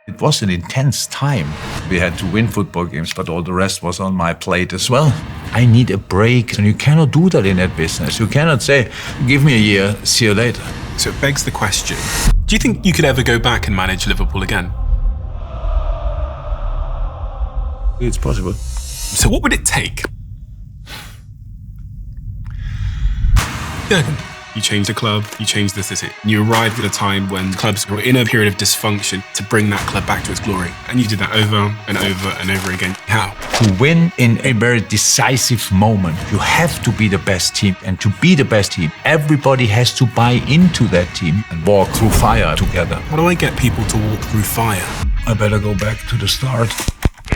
It was an intense time. We had to win football games, but all the rest was on my plate as well. I need a break, and you cannot do that in that business. You cannot say, give me a year, see you later. So it begs the question, do you think you could ever go back and manage Liverpool again? It's possible. So what would it take? Jürgen, you changed the club, you changed the city. You arrived at a time when clubs were in a period of dysfunction to bring that club back to its glory. And you did that over and over and over again. How? To win in a very decisive moment, you have to be the best team. And to be the best team, everybody has to buy into that team and walk through fire together. How do I get people to walk through fire? I better go back to the start.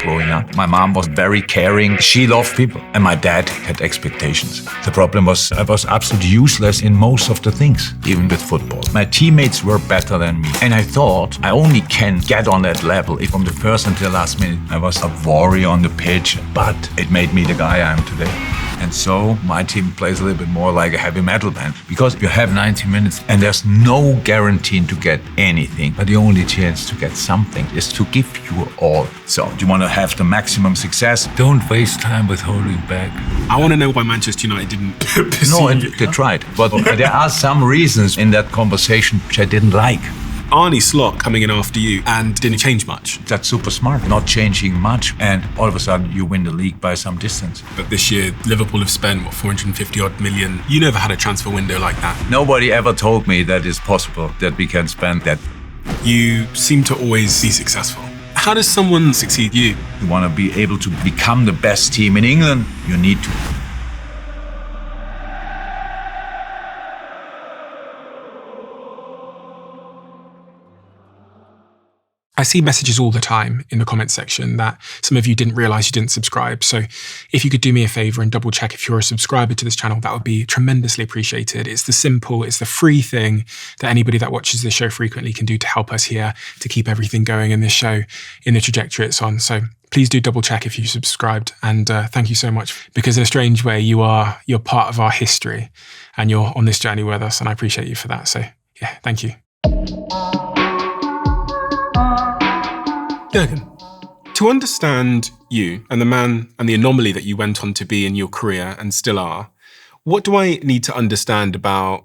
Growing up, my mom was very caring. She loved people. And my dad had expectations. The problem was I was absolutely useless in most of the things, even with football. My teammates were better than me. And I thought I only can get on that level if from the first until the last minute I was a warrior on the pitch. But it made me the guy I am today. And so my team plays a little bit more like a heavy metal band. Because you have 90 minutes and there's no guarantee to get anything. But the only chance to get something is to give your all. So do you want to have the maximum success? Don't waste time with holding back. I want to know why Manchester United didn't pursue No, and you. they tried. But there are some reasons in that conversation which I didn't like. Arne Slot coming in after you and didn't change much. That's super smart, not changing much. And all of a sudden you win the league by some distance. But this year, Liverpool have spent, 450 odd million. You never had a transfer window like that. Nobody ever told me that it's possible that we can spend that. You seem to always be successful. How does someone succeed you? You want to be able to become the best team in England, you need to. I see messages all the time in the comment section that some of you didn't realize you didn't subscribe. So if you could do me a favor and double check if you're a subscriber to this channel, that would be tremendously appreciated. It's the free thing that anybody that watches this show frequently can do to help us here, to keep everything going in this show in the trajectory it's on. So please do double check if you subscribed. And thank you so much, because in a strange way, you're part of our history and you're on this journey with us. And I appreciate you for that. So yeah, thank you. Jürgen, to understand you and the man and the anomaly that you went on to be in your career and still are, what do I need to understand about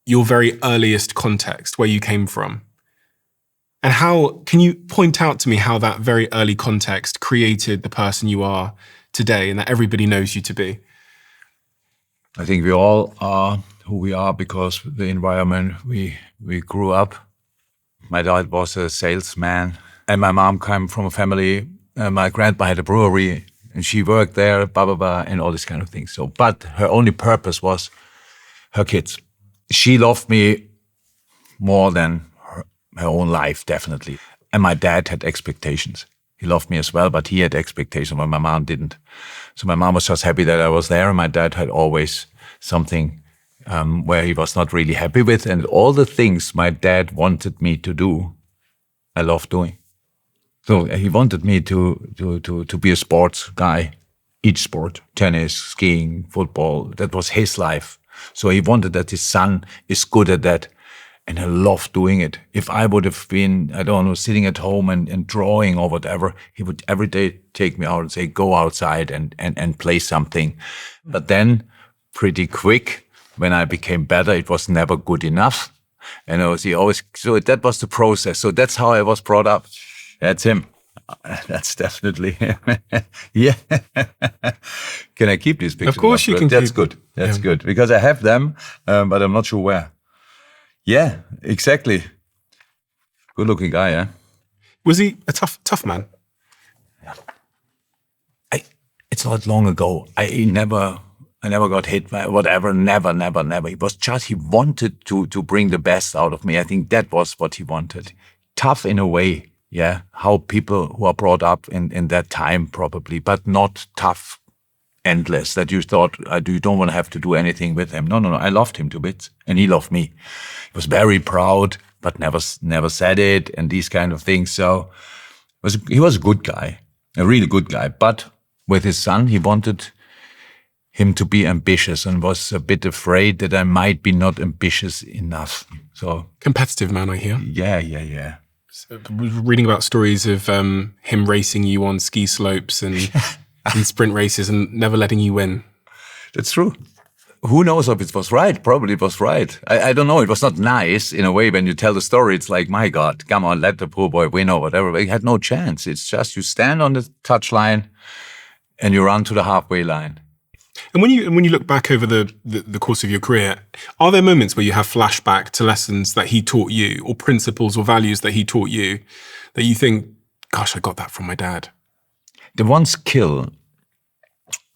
your very earliest context, where you came from? And how can you point out to me how that very early context created the person you are today and that everybody knows you to be? I think we all are who we are because of the environment we grew up. My dad was a salesman. And my mom came from a family, my grandma had a brewery and she worked there, blah, blah, blah, and all this kind of thing. So, but her only purpose was her kids. She loved me more than her own life, definitely. And my dad had expectations. He loved me as well, but he had expectations, but my mom didn't. So my mom was just happy that I was there, and my dad had always something where he was not really happy with. And all the things my dad wanted me to do, I loved doing. So he wanted me to be a sports guy, each sport, tennis, skiing, football. That was his life. So he wanted that his son is good at that. And I loved doing it. If I would have been, I don't know, sitting at home and drawing or whatever, he would every day take me out and say, go outside and play something. But then pretty quick, when I became better, it was never good enough. And so that was the process. So that's how I was brought up. That's him. That's definitely him. Yeah. Can I keep these pictures? Of course you can. That's good. That's good. Because I have them, but I'm not sure where. Yeah, exactly. Good looking guy, yeah? Was he a tough man? Yeah. It's not long ago. I never got hit by whatever. Never. He was just, he wanted to bring the best out of me. I think that was what he wanted. Tough in a way. Yeah, how people who are brought up in that time probably, but not tough, endless, that you thought you don't want to have to do anything with him. No, I loved him to bits, and he loved me. He was very proud, but never said it, and these kind of things. So he was a good guy, a really good guy. But with his son, he wanted him to be ambitious and was a bit afraid that I might be not ambitious enough. So competitive man, I hear. Yeah. Reading about stories of him racing you on ski slopes and in sprint races and never letting you win. That's true. Who knows if it was right? Probably it was right. I don't know. It was not nice in a way. When you tell the story, it's like, my God, come on, let the poor boy win or whatever. But he had no chance. It's just you stand on the touchline and you run to the halfway line. And when you look back over the course of your career, are there moments where you have flashback to lessons that he taught you or principles or values that he taught you that you think, gosh, I got that from my dad? The one skill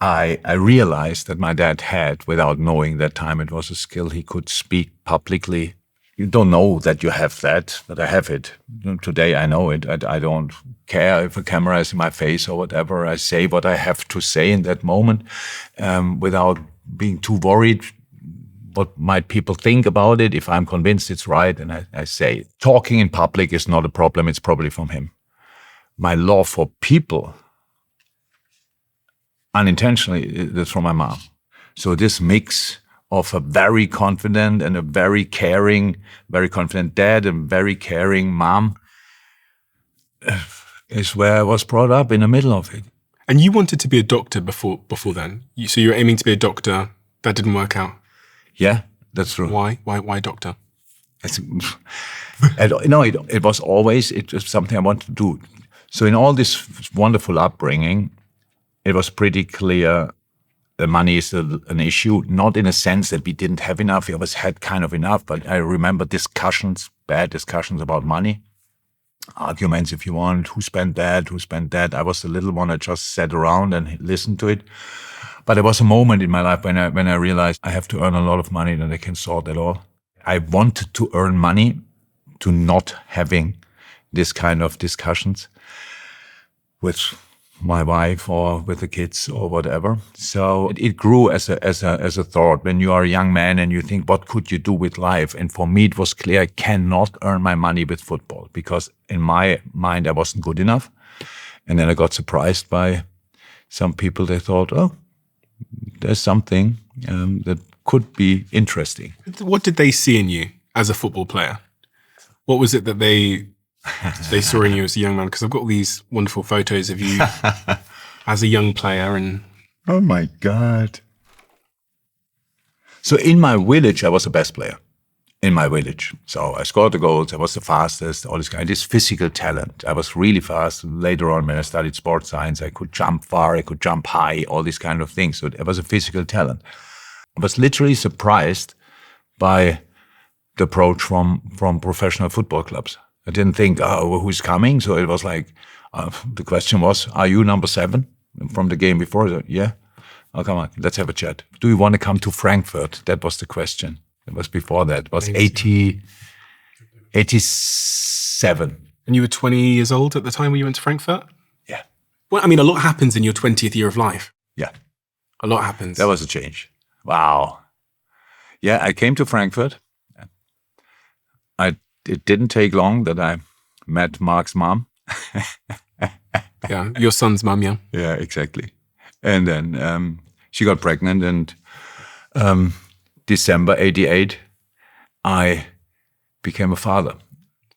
I realized that my dad had without knowing that time, it was a skill he could speak publicly. You don't know that you have that, but I have it. Today I know it. I don't care if a camera is in my face or whatever. I say what I have to say in that moment without being too worried what might people think about it. If I'm convinced it's right, and I say it. Talking in public is not a problem. It's probably from him. My love for people, unintentionally, that's from my mom. So this mix of a very confident and a very caring, very confident dad and very caring mom is where I was brought up, in the middle of it. And you wanted to be a doctor before then? So you were aiming to be a doctor. That didn't work out? Yeah, that's true. Why doctor? It was always something I wanted to do. So in all this wonderful upbringing, it was pretty clear the money is an issue, not in a sense that we didn't have enough. We always had kind of enough, but I remember bad discussions about money, arguments, if you want, who spent that. I was the little one that just sat around and listened to it. But there was a moment in my life when I realized I have to earn a lot of money that I can sort it all. I wanted to earn money to not having this kind of discussions with my wife or with the kids or whatever. So it grew as a thought. When you are a young man and you think, what could you do with life? And for me, it was clear I cannot earn my money with football, because in my mind, I wasn't good enough. And then I got surprised by some people. They thought, oh, there's something that could be interesting. What did they see in you as a football player? What was it that they saw in you as a young man? Because I've got all these wonderful photos of you as a young player. And oh my God. So in my village, I was the best player. In my village. So I scored the goals, I was the fastest, all this physical talent. I was really fast. Later on, when I studied sports science, I could jump far, I could jump high, all these kind of things. So it was a physical talent. I was literally surprised by the approach from professional football clubs. I didn't think, oh, who's coming? So it was like, the question was, are you number 7 from the game before? So, yeah. Oh, come on, let's have a chat. Do you want to come to Frankfurt? That was the question. It was before that. It was 87. And you were 20 years old at the time when you went to Frankfurt? Yeah. Well, I mean, a lot happens in your 20th year of life. Yeah. A lot happens. That was a change. Wow. Yeah, I came to Frankfurt. It didn't take long that I met Mark's mom. Yeah, your son's mom, yeah. Yeah, exactly. And then she got pregnant, and December 88, I became a father.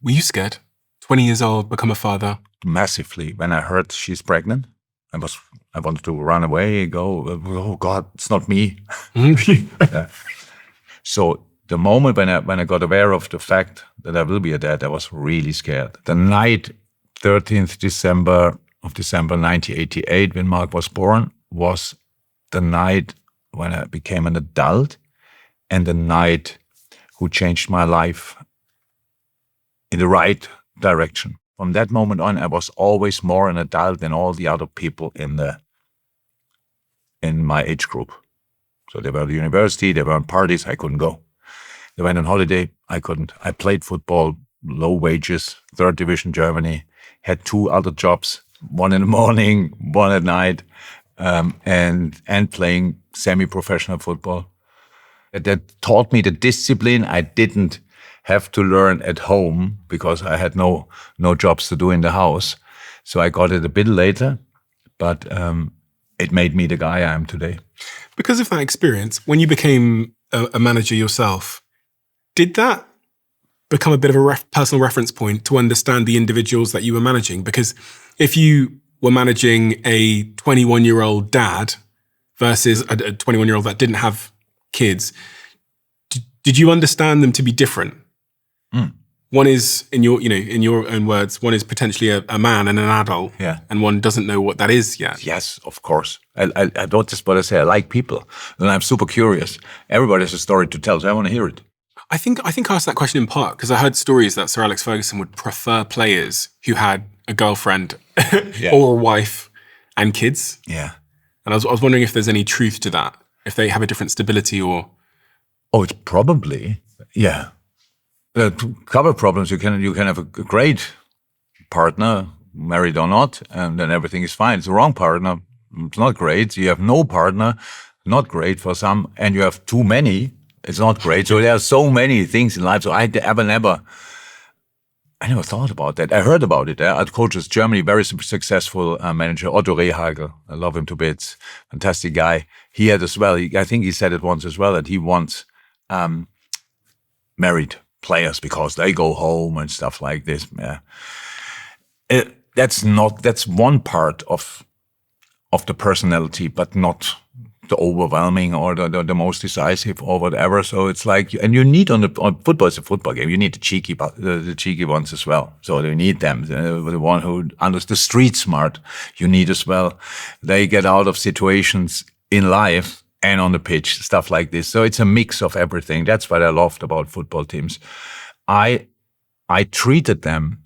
Were you scared? 20 years old, become a father? Massively. When I heard she's pregnant, I wanted to run away, go, oh God, it's not me. Yeah. So the moment when I got aware of the fact that I will be a dad, I was really scared. The night, 13th December 1988, when Mark was born, was the night when I became an adult, and the night who changed my life in the right direction. From that moment on, I was always more an adult than all the other people in my age group. So they were at the university, they were on parties, I couldn't go. They went on holiday, I couldn't. I played football, low wages, 3rd division Germany, had 2 other jobs, one in the morning, one at night, and playing semi-professional football. That taught me the discipline I didn't have to learn at home, because I had no jobs to do in the house. So I got it a bit later, but it made me the guy I am today. Because of that experience, when you became a manager yourself, did that become a bit of a personal reference point to understand the individuals that you were managing. Because if you were managing a 21-year-old dad versus a 21-year-old that didn't have kids, did you understand them to be different? One is, in your own words, one is potentially a man and an adult, and one doesn't know what that is yet. Yes, of course. I don't just want to say I like people, and I'm super curious. Everybody has a story to tell, so I want to hear it. I think I asked that question in part because I heard stories that Sir Alex Ferguson would prefer players who had a girlfriend or a wife and kids. Yeah. And I was wondering if there's any truth to that, if they have a different stability or... Oh, it's probably, yeah. A couple of problems. You can have a great partner, married or not, and then everything is fine. It's the wrong partner, it's not great. You have no partner, not great for some, and you have too many, it's not great. So there are so many things in life. So I never thought about that. I heard about it. I coaches Germany, very successful manager, Otto Rehagel. I love him to bits. Fantastic guy. He had as well, I think he said it once as well, that he wants married players because they go home and stuff like this. Yeah. That's one part of the personality, but not the overwhelming or the most decisive or whatever. So it's like, and you need on football, it's a football game. You need the cheeky ones as well. So you need them. The one who understands the street smart, you need as well. They get out of situations in life and on the pitch, stuff like this. So it's a mix of everything. That's what I loved about football teams. I treated them,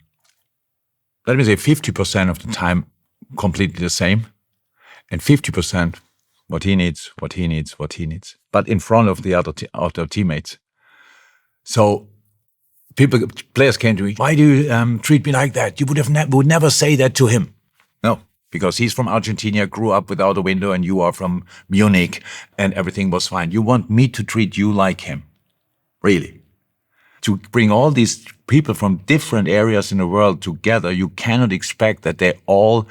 let me say 50% of the time completely the same, and 50% what he needs. But in front of the other teammates. So players came to me, why do you treat me like that? You would never say that to him. No, because he's from Argentina, grew up without a window, and you are from Munich, and everything was fine. You want me to treat you like him. Really. To bring all these people from different areas in the world together, you cannot expect that they all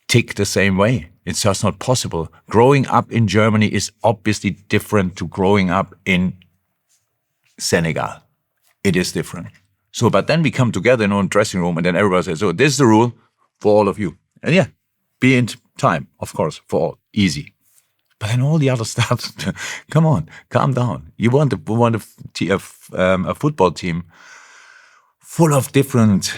tick the same way. It's just not possible. Growing up in Germany is obviously different to growing up in Senegal. It is different. So, but then we come together in our dressing room and then everybody says, so this is the rule for all of you. And yeah, be in time, of course, for all. Easy. But then all the other stuff, come on, calm down. You want a football team full of different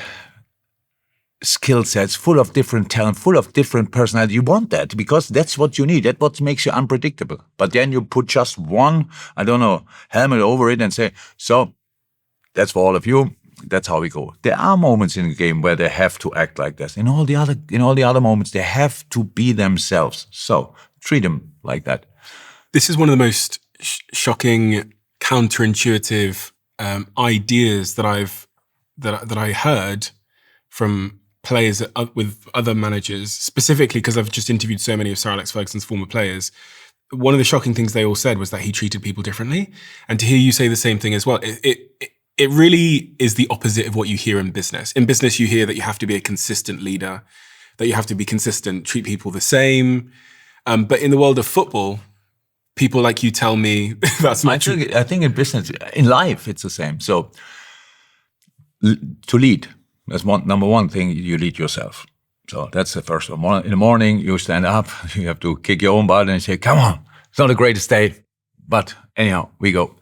skill sets, full of different talent, full of different personality. You want that because that's what you need. That's what makes you unpredictable. But then you put just one, helmet over it and say, so that's for all of you. That's how we go. There are moments in the game where they have to act like this. In all the other moments, they have to be themselves. So treat them like that. This is one of the most shocking, counterintuitive ideas that I heard from players with other managers, specifically because I've just interviewed so many of Sir Alex Ferguson's former players. One of the shocking things they all said was that he treated people differently. And to hear you say the same thing as well, it really is the opposite of what you hear in business. In business, you hear that you have to be a consistent leader, that you have to be consistent, treat people the same. But in the world of football, people like you tell me that's not true. I think in business, in life, it's the same. So to lead, that's number one thing, you lead yourself. So that's the first one. In the morning, you stand up, you have to kick your own butt and say, come on, it's not the greatest day, but anyhow, we go.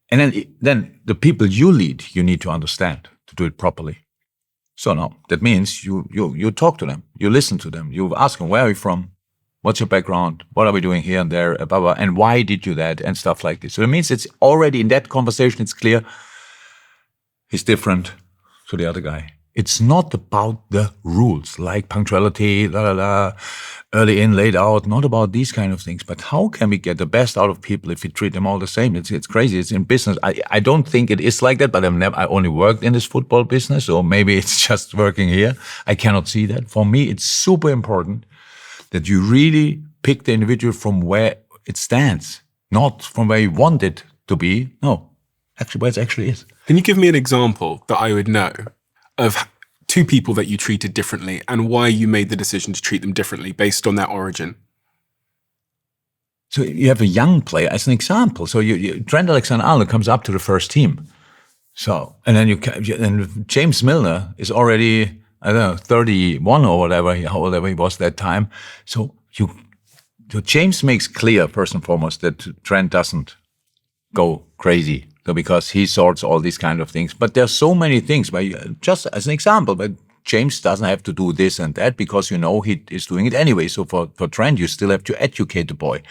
And then the people you lead, you need to understand to do it properly. So now, that means you talk to them, you listen to them, you ask them, where are you from? What's your background? What are we doing here and there? Blah, blah, and why did you that? And stuff like this. So it means it's already in that conversation, it's clear he's different to the other guy. It's not about the rules like punctuality, early in, late out, not about these kind of things. But how can we get the best out of people if we treat them all the same? It's crazy. It's in business. I don't think it is like that, but I only worked in this football business, or maybe it's just working here. I cannot see that. For me, it's super important that you really pick the individual from where it stands, not from where you want it to be. No, actually where it actually is. Can you give me an example that I would know of two people that you treated differently and why you made the decision to treat them differently based on their origin? So you have a young player as an example. So Trent Alexander-Arnold comes up to the first team. So, and then and James Milner is already, I don't know, 31 or whatever, however he was that time. So James makes clear, first and foremost, that Trent doesn't go crazy. So because he sorts all these kind of things. But there's so many things, just as an example, but James doesn't have to do this and that because he is doing it anyway. So for Trent, you still have to educate the boy.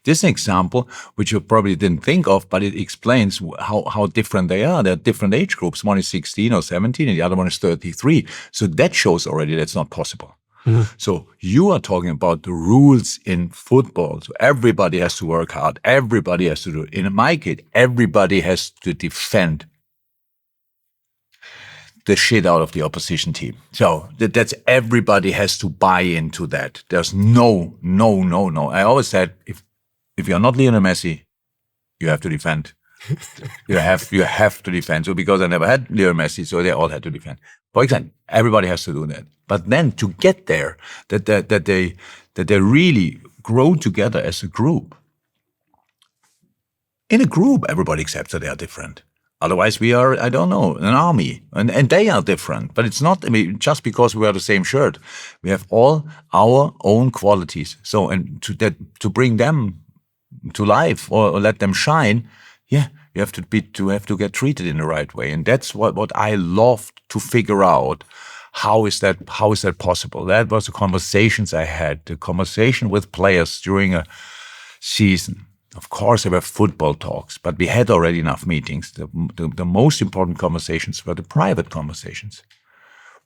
This is an example which you probably didn't think of, but it explains how different they are. They're different age groups. One is 16 or 17 and the other one is 33. So that shows already that's not possible. Mm-hmm. So you are talking about the rules in football. So everybody has to work hard. Everybody has to do it. In my case, everybody has to defend the shit out of the opposition team. So that's everybody has to buy into that. There's no. I always said, if you're not Lionel Messi, you have to defend. you have to defend. So because I never had Lionel Messi, so they all had to defend. For example, everybody has to do that. But then to get there, that they really grow together as a group. In a group, everybody accepts that they are different. Otherwise, we are, I don't know, an army. And they are different. But it's not, just because we wear the same shirt. We have all our own qualities. So, and to bring them to life or let them shine, you have to get treated in the right way. And that's what I love to figure out. How is that possible? That was the conversations I had, the conversation with players during a season. Of course, there were football talks, but we had already enough meetings. The most important conversations were the private conversations.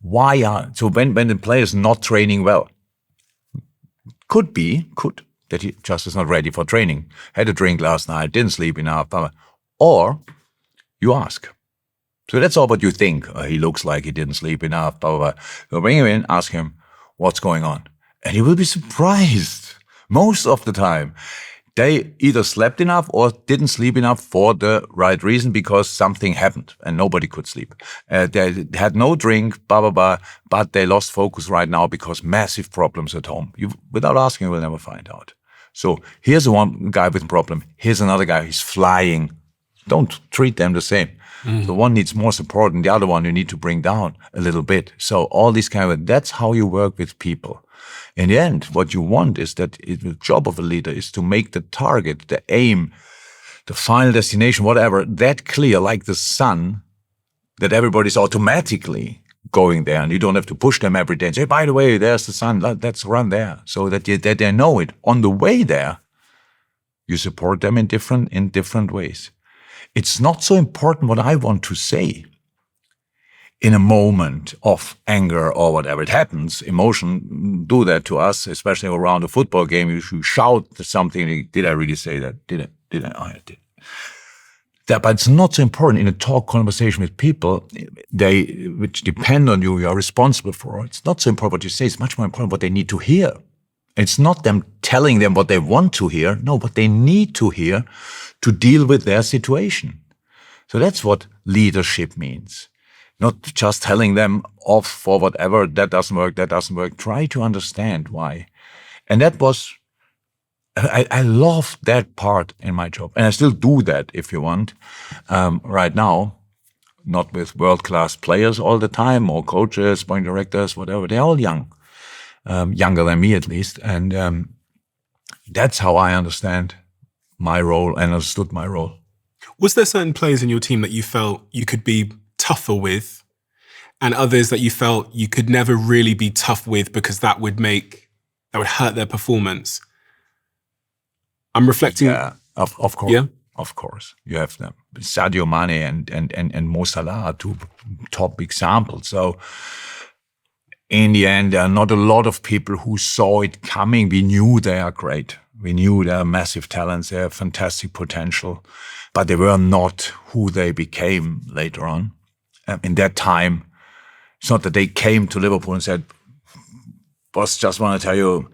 So when the player is not training well, could that he just is not ready for training, had a drink last night, didn't sleep enough, or you ask. So that's all what you think. He looks like he didn't sleep enough, blah, blah, blah. So bring him in, ask him what's going on. And he will be surprised. Most of the time, they either slept enough or didn't sleep enough for the right reason because something happened and nobody could sleep. They had no drink, blah, blah, blah, but they lost focus right now because massive problems at home. Without asking, you will never find out. So here's one guy with a problem. Here's another guy, he's flying. Don't treat them the same. Mm. So one needs more support and the other one you need to bring down a little bit. So all these that's how you work with people. In the end, what you want is that the job of a leader is to make the target, the aim, the final destination, whatever, that clear like the sun, that everybody's automatically going there and you don't have to push them every day and say, by the way, there's the sun, let's run there. So that they know it. On the way there, you support them in different ways. It's not so important what I want to say in a moment of anger or whatever. It happens. Emotion do that to us, especially around a football game. You shout something. Did I really say that? Did I? Oh, I did. But it's not so important in a conversation with people, which depend on you, you are responsible for. It's not so important what you say. It's much more important what they need to hear. It's not them telling them what they want to hear. No, what they need to hear to deal with their situation. So that's what leadership means. Not just telling them off for whatever, that doesn't work. Try to understand why. And that was, I love that part in my job. And I still do that if you want, right now, not with world-class players all the time or coaches, point directors, whatever. They're all young, younger than me at least. And that's how I understand my role and understood my role. Was there certain players in your team that you felt you could be tougher with and others that you felt you could never really be tough with because that would hurt their performance? I'm reflecting. Yeah, of course. Yeah? Of course. You have them. Sadio Mane and Mo Salah are two top examples. So in the end, there are not a lot of people who saw it coming. We knew they are great. We knew they are massive talents. They have fantastic potential, but they were not who they became later on. In that time, it's not that they came to Liverpool and said, boss, just want to tell you,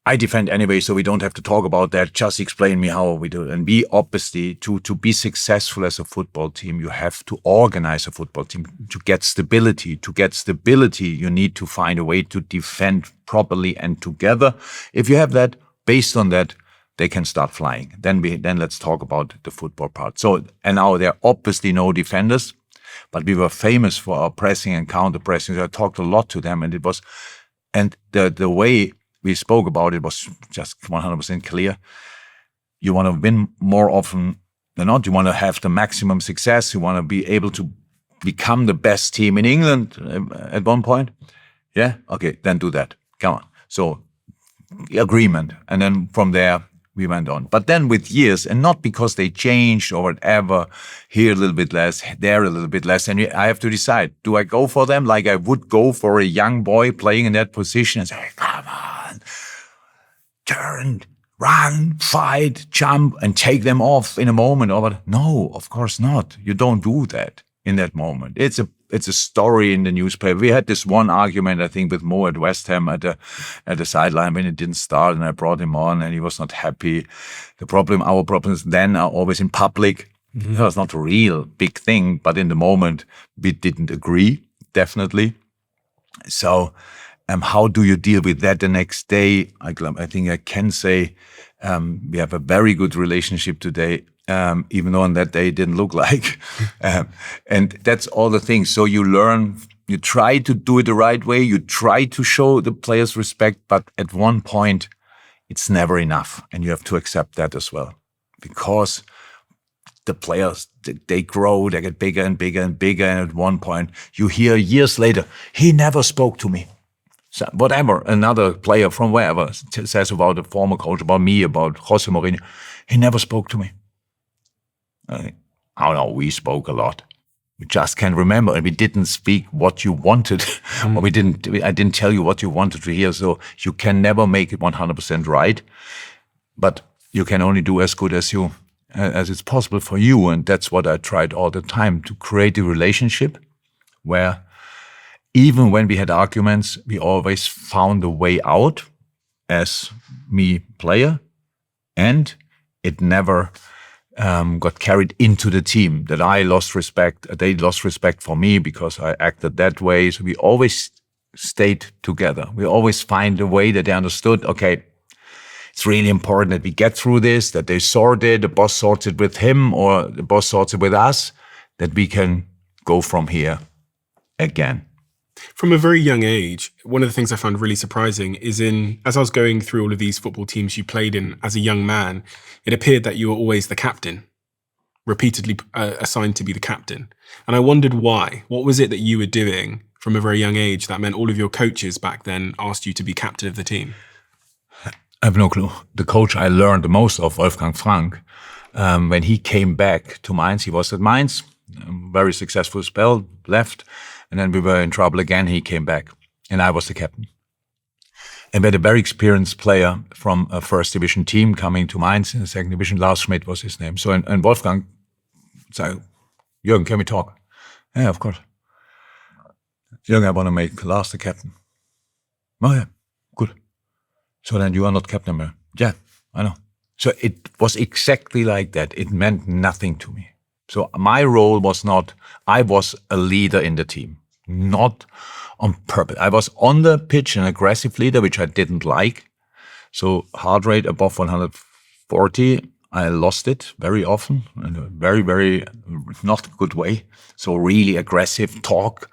I defend anyway, so we don't have to talk about that. Just explain me how we do it. And we obviously, to be successful as a football team, you have to organize a football team to get stability. To get stability, you need to find a way to defend properly and together. If you have that, based on that, they can start flying. Then let's talk about the football part. So, and now there are obviously no defenders. But we were famous for our pressing and counter-pressing. So I talked a lot to them, and the way we spoke about it was just 100% clear. You want to win more often than not. You want to have the maximum success. You want to be able to become the best team in England at one point. Yeah? Okay, then do that. Come on. So, agreement. And then from there, we went on. But then with years, and not because they changed or whatever, here a little bit less, there a little bit less, and I have to decide, do I go for them like I would go for a young boy playing in that position and say, come on, turn, run, fight, jump, and take them off in a moment? Or no, of course not. You don't do that in that moment. It's a story in the newspaper. We had this one argument, I think, with Mo at West Ham at the sideline when it didn't start, and I brought him on, and he was not happy. Our problems then are always in public. Mm-hmm. It was not a real big thing, but in the moment we didn't agree, definitely. So, how do you deal with that the next day? I think I can say we have a very good relationship today. Even though on that day it didn't look like. And that's all the things. So you learn, you try to do it the right way, you try to show the players respect, but at one point it's never enough. And you have to accept that as well. Because the players, they grow, they get bigger and bigger and bigger. And at one point you hear years later, he never spoke to me. So whatever another player from wherever says about a former coach, about me, about Jose Mourinho, he never spoke to me. I don't know, we spoke a lot. We just can't remember, and we didn't speak what you wanted, or I didn't tell you what you wanted to hear, so you can never make it 100% right, but you can only do as good as it's possible for you, and that's what I tried all the time, to create a relationship where even when we had arguments, we always found a way out as me player, and it never got carried into the team, that I lost respect, they lost respect for me because I acted that way. So we always stayed together. We always find a way that they understood, okay, it's really important that we get through this, that they sort it, the boss sorts it with him or the boss sorts it with us, that we can go from here again. From a very young age, one of the things I found really surprising is as I was going through all of these football teams you played in as a young man, it appeared that you were always the captain, repeatedly assigned to be the captain. And I wondered why. What was it that you were doing from a very young age that meant all of your coaches back then asked you to be captain of the team? I have no clue. The coach I learned the most of, Wolfgang Frank, when he came back to Mainz, he was at Mainz, very successful spell, left, and then we were in trouble again. He came back, and I was the captain. And we had a very experienced player from a first division team coming to Mainz in the second division. Lars Schmidt was his name. So, and Wolfgang said, Jürgen, can we talk? Yeah, of course. Jürgen, I want to make Lars the captain. Oh, yeah, good. So then you are not captain anymore. Yeah, I know. So it was exactly like that. It meant nothing to me. So my role was not, I was a leader in the team, not on purpose. I was on the pitch an aggressive leader, which I didn't like. So heart rate above 140, I lost it very often in a very, very not good way. So really aggressive talk,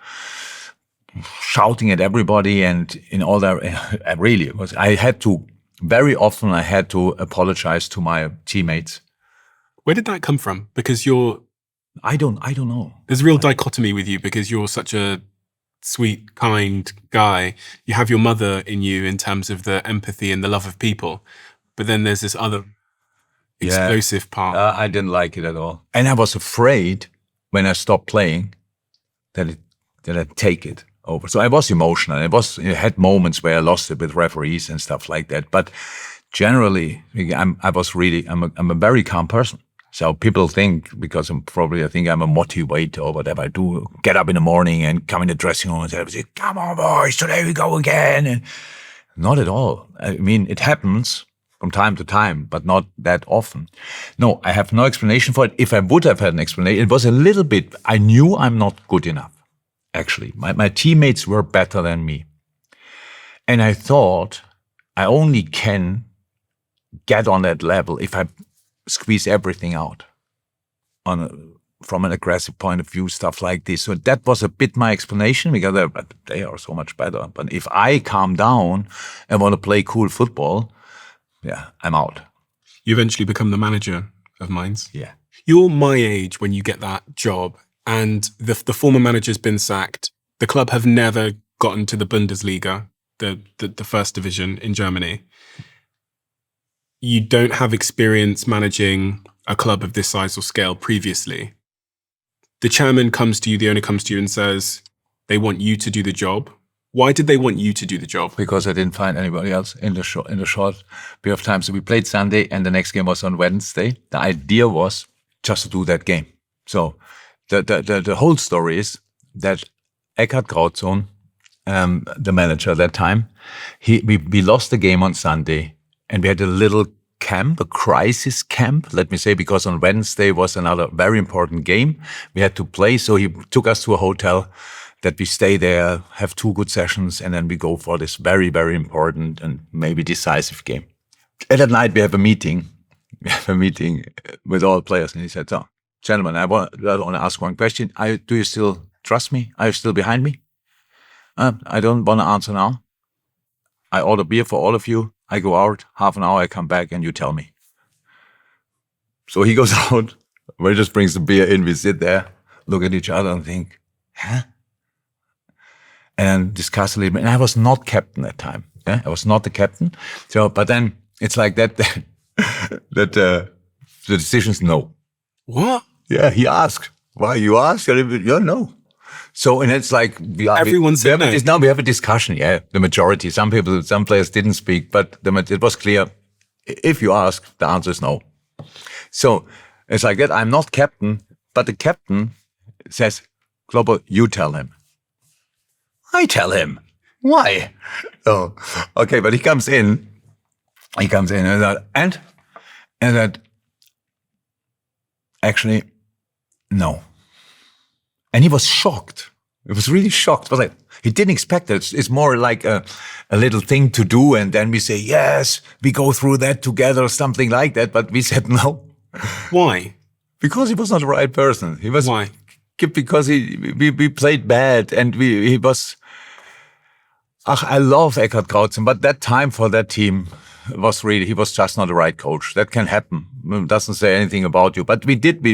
shouting at everybody and in all that. Really, it was, very often I had to apologize to my teammates. Where did that come from? Because I don't know. There's a real dichotomy with you because you're such a sweet, kind guy. You have your mother in you in terms of the empathy and the love of people. But then there's this other explosive part. I didn't like it at all. And I was afraid when I stopped playing that I'd take it over. So I was emotional. I had moments where I lost it with referees and stuff like that. But generally, I'm a very calm person. So people think, because I think I'm a motivator or whatever, I do get up in the morning and come in the dressing room and say, come on boys, today we go again. And not at all. I mean, it happens from time to time, but not that often. No, I have no explanation for it. If I would have had an explanation, it was a little bit, I knew I'm not good enough, actually. My teammates were better than me. And I thought I only can get on that level if I squeeze everything out from an aggressive point of view, stuff like this. So that was a bit my explanation, because they are so much better. But if I calm down and want to play cool football, yeah, I'm out. You eventually become the manager of Mainz. Yeah. You're my age when you get that job, and the former manager's been sacked. The club have never gotten to the Bundesliga, the first division in Germany. You don't have experience managing a club of this size or scale previously. The chairman comes to you, the owner comes to you and says, they want you to do the job. Why did they want you to do the job? Because I didn't find anybody else in the short period of time. So we played Sunday and the next game was on Wednesday. The idea was just to do that game. So the whole story is that Eckhard Krautzon, the manager at that time, we lost the game on Sunday, and we had a little camp, a crisis camp, let me say, because on Wednesday was another very important game we had to play. So he took us to a hotel that we stay there, have 2 good sessions, and then we go for this very, very important and maybe decisive game. And at night we have a meeting. We have a meeting with all players, and he said, "So, gentlemen, I want to ask one question. Do you still trust me? Are you still behind me? I don't want to answer now. I order beer for all of you. I go out, half an hour, I come back, and you tell me." So he goes out, we just brings the beer in, we sit there, look at each other and think, huh? And then discuss a little bit. And I was not captain that time. Yeah? I was not the captain. So, but then it's like that the decision's no. What? Yeah, he asked. Why you ask? Yeah, no. So, and it's like Everyone said no. Now we have a discussion. Yeah, the majority. Some players didn't speak, but it was clear. If you ask, the answer is no. So it's like that. I'm not captain, but the captain says, "Klopper, you tell him." I tell him. Why? Oh, okay. But he comes in and that actually, no. And he was shocked. He was really shocked. It was like, he didn't expect it. It's more like a little thing to do. And then we say, yes, we go through that together, something like that. But we said no. Why? Because he was not the right person. He was. Why? Because we played bad, and he was. I love Eckhard Krautzon, but that time for that team was really, he was just not the right coach. That can happen. It doesn't say anything about you. But we did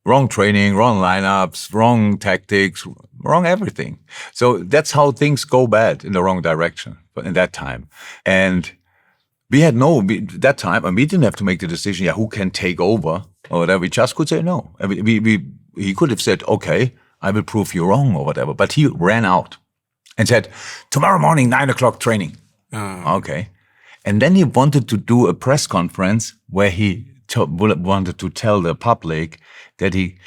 wrong training, wrong lineups, wrong tactics, wrong everything. So that's how things go bad in the wrong direction in that time. And we had that time, and we didn't have to make the decision, who can take over or whatever. We just could say no. I mean, he could have said, okay, I will prove you wrong or whatever. But he ran out and said, tomorrow morning, 9 o'clock training. Oh. Okay. And then he wanted to do a press conference where he wanted to tell the public that he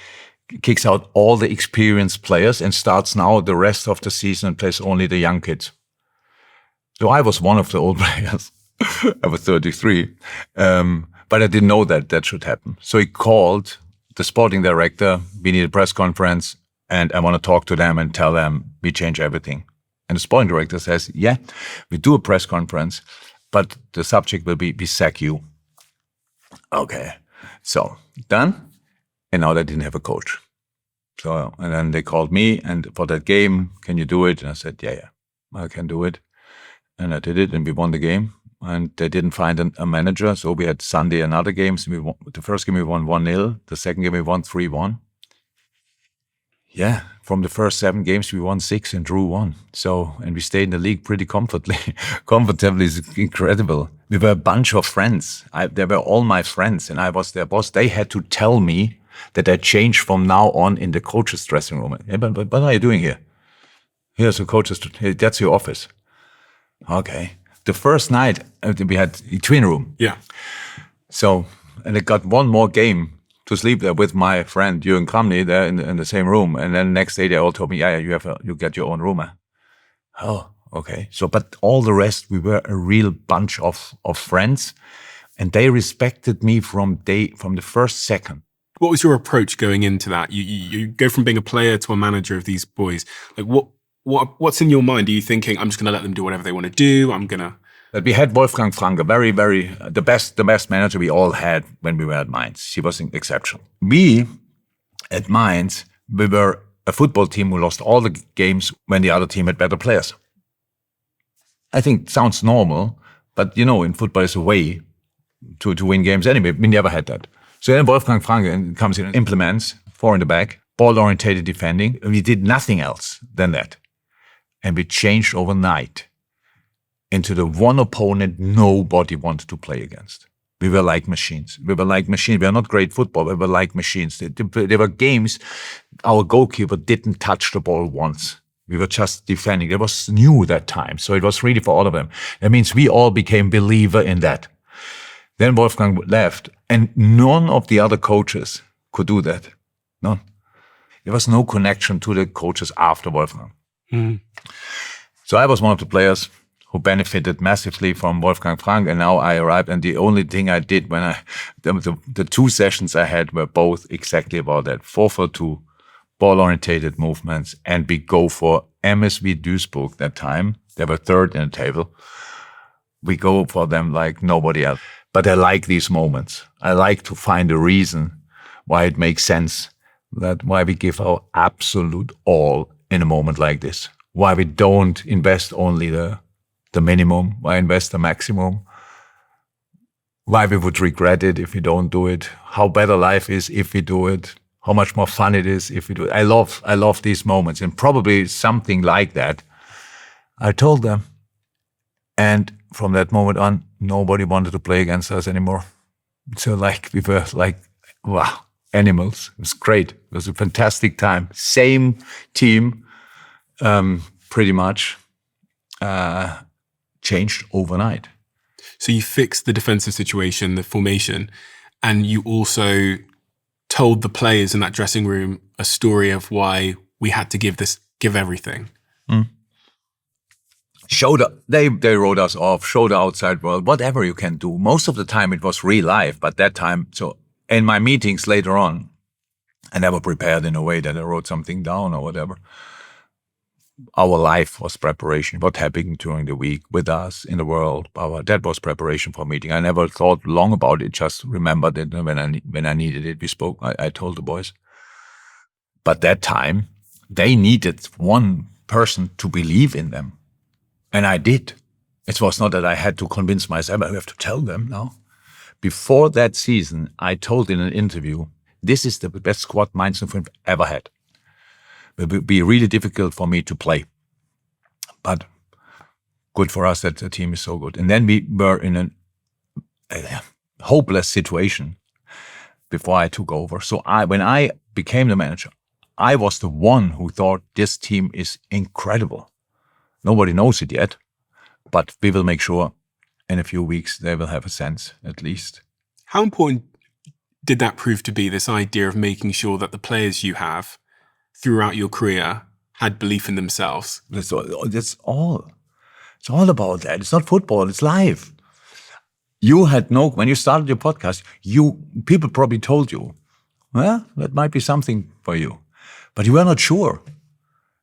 kicks out all the experienced players and starts now the rest of the season and plays only the young kids. So I was one of the old players. I was 33. But I didn't know that should happen. So he called the sporting director. We need a press conference, and I want to talk to them and tell them we change everything. And the sporting director says, yeah, we do a press conference, but the subject will be, we sack you. Okay. So done. And now they didn't have a coach. So, and then they called me, and for that game, can you do it? And I said, yeah, I can do it. And I did it, and we won the game. And they didn't find a manager. So we had Sunday another game. So the first game we won 1-0. The second game we won 3-1. Yeah, from the first 7 games, we won 6 and drew 1. So, and we stayed in the league pretty comfortably. Comfortably is incredible. We were a bunch of friends. They were all my friends, and I was their boss. They had to tell me that I changed from now on in the coach's dressing room. Yeah, but what are you doing here? Here's the coach's, that's your office. Okay. The first night, we had a twin room. Yeah. So, and I got one more game to sleep there with my friend Jürgen Klopp there in the same room. And then next day they all told me, yeah, you get your own room. Oh, okay. So, but all the rest, we were a real bunch of friends, and they respected me from the first second. What was your approach going into that? You go from being a player to a manager of these boys. Like what's in your mind? Are you thinking, I'm just going to let them do whatever they want to do? But we had Wolfgang Franke, very, very, the best manager we all had when we were at Mainz. He was exceptional. We at Mainz, we were a football team who lost all the games when the other team had better players. I think it sounds normal, but in football is a way to win games anyway. We never had that. So then Wolfgang Franke comes in and implements 4 in the back, ball-orientated defending. We did nothing else than that. And we changed overnight into the one opponent nobody wanted to play against. We were like machines. We were not great football. We were like machines. There were games our goalkeeper didn't touch the ball once. We were just defending. It was new that time. So it was really for all of them. That means we all became believer in that. Then Wolfgang left, and none of the other coaches could do that. None. There was no connection to the coaches after Wolfgang. Mm. So I was one of the players who benefited massively from Wolfgang Frank, and now I arrived, and the only thing I did when the 2 sessions I had were both exactly about that. 4-4-2, ball-orientated movements, and we go for MSV Duisburg that time. They were 3rd in the table. We go for them like nobody else. But I like these moments. I like to find a reason why it makes sense, that why we give our absolute all in a moment like this. Why we don't invest only the minimum, why invest the maximum, why we would regret it if we don't do it, how better life is if we do it, how much more fun it is if we do it. I love these moments, and probably something like that I told them. And from that moment on, nobody wanted to play against us anymore. So we were wow, animals. It was great. It was a fantastic time. Same team, pretty much. Changed overnight. So you fixed the defensive situation, the formation, and you also told the players in that dressing room a story of why we had to give everything. Mm. They wrote us off, show the outside world, whatever you can do. Most of the time it was real life, but that time, so in my meetings later on, I never prepared in a way that I wrote something down or whatever. Our life was preparation. What happened during the week with us in the world, that was preparation for a meeting. I never thought long about it, just remembered it when I needed it. We spoke, I told the boys. But that time, they needed one person to believe in them. And I did. It was not that I had to convince myself, I have to tell them now. Before that season, I told in an interview, this is the best squad Mainz 05 ever had. It would be really difficult for me to play. But good for us that the team is so good. And then we were in a hopeless situation before I took over. So when I became the manager, I was the one who thought this team is incredible. Nobody knows it yet, but we will make sure in a few weeks they will have a sense at least. How important did that prove to be, this idea of making sure that the players you have throughout your career had belief in themselves? That's all. It's all about that. It's not football, it's life. When you started your podcast, people probably told you, well, that might be something for you, but you were not sure.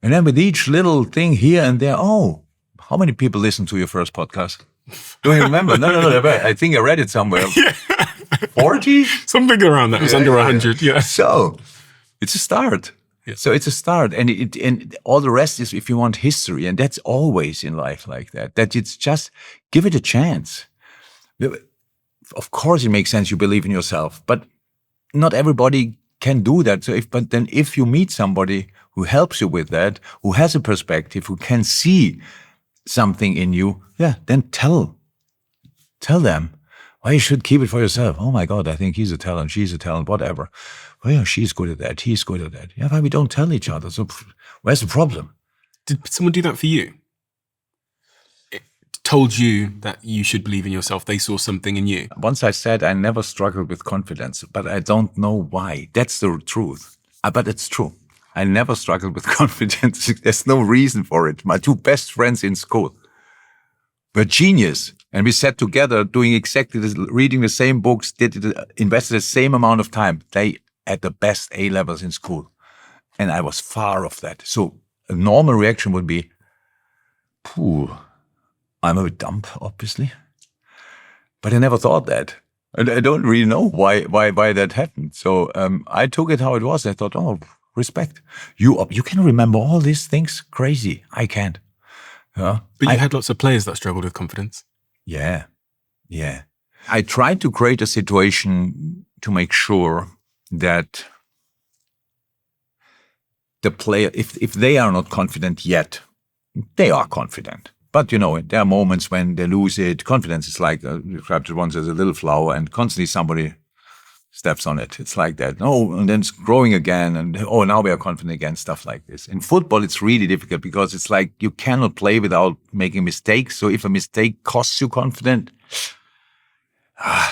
And then with each little thing here and there, how many people listened to your first podcast? Don't you remember? No. I think I read it somewhere. 40? Something around that. It was under 100, yeah. So it's a start. Yeah. So it's a start. And all the rest is if you want history. And that's always in life like that. That it's just give it a chance. Of course it makes sense you believe in yourself. But not everybody can do that. So if you meet somebody who helps you with that, who has a perspective, who can see something in you, then tell them why you should keep it for yourself. Oh my God, I think he's a talent, she's a talent, whatever. Well, she's good at that, he's good at that. Yeah, but we don't tell each other. So where's the problem? Did someone do that for you? It told you that you should believe in yourself. They saw something in you. Once I said I never struggled with confidence, but I don't know why. That's the truth. But it's true. I never struggled with confidence. There's no reason for it. My 2 best friends in school were genius. And we sat together doing exactly this, reading the same books, invested the same amount of time. They had the best A-levels in school. And I was far off that. So a normal reaction would be, I'm a bit dumb, obviously. But I never thought that. And I don't really know why that happened. So I took it how it was. I thought, oh, respect. You can remember all these things. Crazy. I can't. But you had lots of players that struggled with confidence. Yeah. I tried to create a situation to make sure that the player, if they are not confident yet, they are confident. But, there are moments when they lose it. Confidence is like, described it once as a little flower, and constantly somebody steps on it. It's like that. And then it's growing again, and now we are confident again, stuff like this. In football, it's really difficult because it's like you cannot play without making mistakes. So if a mistake costs you confidence,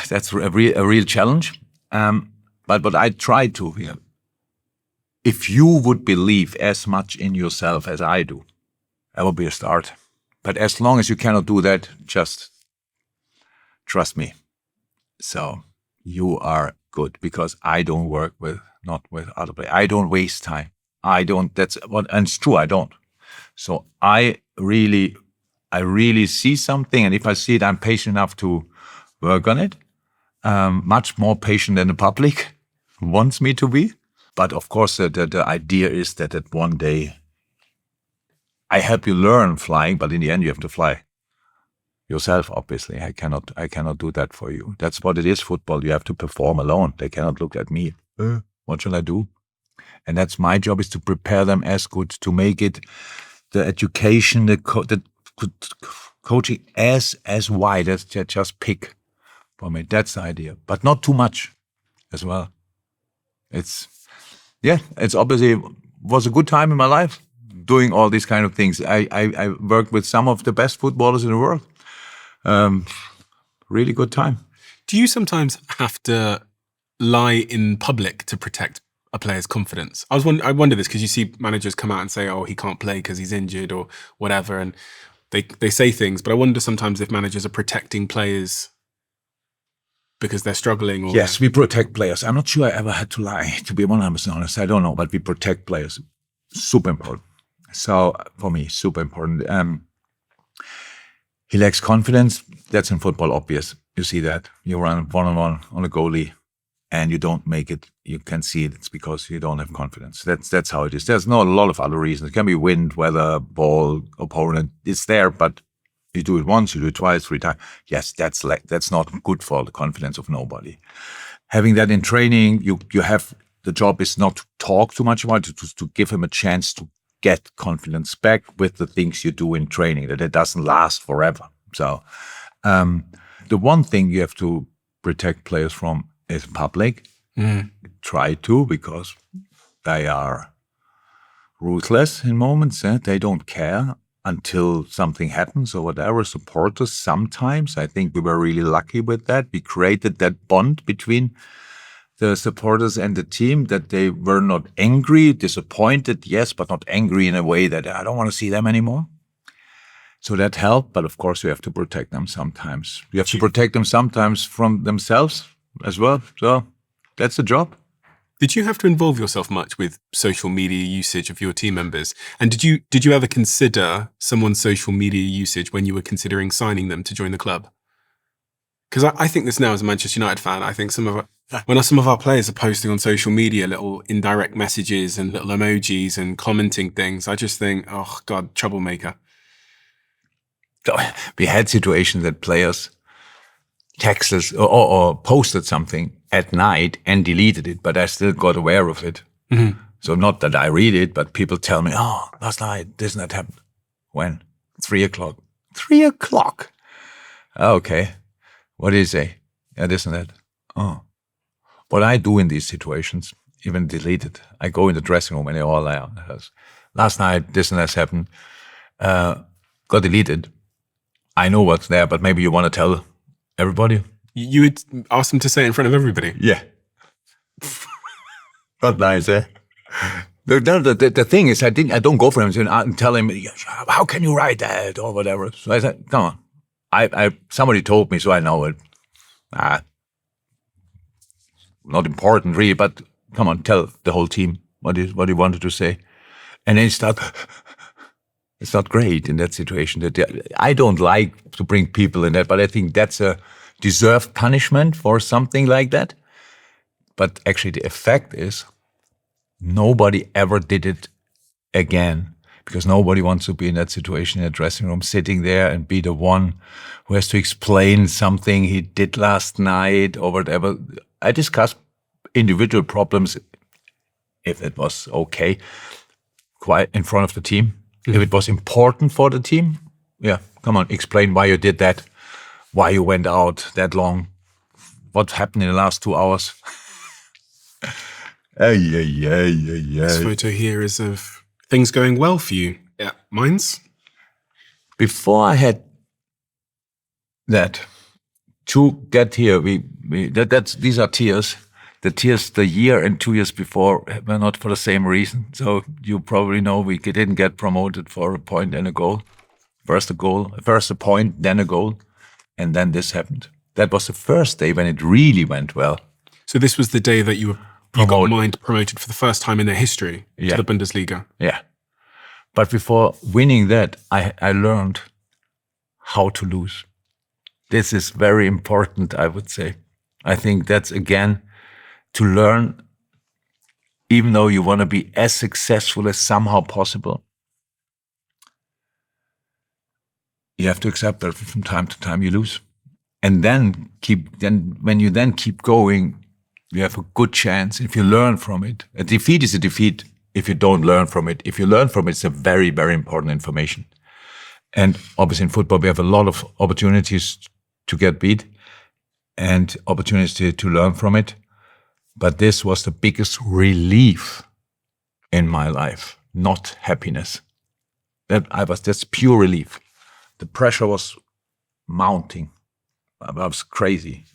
that's a real challenge. But I try to, if you would believe as much in yourself as I do, that would be a start. But as long as you cannot do that, just trust me. So you are good, because I don't work not with other players. I don't waste time. And it's true, I don't. So I really see something, and if I see it, I'm patient enough to work on it. Much more patient than the public wants me to be. But of course, the idea is that one day I help you learn flying, but in the end you have to fly yourself, obviously. I cannot do that for you. That's what it is, football. You have to perform alone. They cannot look at me. What shall I do? And that's my job, is to prepare them as good, to make it the education, the coaching as wide as they just pick for me. That's the idea. But not too much as well. It's obviously was a good time in my life doing all these kind of things. I worked with some of the best footballers in the world. Really good time. Do you sometimes have to lie in public to protect a player's confidence? I wonder this because you see managers come out and say, oh, he can't play because he's injured or whatever, and they say things, but I wonder sometimes if managers are protecting players because they're struggling. Yes, we protect players. I'm not sure I ever had to lie, to be 100% honest. I don't know, but we protect players. Super important. So for me, super important. He lacks confidence. That's in football obvious. You see that. You run one-on-one on a goalie and you don't make it. You can see it. It's because you don't have confidence. That's how it is. There's not a lot of other reasons. It can be wind, weather, ball, opponent. It's there, but you do it once, you do it twice, 3 times. Yes, that's not good for the confidence of nobody. Having that in training, you have, the job is not to talk too much about it, to give him a chance to get confidence back with the things you do in training, that it doesn't last forever. So the one thing you have to protect players from is public. Try to, because they are ruthless in moments. They don't care until something happens or whatever. Support us sometimes. I think we were really lucky with that. We created that bond between the supporters and the team, that they were not angry, disappointed, yes, but not angry in a way that I don't want to see them anymore. So that helped, but of course you have to protect them sometimes. You have to protect them sometimes from themselves as well. So that's the job. Did you have to involve yourself much with social media usage of your team members? And did you ever consider someone's social media usage when you were considering signing them to join the club? Because I think this now as a Manchester United fan. I think when some of our players are posting on social media little indirect messages and little emojis and commenting things, I just think, oh God, troublemaker. We had situations that players texted us or posted something at night and deleted it, but I still got aware of it. Mm-hmm. So not that I read it, but people tell me, oh, last night, this and that happened. When? 3 o'clock. 3 o'clock? Okay. What do you say? Yeah, this and that. Oh. What I do in these situations, even delete it. I go in the dressing room and they all are. Last night, this and that happened. Got deleted. I know what's there, but maybe you want to tell everybody? You would ask them to say it in front of everybody? Yeah. Not nice, eh? The thing is, I don't go for him and tell him, how can you write that or whatever. So I said, come on. Somebody told me, so I know it. Not important really, but come on, tell the whole team what you wanted to say. And then it's not great in that situation. I don't like to bring people in that, but I think that's a deserved punishment for something like that. But actually the effect is nobody ever did it again, because nobody wants to be in that situation in a dressing room, sitting there and be the one who has to explain something he did last night or whatever. I discussed individual problems, if it was okay, quite in front of the team. If it was important for the team, yeah, come on, explain why you did that, why you went out that long, what happened in the last 2 hours. This photo here is of things going well for you. Yeah, mine's? Before I had that, to get here, these are tears. The tears the year and 2 years before were not for the same reason. So you probably know we didn't get promoted for a point and a goal. First a point, then a goal. And then this happened. That was the first day when it really went well. So this was the day that you got promoted for the first time in their history to the Bundesliga. Yeah. But before winning that, I learned how to lose. This is very important, I would say. I think that's, again, to learn, even though you want to be as successful as somehow possible, you have to accept that from time to time you lose. And then when you keep going, you have a good chance if you learn from it. A defeat is a defeat if you don't learn from it. If you learn from it, it's a very, very important information. And obviously in football, we have a lot of opportunities to get beat and opportunities to learn from it. But this was the biggest relief in my life, not happiness. That's pure relief. The pressure was mounting. I was crazy.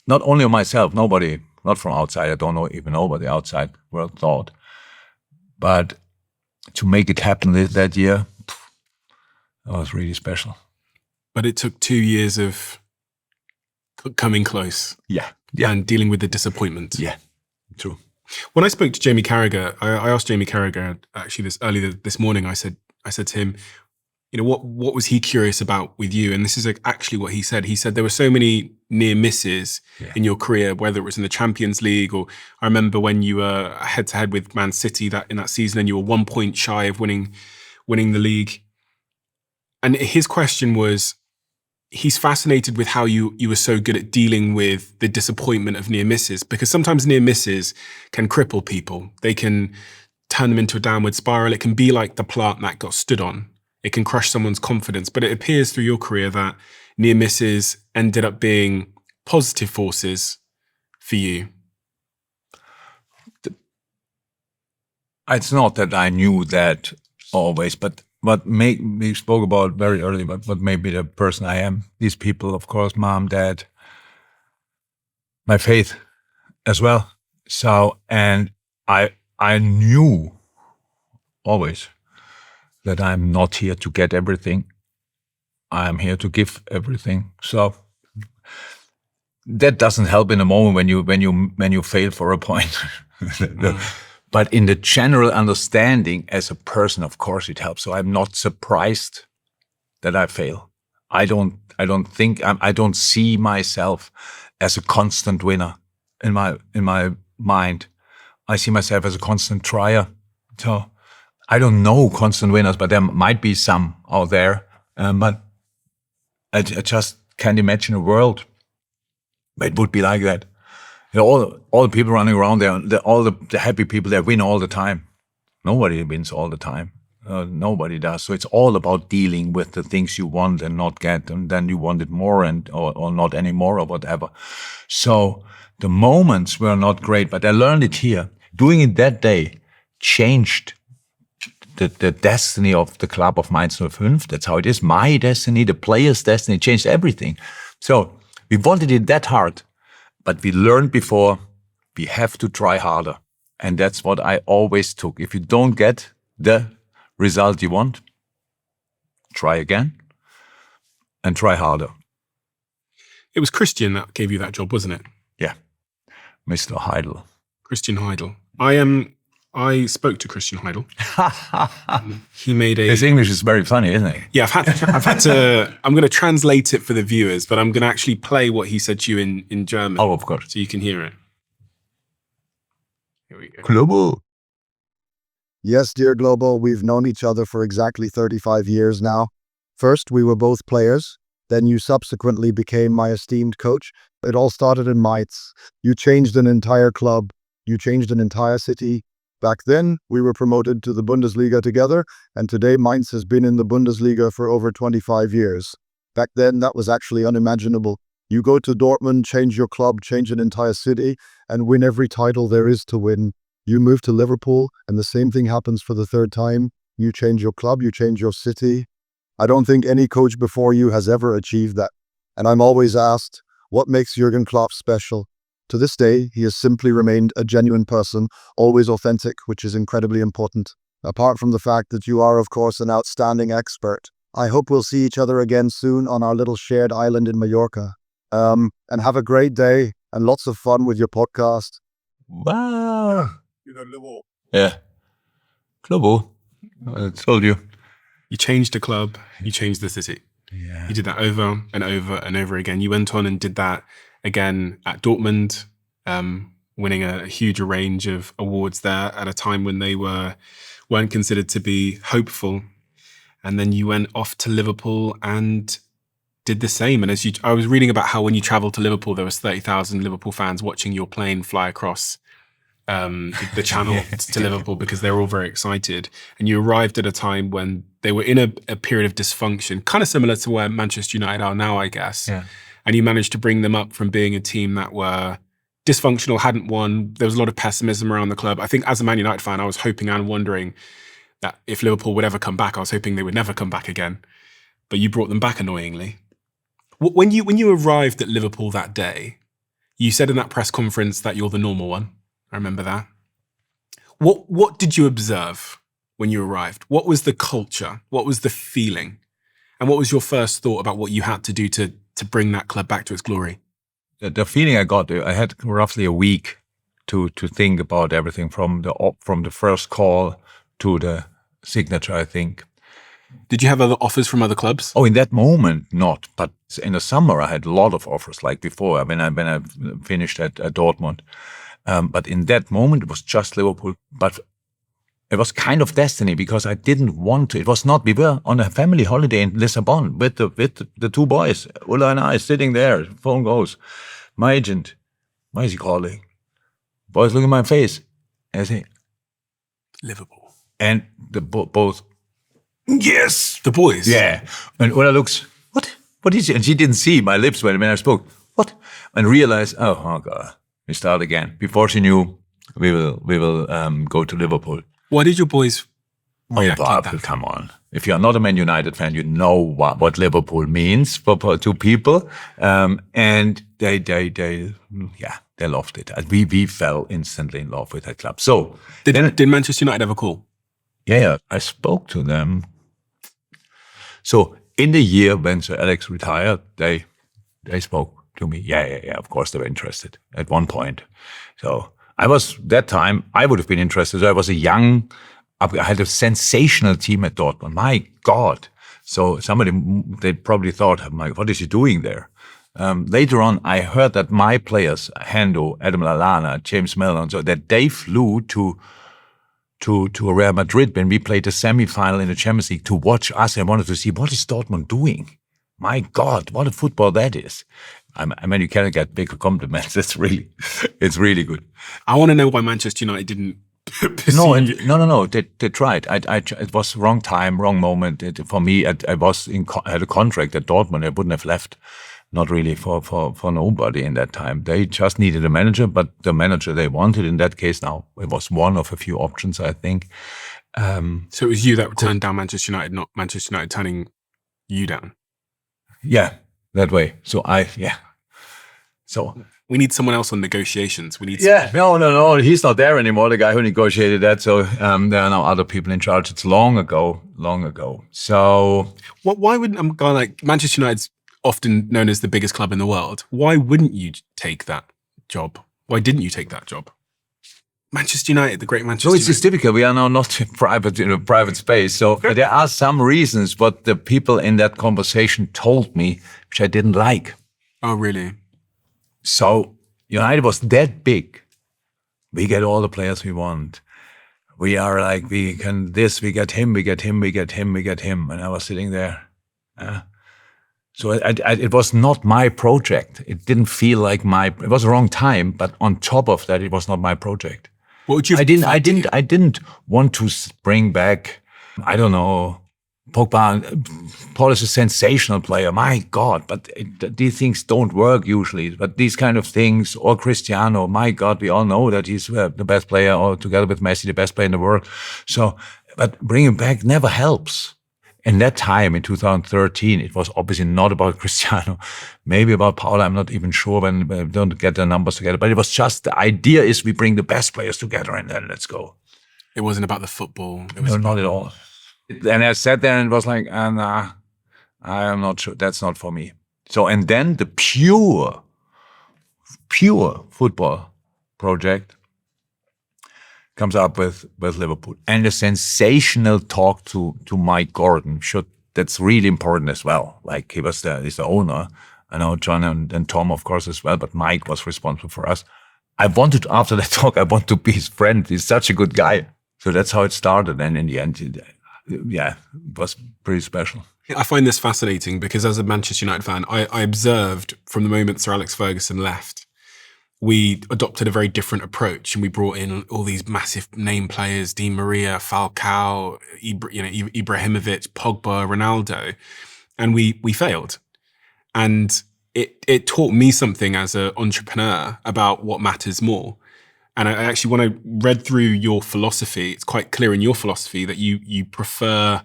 Not only on myself, nobody, not from outside, I don't even know what the outside world thought. But to make it happen that year, that was really special. But it took 2 years of coming close. Yeah. And dealing with the disappointment. Yeah, true. When I spoke to Jamie Carragher, I asked Jamie Carragher actually this morning. I said to him, what was he curious about with you? And this is actually what he said. He said there were so many near misses in your career, whether it was in the Champions League, or I remember when you were head to head with Man City in that season, and you were 1 point shy of winning the league. And his question was, he's fascinated with how you were so good at dealing with the disappointment of near misses, because sometimes near misses can cripple people. They can turn them into a downward spiral. It can be like the plant that got stood on. It can crush someone's confidence. But it appears through your career that near misses ended up being positive forces for you. It's not that I knew that always, but what we spoke about very early, but what made me the person I am. These people, of course, mom, dad, my faith as well. So, and I knew always that I'm not here to get everything. I'm here to give everything. So that doesn't help in a moment when you fail for a point. But in the general understanding as a person, of course, it helps. So I'm not surprised that I fail. I don't see myself as a constant winner in my mind. I see myself as a constant trier. So I don't know constant winners, but there might be some out there. But I just can't imagine a world where it would be like that. All the people running around there, all the happy people, they win all the time. Nobody wins all the time. Nobody does. So it's all about dealing with the things you want and not get, and then you want it more or not anymore or whatever. So the moments were not great, but I learned it here. Doing it that day changed the destiny of the club of Mainz 05. That's how it is. My destiny, the players' destiny, changed everything. So we wanted it that hard. But we learned before, we have to try harder. And that's what I always took. If you don't get the result you want, try again and try harder. It was Christian that gave you that job, wasn't it? Yeah, Mr. Heidel. Christian Heidel. I spoke to Christian Heidel. He made a... His English is very funny, isn't it? Yeah, I've had to... I'm going to translate it for the viewers, but I'm going to actually play what he said to you in German. Oh, of course. So you can hear it. Here we go. Global. Yes, dear Global, we've known each other for exactly 35 years now. First, we were both players. Then you subsequently became my esteemed coach. It all started in Mainz. You changed an entire club. You changed an entire city. Back then, we were promoted to the Bundesliga together, and today Mainz has been in the Bundesliga for over 25 years. Back then, that was actually unimaginable. You go to Dortmund, change your club, change an entire city, and win every title there is to win. You move to Liverpool, and the same thing happens for the third time. You change your club, you change your city. I don't think any coach before you has ever achieved that. And I'm always asked, what makes Jürgen Klopp special? To this day, he has simply remained a genuine person, always authentic, which is incredibly important. Apart from the fact that you are, of course, an outstanding expert. I hope we'll see each other again soon on our little shared island in Mallorca. And have a great day and lots of fun with your podcast. Wow. You know, Liverpool. Yeah. Global. I told you. You changed the club, you changed the city. Yeah. You did that over and over and over again. You went on and did that again at Dortmund, winning a huge range of awards there at a time when they weren't considered to be hopeful. And then you went off to Liverpool and did the same. And I was reading about how when you traveled to Liverpool, there was 30,000 Liverpool fans watching your plane fly across the channel to Liverpool because they were all very excited. And you arrived at a time when they were in a period of dysfunction, kind of similar to where Manchester United are now, I guess. Yeah. And you managed to bring them up from being a team that were dysfunctional, hadn't won. There was a lot of pessimism around the club. I think as a Man United fan, I was hoping and wondering that if Liverpool would ever come back, I was hoping they would never come back again. But you brought them back annoyingly. When you arrived at Liverpool that day, you said in that press conference that you're the normal one. I remember that. What did you observe when you arrived? What was the culture? What was the feeling? And what was your first thought about what you had to do to bring that club back to its glory? The feeling I got, I had roughly a week to think about everything from the first call to the signature, I think. Did you have other offers from other clubs? Oh, in that moment, not. But in the summer, I had a lot of offers, like before, when I finished at Dortmund. But in that moment, it was just Liverpool. But it was kind of destiny because I didn't want to. It was not. We were on a family holiday in Lisbon with the two boys, Ulla and I, sitting there. Phone goes. My agent, why is he calling? Boys, look at my face. And I say, Liverpool. And the both, yes. The boys? Yeah. And Ulla looks, what? What is it? And she didn't see my lips when I spoke. What? And realized, oh God, we start again. Before she knew, we will go to Liverpool. Why did your boys react like But that? come on. If you're not a Man United fan, you know what Liverpool means for two people. And they loved it. And we fell instantly in love with that club. So Did Manchester United ever call? yeah, I spoke to them. So in the year when Sir Alex retired, they spoke to me. Yeah. Of course, they were interested at one point. So I would have been interested. So I was I had a sensational team at Dortmund. My God. So they probably thought, what is he doing there? Later on, I heard that my players, Hendo, Adam Lallana, James Milner, so that they flew to Real Madrid when we played the semi-final in the Champions League to watch us and wanted to see what is Dortmund doing. My God, what a football that is. I mean, you cannot get bigger compliments. It's really good. I want to know why Manchester United didn't pursue you. No. They tried. It was wrong time, wrong moment. For me, I had a contract at Dortmund. I wouldn't have left. Not really for nobody in that time. They just needed a manager, but the manager they wanted in that case now, it was one of a few options, I think. So it was you that turned down Manchester United, not Manchester United turning you down. Yeah, that way. So we need someone else on negotiations. No. He's not there anymore. The guy who negotiated that. So there are now other people in charge. It's long ago. So Why wouldn't a guy like Manchester United's often known as the biggest club in the world? Why wouldn't you take that job? Why didn't you take that job? Manchester United, the great Manchester So it's United. just typical. We are now not in private space. So there are some reasons what the people in that conversation told me, which I didn't like. Oh, really? So United was that big. We get all the players we want. We are like, we can this, we get him, we get him, we get him, we get him. And I was sitting there. So it was not my project. It didn't feel like it was the wrong time, but on top of that, it was not my project. What would you? I didn't want to bring back, I don't know, Pogba. Paul is a sensational player. My God, but these things don't work usually. But these kind of things, or Cristiano, my God, we all know that he's the best player, or together with Messi, the best player in the world. So, but bringing back never helps. In that time, in 2013, it was obviously not about Cristiano, maybe about Paul. I'm not even sure when we don't get the numbers together. But it was just the idea is we bring the best players together and then let's go. It wasn't about the football. It was No, not at all. And I sat there and it was like, nah, I am not sure. That's not for me. So, and then the pure football project comes up with Liverpool, and a sensational talk to Mike Gordon. That's really important as well. Like he's the owner. I know John and Tom, of course, as well, but Mike was responsible for us. After that talk, I want to be his friend. He's such a good guy. So that's how it started. And in the end, it was pretty special. I find this fascinating because as a Manchester United fan, I observed from the moment Sir Alex Ferguson left, we adopted a very different approach, and we brought in all these massive name players: Di Maria, Falcao, Ibrahimovic, Pogba, Ronaldo, and we failed. And it taught me something as an entrepreneur about what matters more. And I actually, when I read through your philosophy, it's quite clear in your philosophy that you prefer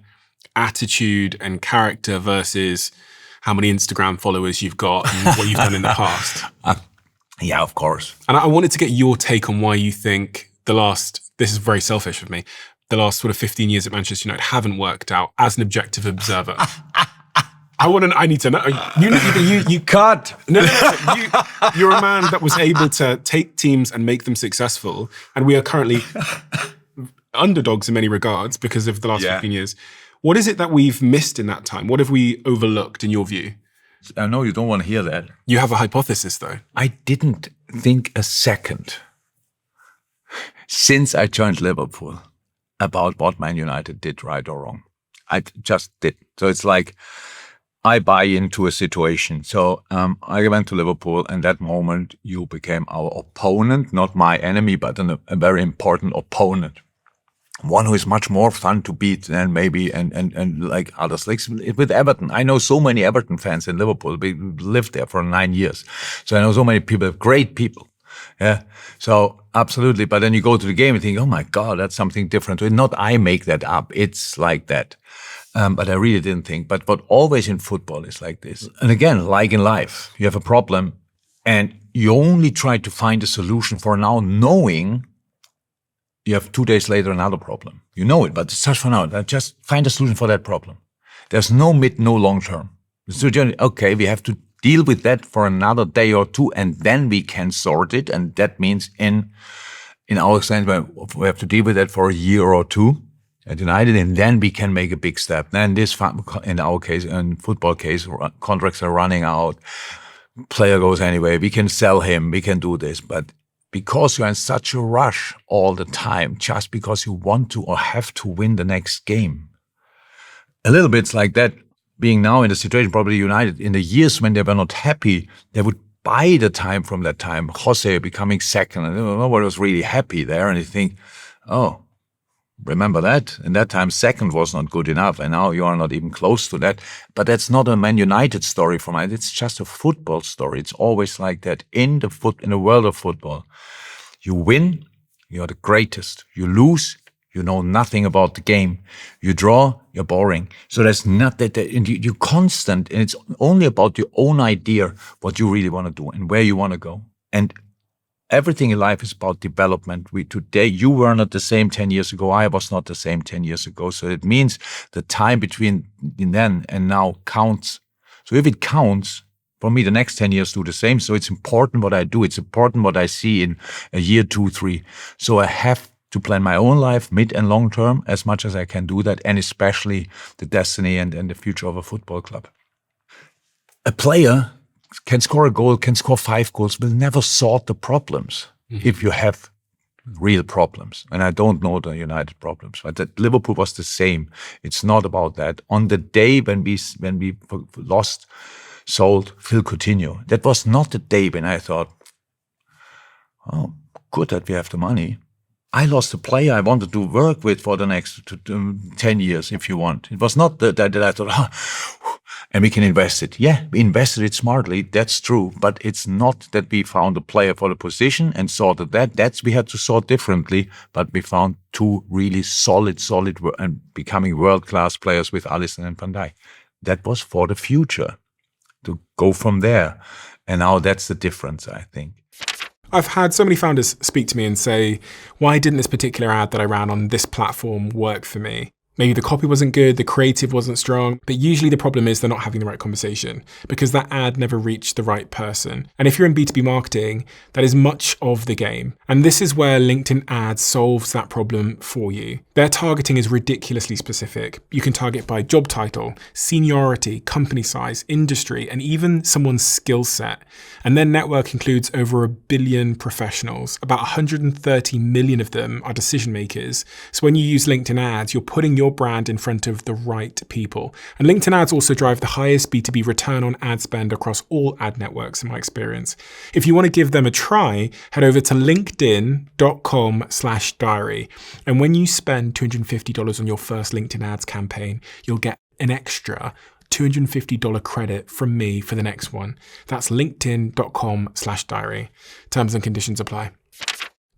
attitude and character versus how many Instagram followers you've got and what you've done in the past. Yeah, of course. And I wanted to get your take on why you think this is very selfish of me, the last sort of 15 years at Manchester United haven't worked out as an objective observer. I need to know. You cut. No, you're a man that was able to take teams and make them successful. And we are currently underdogs in many regards because of the last 15 years. What is it that we've missed in that time? What have we overlooked in your view? I know you don't want to hear that. You have a hypothesis, though. I didn't think a second since I joined Liverpool about what Man United did right or wrong. I just did. So it's like I buy into a situation. So I went to Liverpool, and that moment you became our opponent, not my enemy, but a very important opponent. One who is much more fun to beat than maybe and like others. Like with Everton, I know so many Everton fans in Liverpool. We lived there for 9 years, so I know so many people, great people. Yeah, so absolutely. But then you go to the game and think, oh my God, that's something different. Not I make that up. It's like that. But I really didn't think. But what always in football is like this. And again, like in life, you have a problem, and you only try to find a solution for now, knowing you have 2 days later another problem. You know it, but it's just for now. Just find a solution for that problem. There's no mid, no long term. So, okay, we have to deal with that for another day or two, and then we can sort it. And that means in our sense, we have to deal with that for a year or two at United, and then we can make a big step. Then in our case, in football case, contracts are running out. Player goes anyway. We can sell him. We can do this, but because you're in such a rush all the time, just because you want to or have to win the next game. A little bit like that, being now in the situation, probably United, in the years when they were not happy, they would buy the time from that time. Jose becoming second, and nobody was really happy there, and you think, oh, remember that? In that time, second was not good enough, and now you are not even close to that. But that's not a Man United story for me. It's just a football story. It's always like that in the world of football. You win, you are the greatest. You lose, you know nothing about the game. You draw, you're boring. So there's not that, and you're constant, and it's only about your own idea what you really want to do and where you want to go. And everything in life is about development. Today, you were not the same 10 years ago. I was not the same 10 years ago. So it means the time between then and now counts. So if it counts, for me, the next 10 years do the same. So it's important what I do. It's important what I see in a year, 2, 3. So I have to plan my own life, mid and long term, as much as I can do that, and especially the destiny and the future of a football club. A player can score a goal, can score 5 goals, will never sort the problems if you have real problems. And I don't know the United problems, but that Liverpool was the same. It's not about that. On the day when we sold Phil Coutinho, that was not the day when I thought, oh, good that we have the money. I lost a player I wanted to work with for the next 10 years, if you want. It was not that I thought, and we can invest it. Yeah, we invested it smartly. That's true. But it's not that we found a player for the position and sorted that. We had to sort differently. But we found 2 really solid and becoming world-class players with Alisson and Van Dijk. That was for the future, to go from there. And now that's the difference, I think. I've had so many founders speak to me and say, why didn't this particular ad that I ran on this platform work for me? Maybe the copy wasn't good, the creative wasn't strong, but usually the problem is they're not having the right conversation because that ad never reached the right person. And if you're in B2B marketing, that is much of the game. And this is where LinkedIn ads solves that problem for you. Their targeting is ridiculously specific. You can target by job title, seniority, company size, industry, and even someone's skill set. And their network includes over 1 billion professionals. About 130 million of them are decision makers. So when you use LinkedIn ads, you're putting your brand in front of the right people. And LinkedIn ads also drive the highest B2B return on ad spend across all ad networks in my experience. If you want to give them a try, head over to linkedin.com/diary. And when you spend $250 on your first LinkedIn ads campaign, you'll get an extra $250 credit from me for the next one. That's linkedin.com/diary. Terms and conditions apply.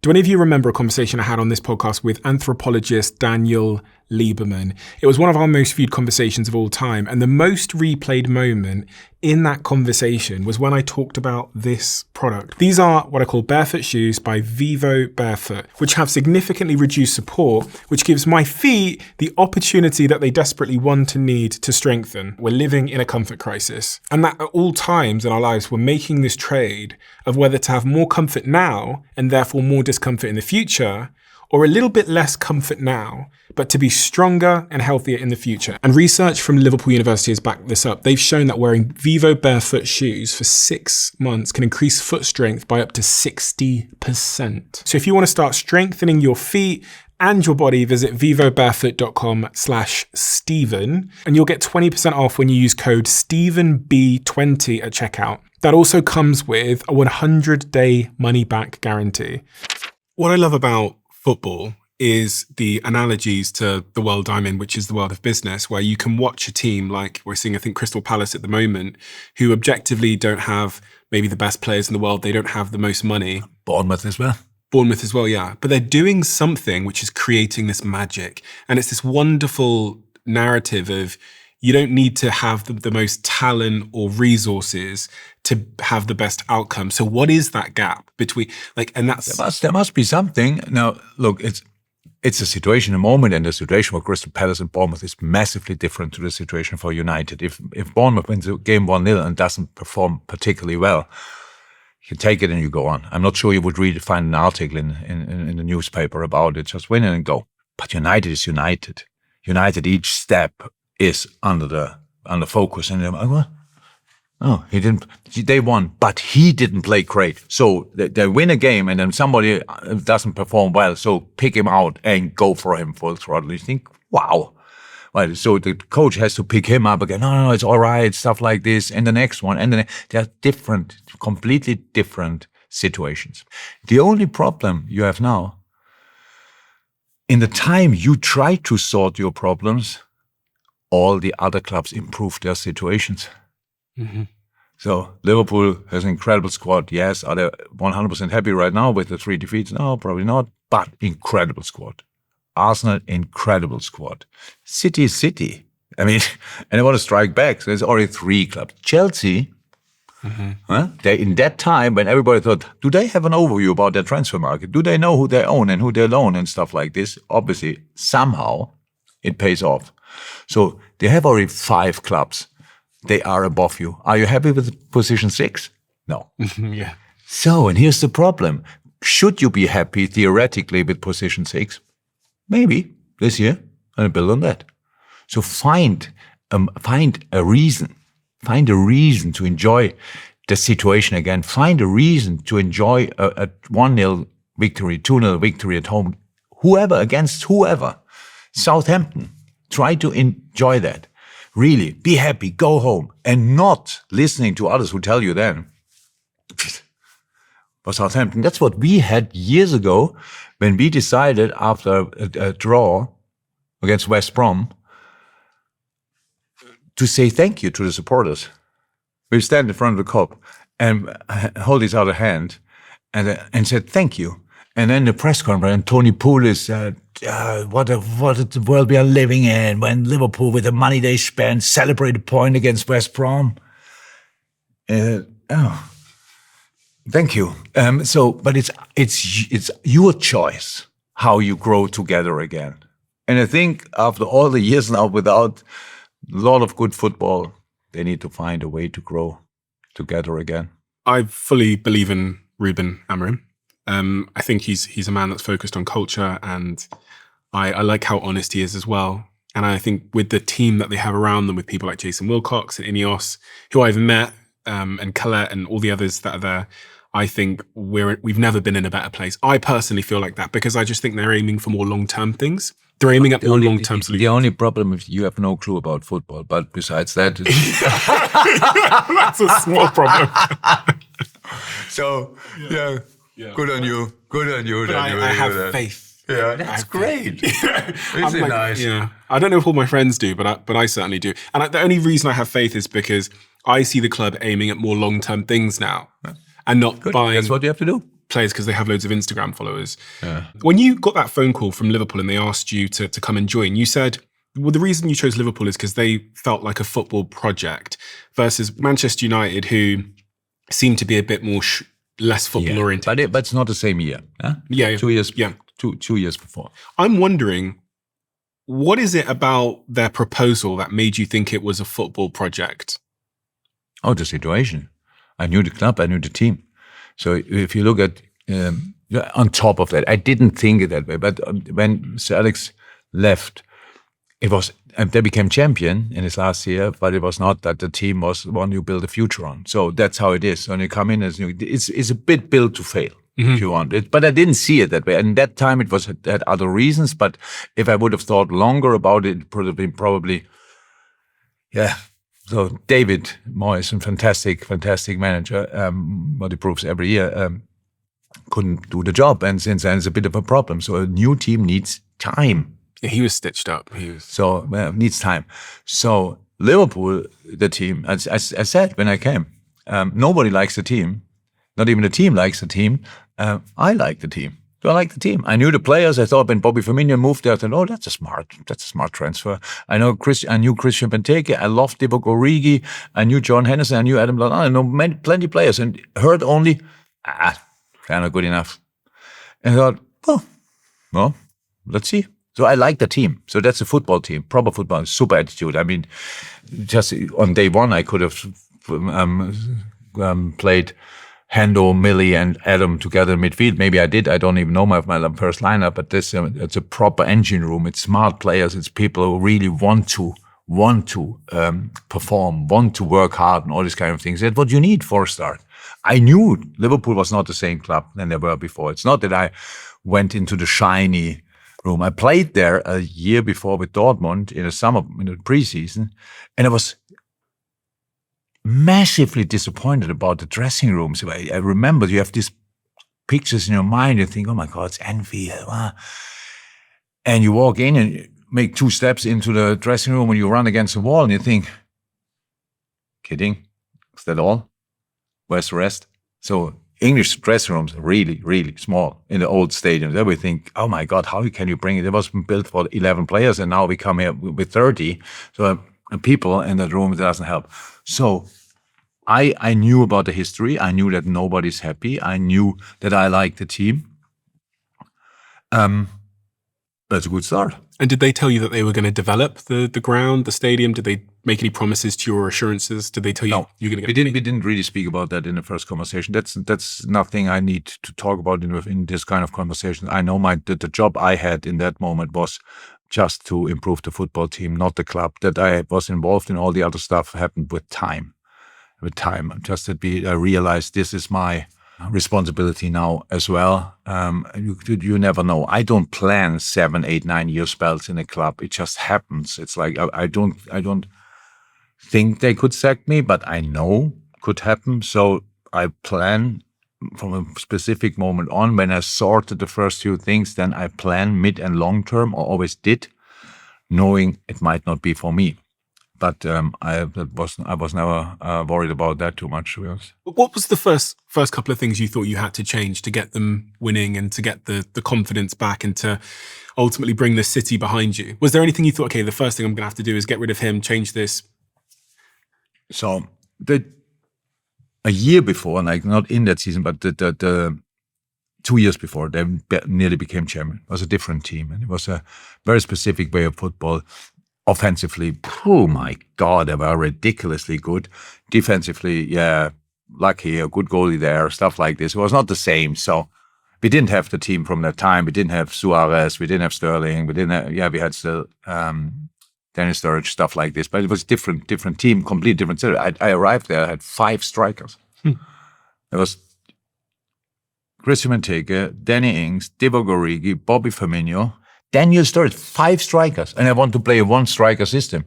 Do any of you remember a conversation I had on this podcast with anthropologist Daniel Lieberman? It was one of our most viewed conversations of all time, and the most replayed moment in that conversation was when I talked about this product. These are what I call barefoot shoes by Vivo Barefoot, which have significantly reduced support, which gives my feet the opportunity that they desperately want and need to strengthen. We're living in a comfort crisis, and that at all times in our lives, we're making this trade of whether to have more comfort now and therefore more discomfort in the future, or a little bit less comfort now, but to be stronger and healthier in the future. And research from Liverpool University has backed this up. They've shown that wearing Vivo Barefoot shoes for 6 months can increase foot strength by up to 60%. So if you want to start strengthening your feet and your body, visit vivobarefoot.com/Stephen, and you'll get 20% off when you use code StephenB20 at checkout. That also comes with a 100-day money-back guarantee. What I love about football is the analogies to the world I'm in, which is the world of business, where you can watch a team like we're seeing, I think, Crystal Palace at the moment, who objectively don't have maybe the best players in the world. They don't have the most money. Bournemouth as well, yeah. But they're doing something which is creating this magic. And it's this wonderful narrative of you don't need to have the most talent or resources to have the best outcome. So what is that gap between and that's there must be something. Now, look, it's a situation, a moment, and the situation for Crystal Palace and Bournemouth is massively different to the situation for United. If Bournemouth wins a game 1-0 and doesn't perform particularly well, you take it and you go on. I'm not sure you would find an article in the newspaper about it. Just win it and go. But United is United. United, each step is under focus, and they're like, oh, he didn't. They won, but he didn't play great. So they win a game, and then somebody doesn't perform well. So pick him out and go for him full throttle. You think, wow. Well, so the coach has to pick him up again. No, it's all right. Stuff like this, and the next one, and then they're different, completely different situations. The only problem you have now, in the time you try to sort your problems, all the other clubs improve their situations. Mm-hmm. So Liverpool has an incredible squad. Yes, are they 100% happy right now with the 3 defeats? No, probably not. But incredible squad. Arsenal, incredible squad. City is City. I mean, and they want to strike back. So there's already 3 clubs. Chelsea, they in that time when everybody thought, do they have an overview about their transfer market? Do they know who they own and who they loan and stuff like this? Obviously, somehow it pays off. So they have already 5 clubs they are above you. Are you happy with position 6? No. Yeah. So, and here's the problem. Should you be happy theoretically with position 6? Maybe this year, and build on that. So find a reason. Find a reason to enjoy the situation again. Find a reason to enjoy a 1-0 victory, 2-0 victory at home, against whoever. Southampton, try to enjoy that. Really, be happy, go home, and not listening to others who tell you then, for Southampton. That's what we had years ago when we decided after a draw against West Brom to say thank you to the supporters. We stand in front of the Kop and hold each other hand and said thank you. And then the press conference, and Tony Pulis said, what a world we are living in when Liverpool, with the money they spent, celebrate a point against West Brom. Thank you. But it's your choice how you grow together again. And I think after all the years now without a lot of good football, they need to find a way to grow together again. I fully believe in Ruben Amorim. I think he's a man that's focused on culture, and I like how honest he is as well. And I think with the team that they have around them, with people like Jason Wilcox and Ineos, who I've met, and Colette and all the others that are there, I think we've never been in a better place. I personally feel like that because I just think they're aiming for more long-term things. They're aiming at more long-term solutions. The only problem is you have no clue about football. But besides that, that's a small problem. So, yeah. Good on you. Good on you. But I have faith. Yeah, that's great. Isn't it nice? Yeah. I don't know if all my friends do, but I certainly do. And the only reason I have faith is because I see the club aiming at more long-term things now and not buying. That's what you have to do. Players because they have loads of Instagram followers. Yeah. When you got that phone call from Liverpool and they asked you to come and join, you said, well, the reason you chose Liverpool is because they felt like a football project versus Manchester United, who seemed to be a bit more less football oriented. But it's not the same year. Huh? Yeah. 2 years. Yeah. 2 years before. I'm wondering, what is it about their proposal that made you think it was a football project? Oh, the situation. I knew the club. I knew the team. So if you look at, on top of that, I didn't think it that way. But when Sir Alex left, it was, they became champion in his last year, but it was not that the team was one you build a future on. So that's how it is. When you come in as new, it's a bit built to fail, if you want it. But I didn't see it that way. And that time it had other reasons. But if I would have thought longer about it, it would have been probably, yeah. So David Moyes, a fantastic manager, what he proves every year, couldn't do the job. And since then, it's a bit of a problem. So a new team needs time. Yeah, he was stitched up. So needs time. So Liverpool, the team, as I said when I came, nobody likes the team. Not even the team likes the team. I like the team. So I like the team. I knew the players. I thought when Bobby Firmino moved there, I thought, oh, that's a smart transfer. I knew Christian Benteke. I loved Diogo Origi. I knew John Henderson. I knew Adam Lallana. I know plenty of players, and heard only, they're not good enough. And I thought, oh, well, let's see. So I like the team. So that's a football team, proper football, super attitude. I mean, just on day one, I could have played Hendo, Millie, and Adam together in midfield. Maybe I did. I don't even know my first lineup. But this, it's a proper engine room. It's smart players. It's people who really want to perform, want to work hard, and all these kind of things. That's what you need for a start. I knew Liverpool was not the same club than they were before. It's not that I went into the shiny room. I played there a year before with Dortmund in the preseason, and I was massively disappointed about the dressing rooms. I remember you have these pictures in your mind. You think, oh my God, it's Anfield. And you walk in and make 2 steps into the dressing room and you run against the wall and you think, kidding? Is that all? Where's the rest? So English dressing rooms are really, really small in the old stadiums. Then we think, oh my God, how can you bring it? It was built for 11 players and now we come here with 30. So people in that room, it doesn't help. So I knew about the history. I knew that nobody's happy. I knew that I liked the team. That's a good start. And did they tell you that they were going to develop the ground, the stadium? Did they make any promises to you or assurances? Did they tell you No, you're going to get we didn't really speak about that in the first conversation. That's nothing I need to talk about in this kind of conversation. I know the job I had in that moment was just to improve the football team, not the club. That I was involved in all the other stuff happened with time. Just that I realized this is my responsibility now as well. You never know. I don't plan 7, 8, 9 year spells in a club. It just happens. It's like I don't think they could sack me, but I know could happen. So I plan from a specific moment on. When I sorted the first few things, then I plan mid and long term, or always did, knowing it might not be for me. But I was never worried about that too much, to be honest. What was the first couple of things you thought you had to change to get them winning and to get the confidence back and to ultimately bring the city behind you? Was there anything you thought, okay, the first thing I'm going to have to do is get rid of him, change this? So a year before, like not in that season, but the 2 years before, they nearly became champion. It was a different team, and it was a very specific way of football. Offensively, oh my God, they were ridiculously good. Defensively, yeah, lucky, a good goalie there, stuff like this. It was not the same. So we didn't have the team from that time. We didn't have Suarez. We didn't have Sterling. We had still Dennis Sturridge, stuff like this. But it was different team, completely different. I arrived there, I had 5 strikers. There was Christian Benteke, Danny Ings, Divock Origi, Bobby Firmino, Daniel Sturridge, 5 strikers, and I want to play a 1-striker system.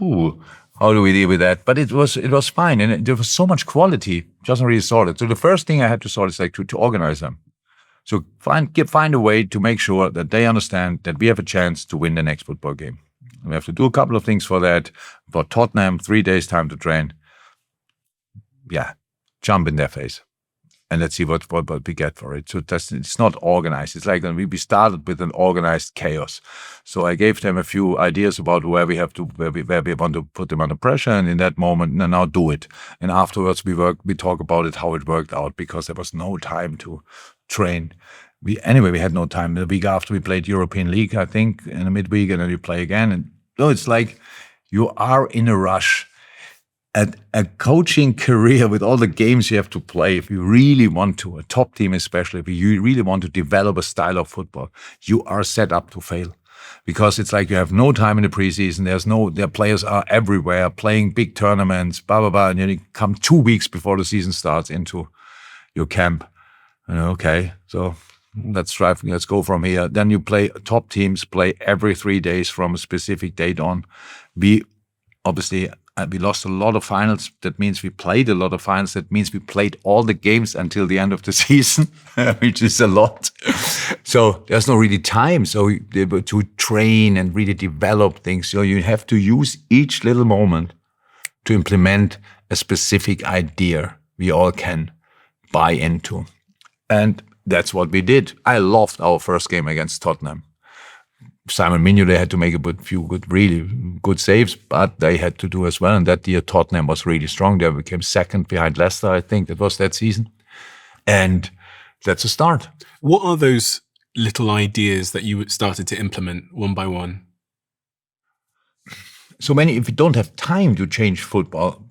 Ooh, how do we deal with that? But it was fine, and there was so much quality. Just not really sorted. So the first thing I had to sort is like to organize them. So find a way to make sure that they understand that we have a chance to win the next football game. We have to do a couple of things for that. For Tottenham, 3 days time to train. Yeah, jump in their face. And let's see what we get for it. So it's not organized. It's like we started with an organized chaos. So I gave them a few ideas about where we want to put them under pressure, and in that moment, now do it. And afterwards, we talk about it, how it worked out, because there was no time to train. We had no time. The week after, we played European League, I think, in the midweek, and then you play again. And it's like you are in a rush. A coaching career with all the games you have to play, if you really want to, a top team especially, if you really want to develop a style of football, you are set up to fail. Because it's like you have no time in the preseason, their players are everywhere, playing big tournaments, blah, blah, blah, and you come 2 weeks before the season starts into your camp. Okay, so let's go from here. Then you play, top teams play every 3 days from a specific date on. We lost a lot of finals. That means we played a lot of finals. That means we played all the games until the end of the season, which is a lot. So there's no really time. So to train and really develop things. So you have to use each little moment to implement a specific idea we all can buy into. And that's what we did. I loved our first game against Tottenham. Simon Mignolet had to make really good saves, but they had to do as well. And that year, Tottenham was really strong. They became second behind Leicester, I think. That was that season. And that's a start. What are those little ideas that you started to implement one by one? So many, if you don't have time to change football,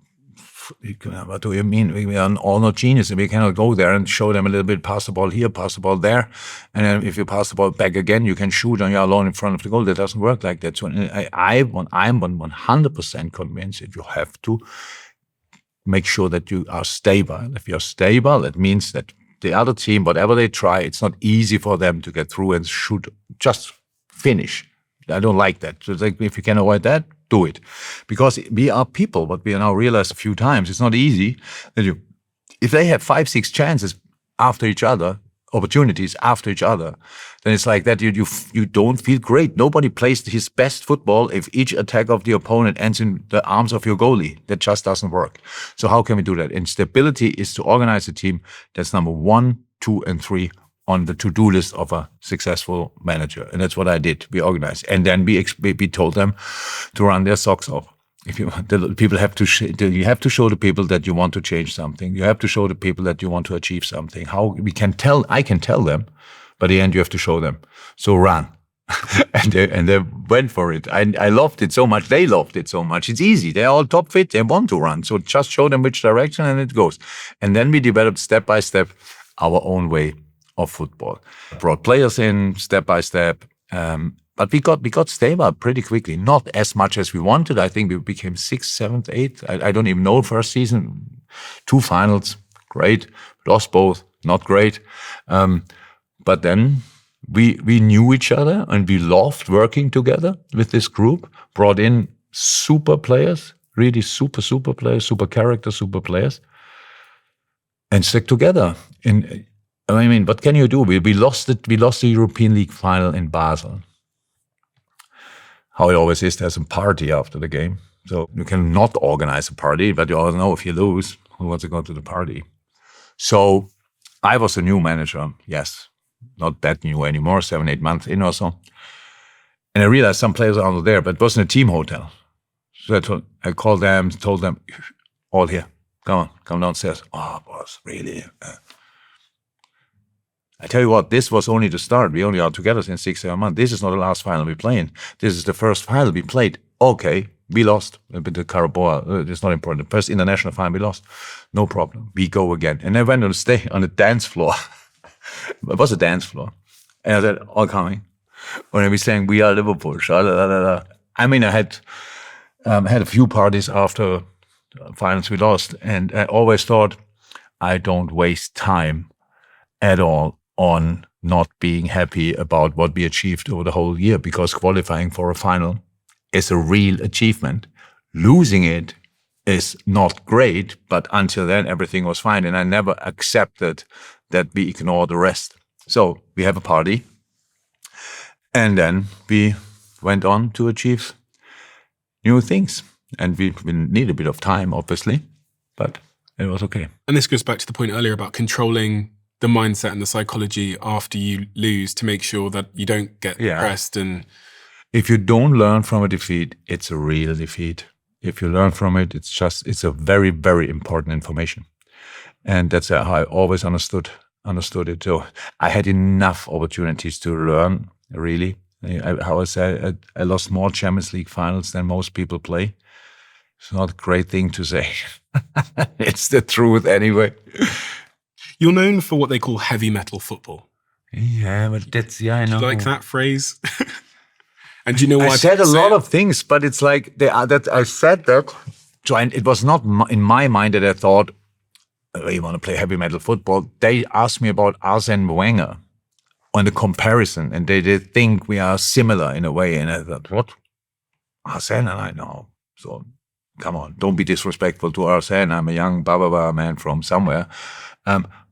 what do you mean? We are all not geniuses. We cannot go there and show them a little bit, pass the ball here, pass the ball there. And then if you pass the ball back again, you can shoot and you're alone in front of the goal. That doesn't work like that. So I'm 100% convinced that you have to make sure that you are stable. If you're stable, that means that the other team, whatever they try, it's not easy for them to get through and shoot, just finish. I don't like that. So it's like, if you can avoid that, do it. Because we are people, what we have now realized a few times, it's not easy that if they have 5-6 chances after each other, opportunities after each other, then it's like that you don't feel great. Nobody plays his best football if each attack of the opponent ends in the arms of your goalie. That just doesn't work. So how can we do that? And stability is to organize a team. That's number 1, 2, and 3 on the to-do list of a successful manager. And that's what I did. We organized. And then we told them to run their socks off. You have to show the people that you want to change something. You have to show the people that you want to achieve something. I can tell them, but in the end you have to show them. So run. and they went for it. I loved it so much. They loved it so much. It's easy. They're all top fit. They want to run. So just show them which direction and it goes. And then we developed step by step our own way of football. Brought players in step by step. But we got stable pretty quickly. Not as much as we wanted. I think we became 6th, 7th, 8th. I don't even know first season. 2 finals, great. Lost both, not great. But then we knew each other and we loved working together with this group. Brought in super players, really super players, super characters, super players, and stuck together. I mean, what can you do? We lost it. We lost the European League final in Basel. How it always is, there's a party after the game. So you cannot organize a party, but you always know if you lose, who wants to go to the party? So I was a new manager, yes. Not that new anymore, 7, 8 months in or so. And I realized some players are not there, but it wasn't a team hotel. So I called them, told them, all here, come downstairs. Oh, boss, really? I tell you what, this was only the start. We only are together since 6, 7 months. This is not the last final we're playing. This is the first final we played. Okay, we lost. But the Carabao, it's not important. The first international final we lost. No problem. We go again. And I went on the dance floor. It was a dance floor. And I said, all coming. When we sang, we are Liverpool. I mean, I had a few parties after finals we lost. And I always thought, I don't waste time at all on not being happy about what we achieved over the whole year, because qualifying for a final is a real achievement. Losing it is not great, but until then everything was fine, and I never accepted that we ignore the rest. So we have a party, and then we went on to achieve new things, and we need a bit of time, obviously, but it was okay. And this goes back to the point earlier about controlling the mindset and the psychology after you lose to make sure that you don't get depressed. And if you don't learn from a defeat, it's a real defeat. If you learn from it, it's a very, very important information. And that's how I always understood it. So I had enough opportunities to learn, really. How I said, I lost more Champions League finals than most people play. It's not a great thing to say. It's the truth anyway. You're known for what they call heavy metal football. Yeah, but I know. Do you like that phrase? And do you know why I said a lot of things, but it's like that I said that. It was not in my mind that I thought, oh, you want to play heavy metal football. They asked me about Arsene Wenger on the comparison, and they did think we are similar in a way. And I thought, what? Arsene? And I know. So come on, don't be disrespectful to Arsene. I'm a young man from somewhere.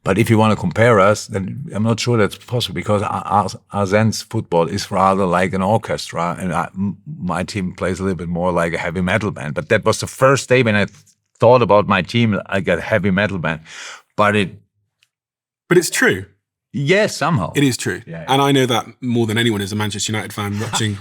But if you want to compare us, then I'm not sure that's possible, because Arsene's football is rather like an orchestra, and my team plays a little bit more like a heavy metal band. But that was the first day when I thought about my team, I got a heavy metal band. But it's true. Yes, somehow. It is true. Yeah. And I know that more than anyone as a Manchester United fan watching.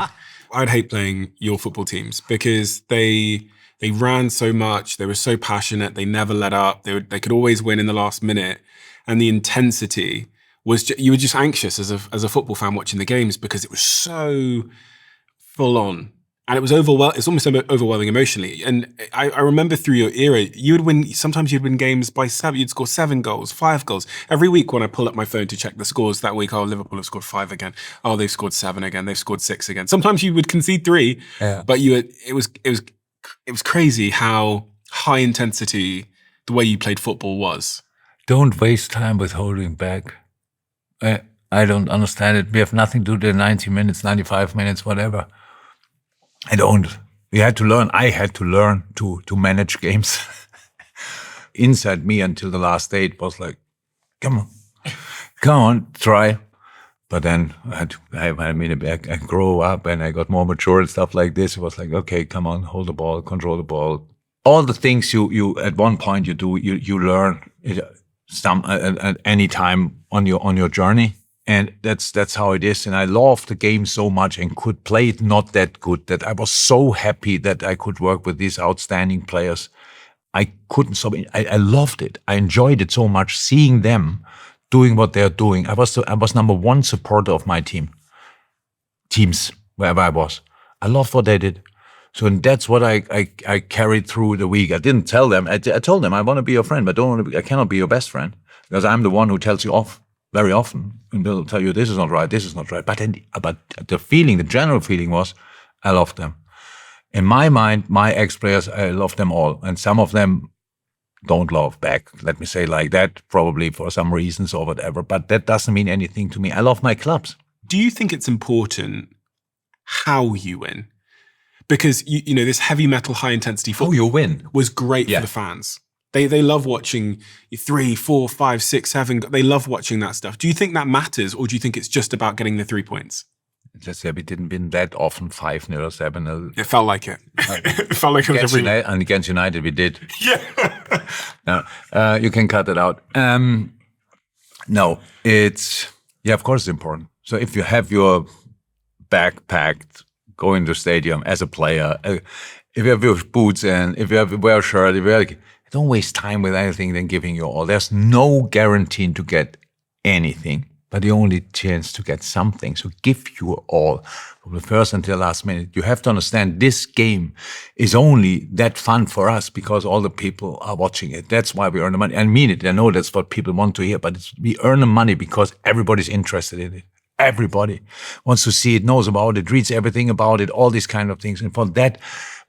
I'd hate playing your football teams because they ran so much. They were so passionate. They never let up. They could always win in the last minute. And the intensity was, you were just anxious as a football fan watching the games because it was so full on. And it was it's almost overwhelming emotionally. And I remember through your era, sometimes you'd win games by 7. You'd score 7 goals, 5 goals. Every week when I pull up my phone to check the scores that week, oh, Liverpool have scored 5 again. Oh, they've scored 7 again. They've scored 6 again. Sometimes you would concede 3, but it was crazy how high intensity the way you played football was. Don't waste time with holding back. I don't understand it. We have nothing to do the 90 minutes, 95 minutes, whatever. I don't. I had to learn to manage games. Inside me until the last day, it was like, come on, try. But then I grew up and I got more mature and stuff like this. It was like, okay, come on, hold the ball, control the ball. All the things you at one point you do, you learn at any time on your journey. And that's how it is. And I loved the game so much and could play it not that good, that I was so happy that I could work with these outstanding players. I couldn't stop. I loved it. I enjoyed it so much, seeing them doing what they're doing. I was number one supporter of my team. teams wherever I was. I loved what they did. So and that's what I carried through the week. I didn't tell them. I told them I want to be your friend, but I cannot be your best friend because I'm the one who tells you off very often, and they'll tell you this is not right, this is not right. But the general feeling was I loved them. In my mind, my ex-players, I love them all, and some of them don't love back. Let me say like that, probably for some reasons or whatever. But that doesn't mean anything to me. I love my clubs. Do you think it's important how you win? Because, you know, this heavy metal, high intensity football you win was great for the fans. They love watching 3, 4, 5, 6, 7. They love watching that stuff. Do you think that matters, or do you think it's just about getting the 3 points? Just we didn't win that often 5-0 or 7-0. It felt like it. It felt like it was and against United we did. Yeah. No, you can cut it out. No, of course it's important. So if you have your bag packed, go into the stadium as a player, if you have your boots and if you have wear a shirt, don't waste time with anything than giving your all. There's no guarantee to get anything, but the only chance to get something. So give your all from the first until the last minute. You have to understand this game is only that fun for us because all the people are watching it. That's why we earn the money. I mean it. I know that's what people want to hear, but we earn the money because everybody's interested in it. Everybody wants to see it, knows about it, reads everything about it, all these kind of things. And for that,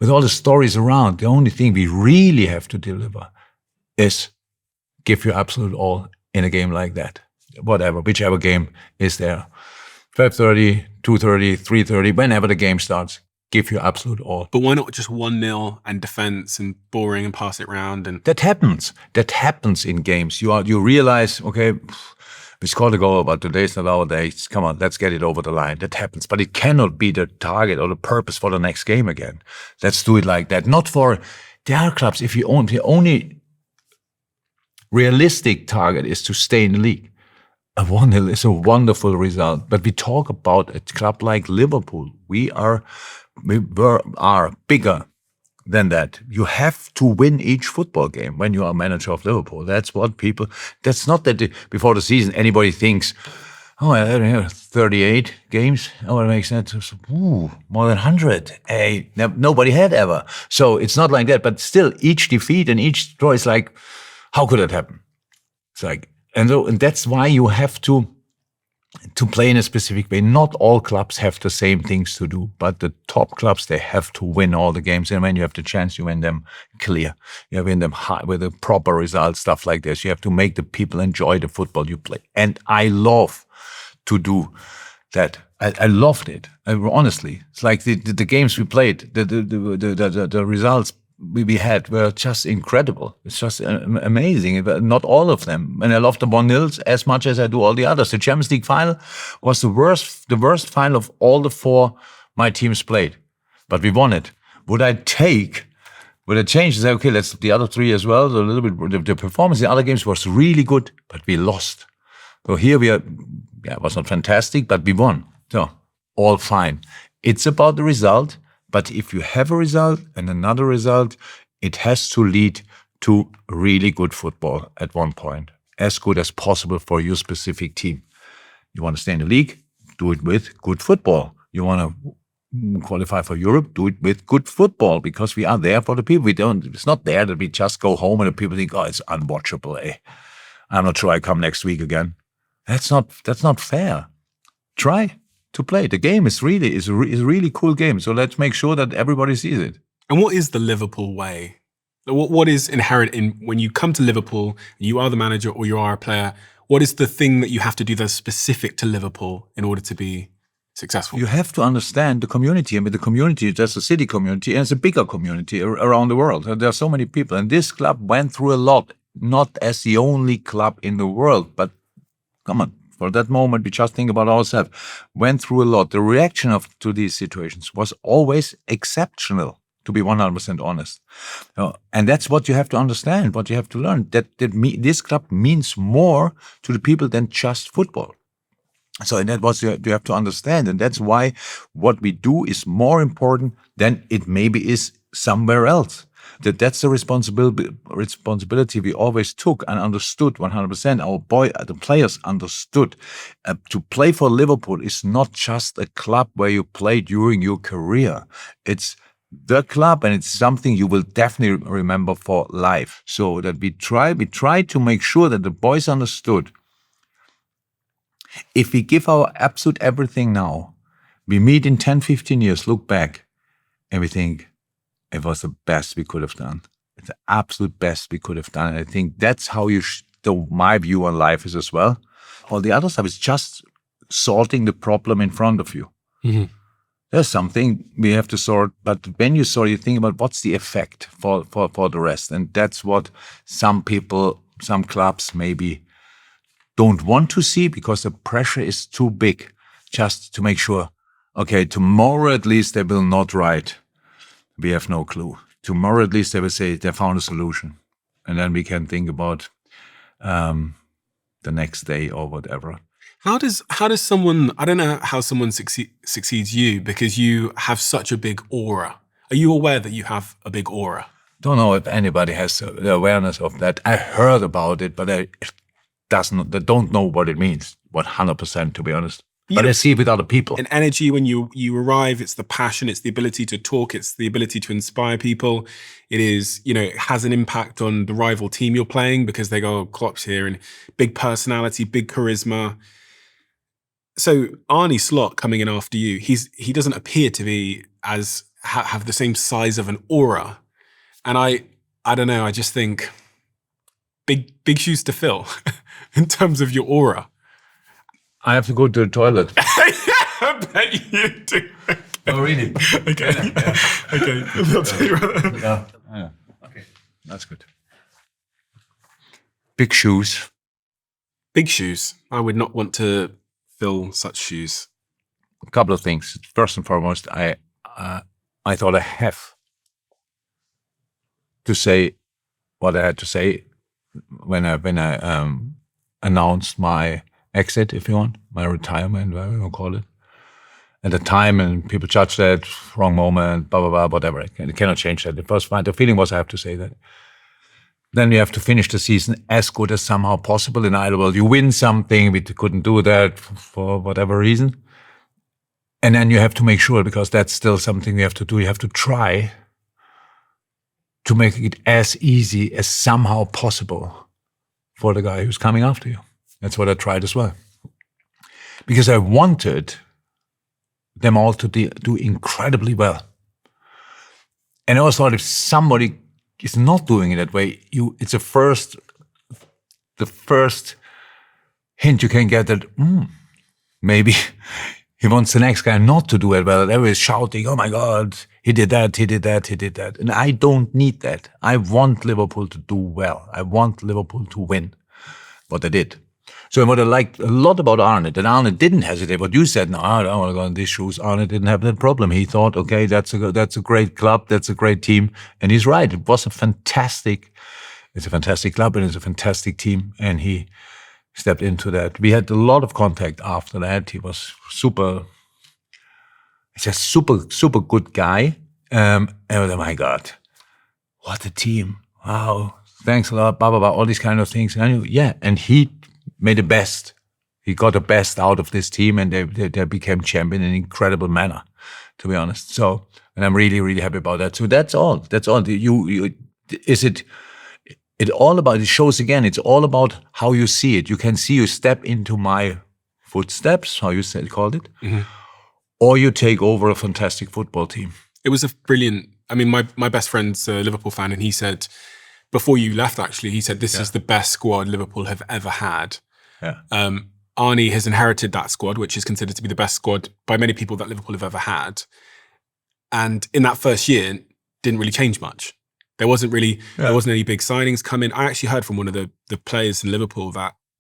with all the stories around, the only thing we really have to deliver is give your absolute all in a game like that. Whichever game is there. 5:30, 2:30, 3:30, whenever the game starts, give your absolute all. But why not just 1-0 and defense and boring and pass it round? And that happens. That happens in games. You realize, okay, we scored a goal, but today's not our day. Come on, let's get it over the line. That happens. But it cannot be the target or the purpose for the next game again. Let's do it like that. Not for the other clubs. If the only realistic target is to stay in the league, a 1-0 is a wonderful result. But we talk about a club like Liverpool. We are bigger than that. You have to win each football game when you are manager of Liverpool. That's what people, that's not that before the season anybody thinks, oh, I don't know, 38 games. Oh, it makes sense. Ooh, more than 100. Nobody had ever. So it's not like that. But still, each defeat and each draw is like, how could that happen? It's like, and that's why you have to play in a specific way. Not all clubs have the same things to do, but the top clubs, they have to win all the games. And when you have the chance, you win them clear. You win them high with a proper result, stuff like this. You have to make the people enjoy the football you play. And I love to do that. I loved it. Honestly, it's like the games we played, the results we had were just incredible. It's just amazing. Not all of them. And I love the 1-0s as much as I do all the others. The Champions League final was the worst final of all the 4 my teams played. But we won it. Would I change and say, okay, let's the other 3 as well? So a little bit, the performance in the other games was really good, but we lost. So here we are, it was not fantastic, but we won. So all fine. It's about the result. But if you have a result and another result, it has to lead to really good football at one point, as good as possible for your specific team. You want to stay in the league? Do it with good football. You want to qualify for Europe? Do it with good football, because we are there for the people. It's not there that we just go home and the people think, oh, it's unwatchable. I'm not sure I come next week again. That's not fair. Try to play. The game is a really cool game. So let's make sure that everybody sees it. And what is the Liverpool way? What is inherent in when you come to Liverpool, you are the manager or you are a player, what is the thing that you have to do that's specific to Liverpool in order to be successful? You have to understand the community. I mean, the community, there's a city community and it's a bigger community around the world. There are so many people. And this club went through a lot, not as the only club in the world, but come on. For that moment, we just think about ourselves, went through a lot. The reaction to these situations was always exceptional, to be 100% honest. And that's what you have to understand, what you have to learn, that this club means more to the people than just football. So and that's what you have to understand. And that's why what we do is more important than it maybe is somewhere else. That's the responsibility we always took and understood 100%. The players understood. To play for Liverpool is not just a club where you play during your career. It's the club, and it's something you will definitely remember for life. So that we try to make sure that the boys understood. If we give our absolute everything now, we meet in 10, 15 years, look back, and we think it was the best we could have done. It's the absolute best we could have done. And I think that's how my view on life is as well. All the other stuff is just sorting the problem in front of you. Mm-hmm. There's something we have to sort, but when you sort, you think about what's the effect for the rest. And that's what some people, some clubs maybe don't want to see, because the pressure is too big just to make sure, okay, tomorrow at least they will not write, we have no clue. Tomorrow at least they will say they found a solution. And then we can think about the next day or whatever. How does someone, I don't know how someone succeeds you, because you have such a big aura. Are you aware that you have a big aura? Don't know if anybody has the awareness of that. I heard about it, but they don't know what it means, 100%, to be honest. But I see it with other people. An energy when you arrive, it's the passion, it's the ability to talk, it's the ability to inspire people. It is, it has an impact on the rival team you're playing, because they go, oh, Klopp's here, and big personality, big charisma. So Arne Slot coming in after you, he doesn't appear to be have the same size of an aura. And I don't know, I just think big shoes to fill in terms of your aura. I have to go to the toilet. I bet you do. Okay. Oh, really? Okay. Yeah. Okay. I'll tell you about that. Yeah. Okay. That's good. Big shoes. Big shoes. I would not want to fill such shoes. A couple of things. First and foremost, I thought I have to say what I had to say when I announced my exit, if you want, my retirement, whatever you call it. At the time, and people judge that, wrong moment, blah, blah, blah, whatever. I cannot change that. The feeling was I have to say that. Then you have to finish the season as good as somehow possible. In either, well, you win something, we couldn't do that for whatever reason. And then you have to make sure, because that's still something you have to do, you have to try to make it as easy as somehow possible for the guy who's coming after you. That's what I tried as well. Because I wanted them all to do incredibly well. And I always thought, if somebody is not doing it that way, it's the first hint you can get that maybe he wants the next guy not to do it well. Everybody's shouting, oh my God, he did that, he did that, he did that. And I don't need that. I want Liverpool to do well. I want Liverpool to win. What they did. So what I liked a lot about Arne, that Arne didn't hesitate. What you said, no, I don't want to go in these shoes. Arne didn't have that problem. He thought, okay, that's a great club, that's a great team, and he's right. It's a fantastic club, and it's a fantastic team, and he stepped into that. We had a lot of contact after that. He was he's a super good guy. And I was, oh my God, what a team! Wow, thanks a lot. Blah blah blah. All these kind of things. And I knew, yeah, and he made the best. He got the best out of this team, and they became champion in an incredible manner, to be honest. So, and I'm really, really happy about that. So that's all. That's all. It all about, it shows again, it's all about how you see it. You can see you step into my footsteps, how you called it, or you take over a fantastic football team. It was a brilliant, I mean, my best friend's a Liverpool fan, and he said, before you left, actually, he said, this is the best squad Liverpool have ever had. Yeah. Arne has inherited that squad, which is considered to be the best squad by many people that Liverpool have ever had. And in that first year, didn't really change much. There wasn't any big signings come in. I actually heard from one of the players in Liverpool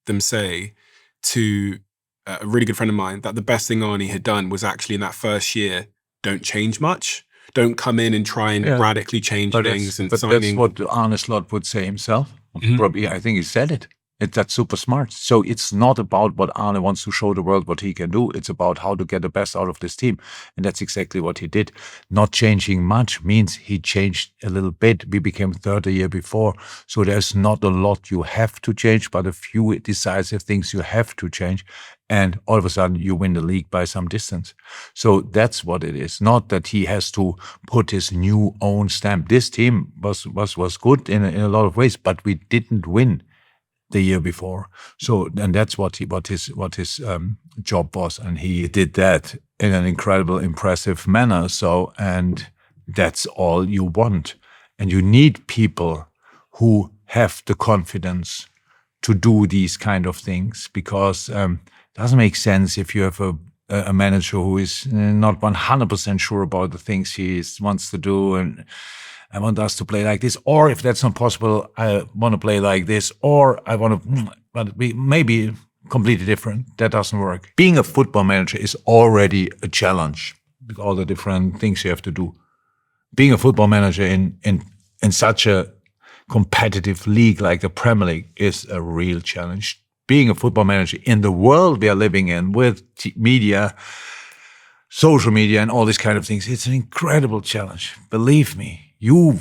them say to a really good friend of mine that the best thing Arne had done was actually in that first year, don't change much. Don't come in and try and radically change things. But that's what Arne Slot would say himself. Probably, I think he said it. That's super smart. So it's not about what Arne wants to show the world what he can do. It's about how to get the best out of this team. And that's exactly what he did. Not changing much means he changed a little bit. We became third the year before. So there's not a lot you have to change, but a few decisive things you have to change. And all of a sudden you win the league by some distance. So that's what it is. Not that he has to put his new own stamp. This team was good in a lot of ways, but we didn't win the year before. So, and that's what his job was. And he did that in an incredible, impressive manner. So, and that's all you want. And you need people who have the confidence to do these kind of things, because it doesn't make sense if you have a manager who is not 100% sure about the things he wants to do, and I want us to play like this, or if that's not possible, I want to play like this, or I want to, but we maybe completely different. That doesn't work. Being a football manager is already a challenge with all the different things you have to do. Being a football manager in such a competitive league like the Premier League is a real challenge. Being a football manager in the world we are living in with media, social media, and all these kind of things, it's an incredible challenge. Believe me. You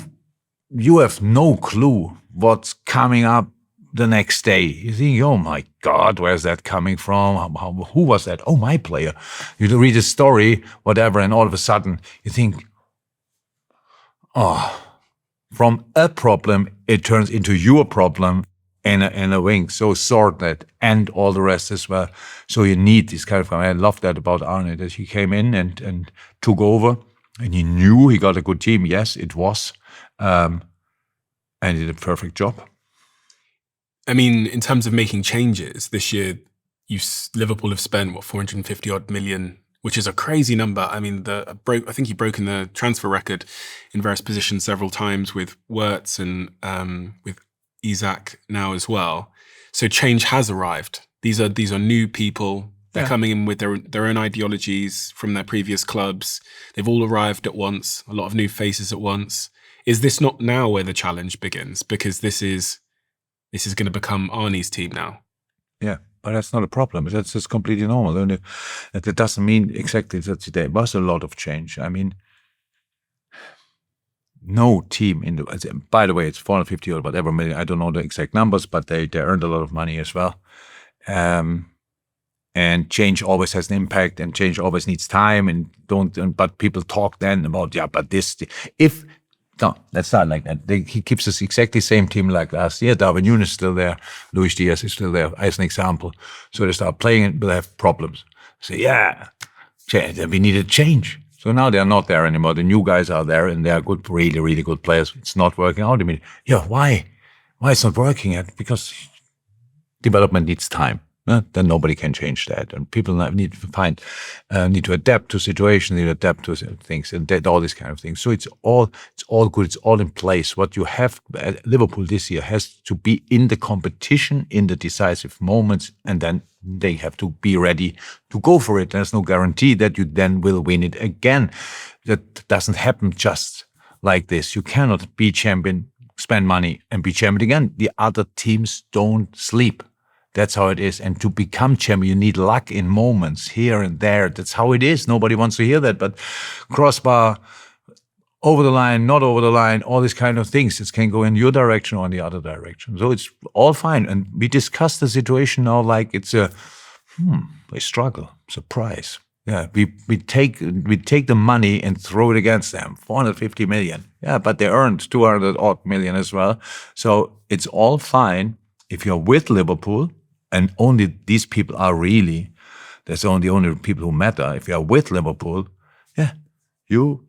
have no clue what's coming up the next day. You think, oh my God, where's that coming from? Who was that? Oh, my player. You read a story, whatever, and all of a sudden you think, oh, from a problem, it turns into your problem in a wing. So sort that, and all the rest as well. So you need this kind of, I love that about Arne, that he came in and took over. And he knew he got a good team. Yes, it was. And he did a perfect job. I mean, in terms of making changes this year, Liverpool have spent, 450 odd million, which is a crazy number. I mean, I think you've broken the transfer record in various positions several times with Wirtz and with Isak now as well. So change has arrived. These are new people. They're coming in with their own ideologies from their previous clubs. They've all arrived at once, a lot of new faces at once. Is this not now where the challenge begins? Because this is going to become Arne's team now. Yeah, but that's not a problem. That's just completely normal. And that doesn't mean exactly that there was a lot of change. I mean, no team by the way, it's 450 or whatever million. I don't know the exact numbers, but they earned a lot of money as well. And change always has an impact, and change always needs time. But people talk then about, no, that's not like that. He keeps us exactly same team like last year. Darwin Núñez is still there. Luis Diaz is still there as an example. So they start playing it, but they have problems. So we need a change. So now they're not there anymore. The new guys are there, and they are good, really, really good players. It's not working out. I mean, why? Why it's not working yet? Because development needs time. Then nobody can change that, and people need to adapt to situations, need to adapt to things, and all these kind of things. So it's all good. It's all in place. What you have at Liverpool this year has to be in the competition, in the decisive moments, and then they have to be ready to go for it. There's no guarantee that you then will win it again. That doesn't happen just like this. You cannot be champion, spend money, and be champion again. The other teams don't sleep. That's how it is. And to become champion, you need luck in moments here and there. That's how it is. Nobody wants to hear that. But crossbar, over the line, not over the line, all these kind of things. It can go in your direction or in the other direction. So it's all fine. And we discuss the situation now like it's a struggle, surprise. Yeah, we take the money and throw it against them. 450 million. Yeah, but they earned 200 odd million as well. So it's all fine if you're with Liverpool. And only these people are that's the only people who matter. If you are with Liverpool, you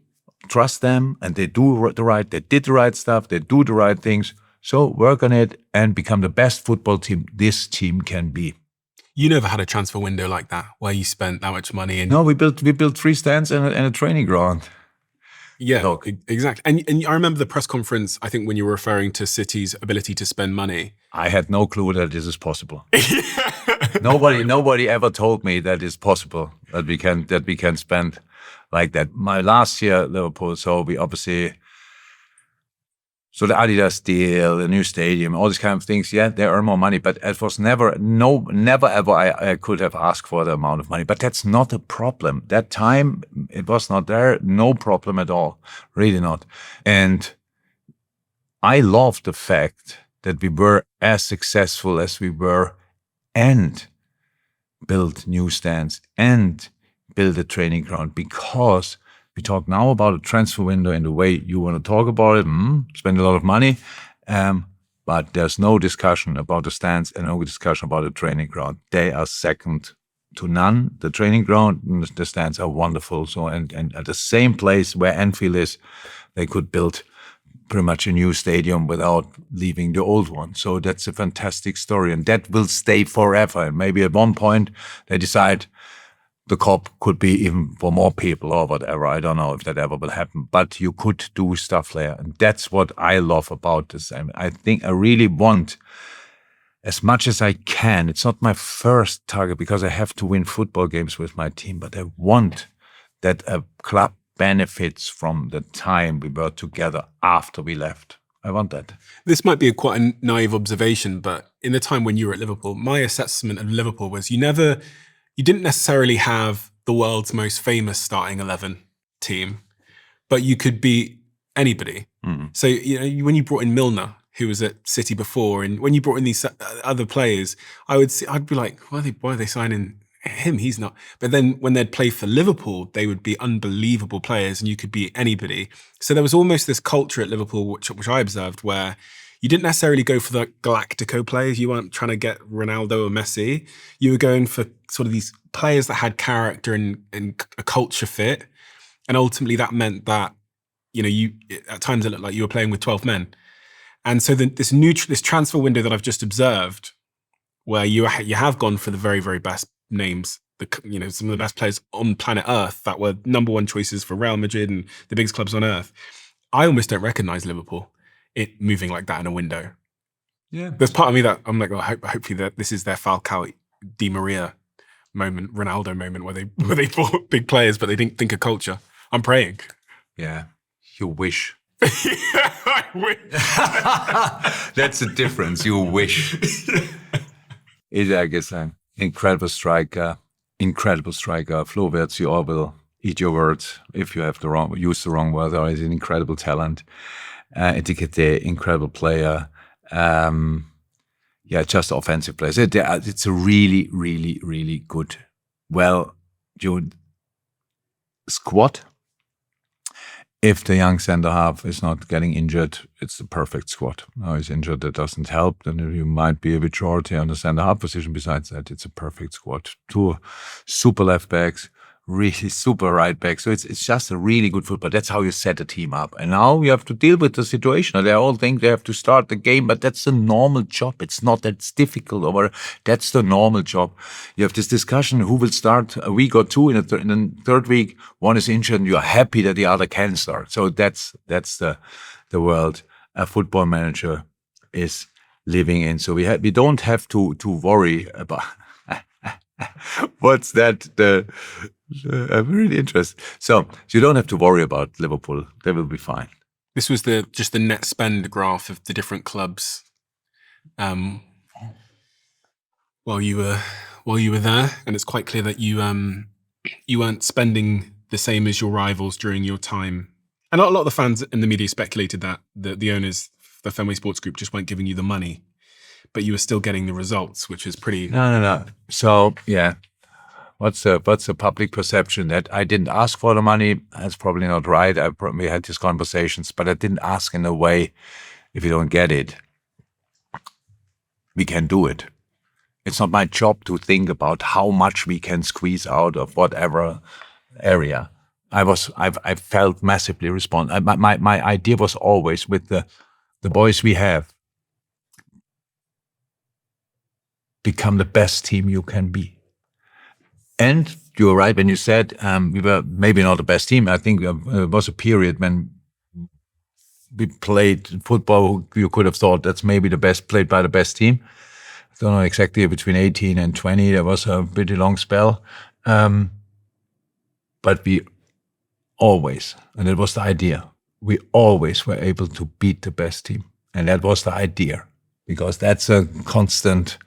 trust them, and they did the right stuff, they do the right things. So work on it and become the best football team this team can be. You never had a transfer window like that, where you spent that much money. No, we built 3 stands and a training ground. Yeah, exactly. And I remember the press conference, I think, when you were referring to City's ability to spend money. I had no clue that this is possible. Nobody ever told me that it's possible that we can spend like that. My last year at Liverpool, so we obviously So the Adidas deal, the new stadium, all these kind of things, yeah, they earn more money, but it was never ever I could have asked for the amount of money. But that's not a problem. That time, it was not there, no problem at all, really not. And I love the fact that we were as successful as we were and build new stands and build a training ground, because we talk now about a transfer window in the way you want to talk about it, spend a lot of money, but there's no discussion about the stands and no discussion about the training ground. They are second to none. The training ground and the stands are wonderful. So, and at the same place where Anfield is, they could build pretty much a new stadium without leaving the old one. So that's a fantastic story, and that will stay forever. And maybe at one point they decide the COP could be even for more people or whatever. I don't know if that ever will happen, but you could do stuff there. And that's what I love about this. I think I really want, as much as I can, it's not my first target because I have to win football games with my team, but I want that a club benefits from the time we were together after we left. I want that. This might be quite a naive observation, but in the time when you were at Liverpool, my assessment of Liverpool was you didn't necessarily have the world's most famous starting 11 team, but you could beat anybody. So, when you brought in Milner, who was at City before, and when you brought in these other players, I'd be like, why are they signing him? He's not. But then when they'd play for Liverpool, they would be unbelievable players and you could beat anybody. So there was almost this culture at Liverpool, which I observed, where you didn't necessarily go for the Galactico players. You weren't trying to get Ronaldo or Messi. You were going for sort of these players that had character and a culture fit. And ultimately that meant that, you at times it looked like you were playing with 12 men. And so this transfer window that I've just observed, where you have gone for the very, very best names, some of the best players on planet Earth that were number one choices for Real Madrid and the biggest clubs on earth. I almost don't recognize Liverpool it moving like that in a window. Yeah, there's part of me that I'm like, hopefully that this is their Falcao, Di Maria moment, Ronaldo moment, where they bought big players but they didn't think of culture. I'm praying. Yeah, you wish. Yeah, I wish. That's the difference. You wish. Isaac is an incredible striker. Flo Wirtz, you all will eat your words if you have use the wrong word. Or he's an incredible talent. Etiquette, incredible player. Just offensive players. It's a really, really, really good, squad. If the young centre half is not getting injured, it's the perfect squad. Now he's injured, that doesn't help. Then you might be a bit short here on the centre half position. Besides that, it's a perfect squad. 2 super left backs, really super right backs. So it's just a really good football. That's how you set a team up. And now you have to deal with the situation. They all think they have to start the game, but that's the normal job. It's not that difficult. That's the normal job. You have this discussion, who will start a week or two. In the third week, one is injured and you are happy that the other can start. So that's the world a football manager is living in. So we don't have to worry about what's that? I'm really interested. So you don't have to worry about Liverpool. They will be fine. This was just the net spend graph of the different clubs while you were there, and it's quite clear that you weren't spending the same as your rivals during your time. And a lot of the fans in the media speculated that the owners, the Fenway Sports Group, just weren't giving you the money, but you were still getting the results, which is pretty. No. So yeah. What's the public perception? That I didn't ask for the money? That's probably not right. We had these conversations, but I didn't ask in a way, if you don't get it, we can do it. It's not my job to think about how much we can squeeze out of whatever area. I felt massively responsible. My idea was always with the boys we have, become the best team you can be. And you were right when you said we were maybe not the best team. I think there was a period when we played football, you could have thought that's maybe the best, played by the best team. I don't know exactly, between 18 and 20, there was a pretty long spell. But we always, and it was the idea, we always were able to beat the best team. And that was the idea, because that's a constant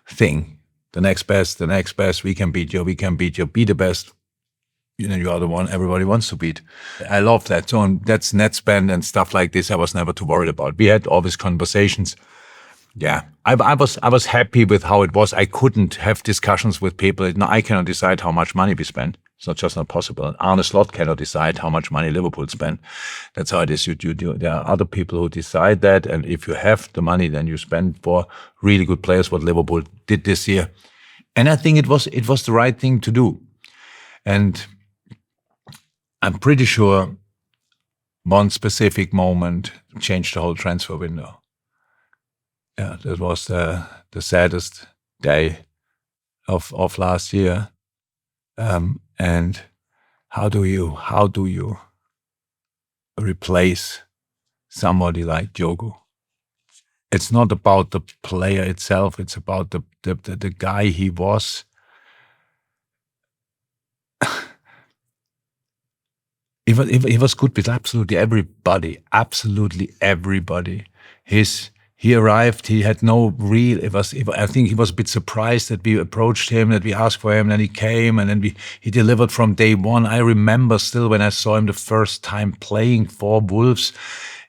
thing. The next best, we can beat you, be the best. You are the one everybody wants to beat. I love that. So that's net spend and stuff like this. I was never too worried about. We had always conversations. Yeah, I was happy with how it was. I couldn't have discussions with people. No, I cannot decide how much money we spend. It's not possible. Arne Slot cannot decide how much money Liverpool spend. That's how it is. You do. There are other people who decide that, and if you have the money, then you spend for really good players. What Liverpool did this year, and I think it was the right thing to do. And I'm pretty sure one specific moment changed the whole transfer window. Yeah, that was the saddest day of last year. And how do you replace somebody like Diogo? It's not about the player itself. It's about the guy he was. He was good with absolutely everybody. He arrived. He had no real. I think he was a bit surprised that we approached him, that we asked for him. Then he came, and then he delivered from day one. I remember still when I saw him the first time playing for Wolves.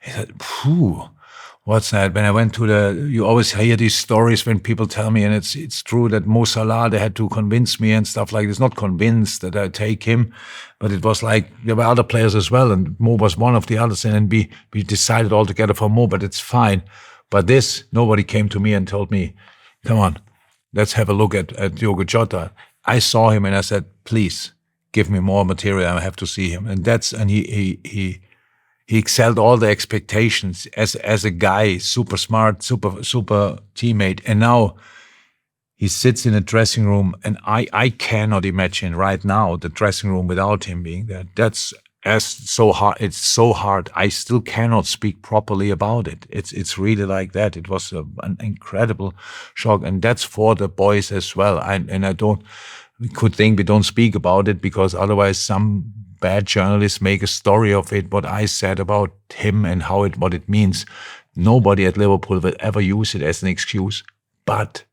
I said, "Phew, what's that?" When I went to you always hear these stories when people tell me, and it's true that Mo Salah, they had to convince me and stuff like this. Not convinced that I take him, but it was like there were other players as well, and Mo was one of the others, and then we decided all together for Mo, but it's fine. But nobody came to me and told me, "Come on, let's have a look at Diogo Jota." I saw him and I said, "Please give me more material. I have to see him." And he excelled all the expectations as a guy, super smart, super teammate. And now he sits in a dressing room, and I cannot imagine right now the dressing room without him being there. That's so hard. It's so hard. I still cannot speak properly about it. It's really like that. It was an incredible shock, and that's for the boys as well. We could think we don't speak about it because otherwise some bad journalists make a story of it. What I said about him and what it means. Nobody at Liverpool will ever use it as an excuse, but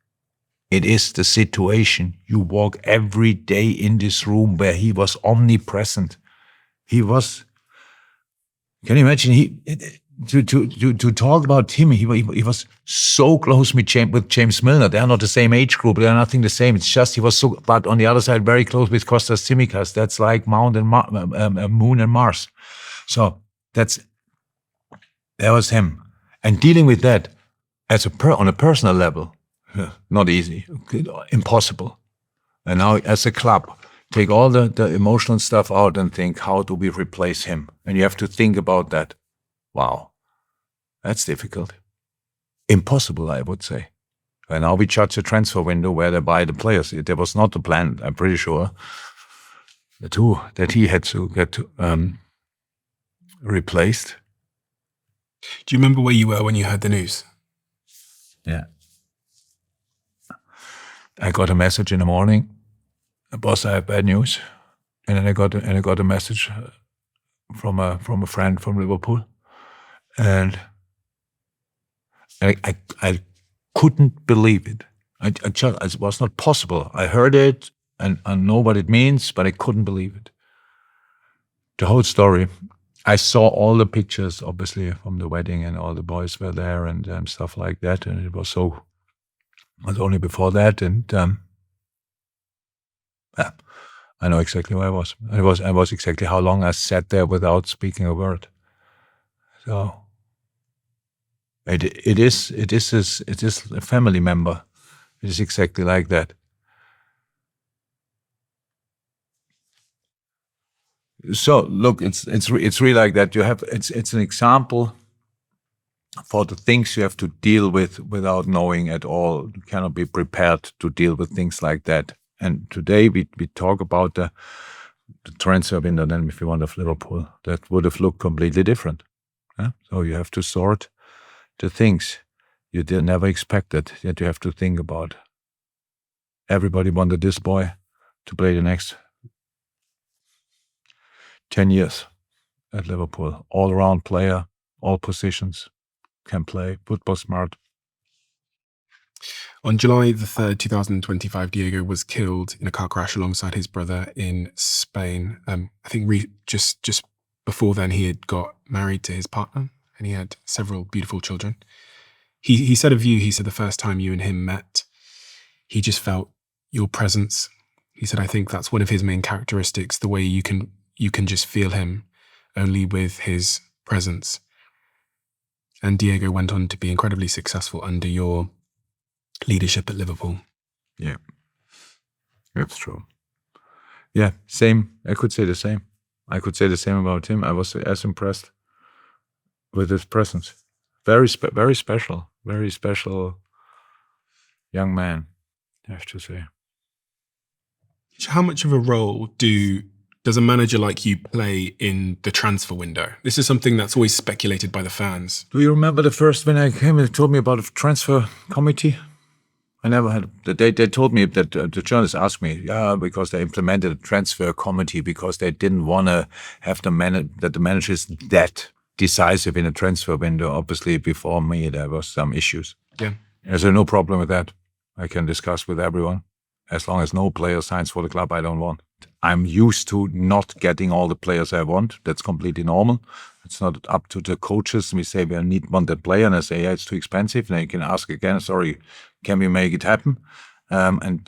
it is the situation. You walk every day in this room where he was omnipresent. He was. Can you imagine? To talk about him, he was so close with James Milner. They are not the same age group. They are nothing the same. It's just he was so. But on the other side, very close with Kostas Tsimikas. That's like Moon and Mars. So that was him. And dealing with that on a personal level, not easy, impossible. And now as a club, take all the emotional stuff out and think, how do we replace him? And you have to think about that. Wow, that's difficult. Impossible, I would say. And now we judge a transfer window where they buy the players. There was not the plan, I'm pretty sure, that he had to get replaced. Do you remember where you were when you heard the news? Yeah. I got a message in the morning. "Boss, I have bad news." And then I got a message from a friend from Liverpool. And I couldn't believe it. It was not possible. I heard it and I know what it means, but I couldn't believe it. The whole story. I saw all the pictures, obviously, from the wedding, and all the boys were there and stuff like that. And it was only before that. And yeah, I know exactly where I was. I was exactly how long I sat there without speaking a word. So it is a family member. It is exactly like that. So look, it's really like that. You have it's an example for the things you have to deal with without knowing at all. You cannot be prepared to deal with things like that. And today we talk about the transfer window. Then if you want of Liverpool, that would have looked completely different. Yeah? So you have to sort the things you never expected that you have to think about. Everybody wanted this boy to play the next 10 years. at Liverpool. All-round player, all positions, can play, football smart. On July the 3rd, 2025, Diogo was killed in a car crash alongside his brother in Spain. I think just before then, he had got married to his partner and he had several beautiful children. He said of you, he said the first time you and him met, he just felt your presence. He said, I think that's one of his main characteristics, the way you can just feel him only with his presence. And Diogo went on to be incredibly successful under your leadership at Liverpool. Yeah, that's true. Yeah, same. I could say the same. I could say the same about him. I was as impressed with his presence. Very special young man, I have to say. How much of a role does a manager like you play in the transfer window? This is something that's always speculated by the fans. Do you remember the first when I came and told me about a transfer committee? I never had. They told me that the journalists asked me, because they implemented a transfer committee because they didn't want to have that the manager is that decisive in a transfer window. Obviously, before me, there was some issues. Yeah. There's no problem with that. I can discuss with everyone. As long as no player signs for the club I don't want. I'm used to not getting all the players I want. That's completely normal. It's not up to the coaches. We say we want that player, and I say, yeah, it's too expensive. And you can ask again, sorry, can we make it happen? And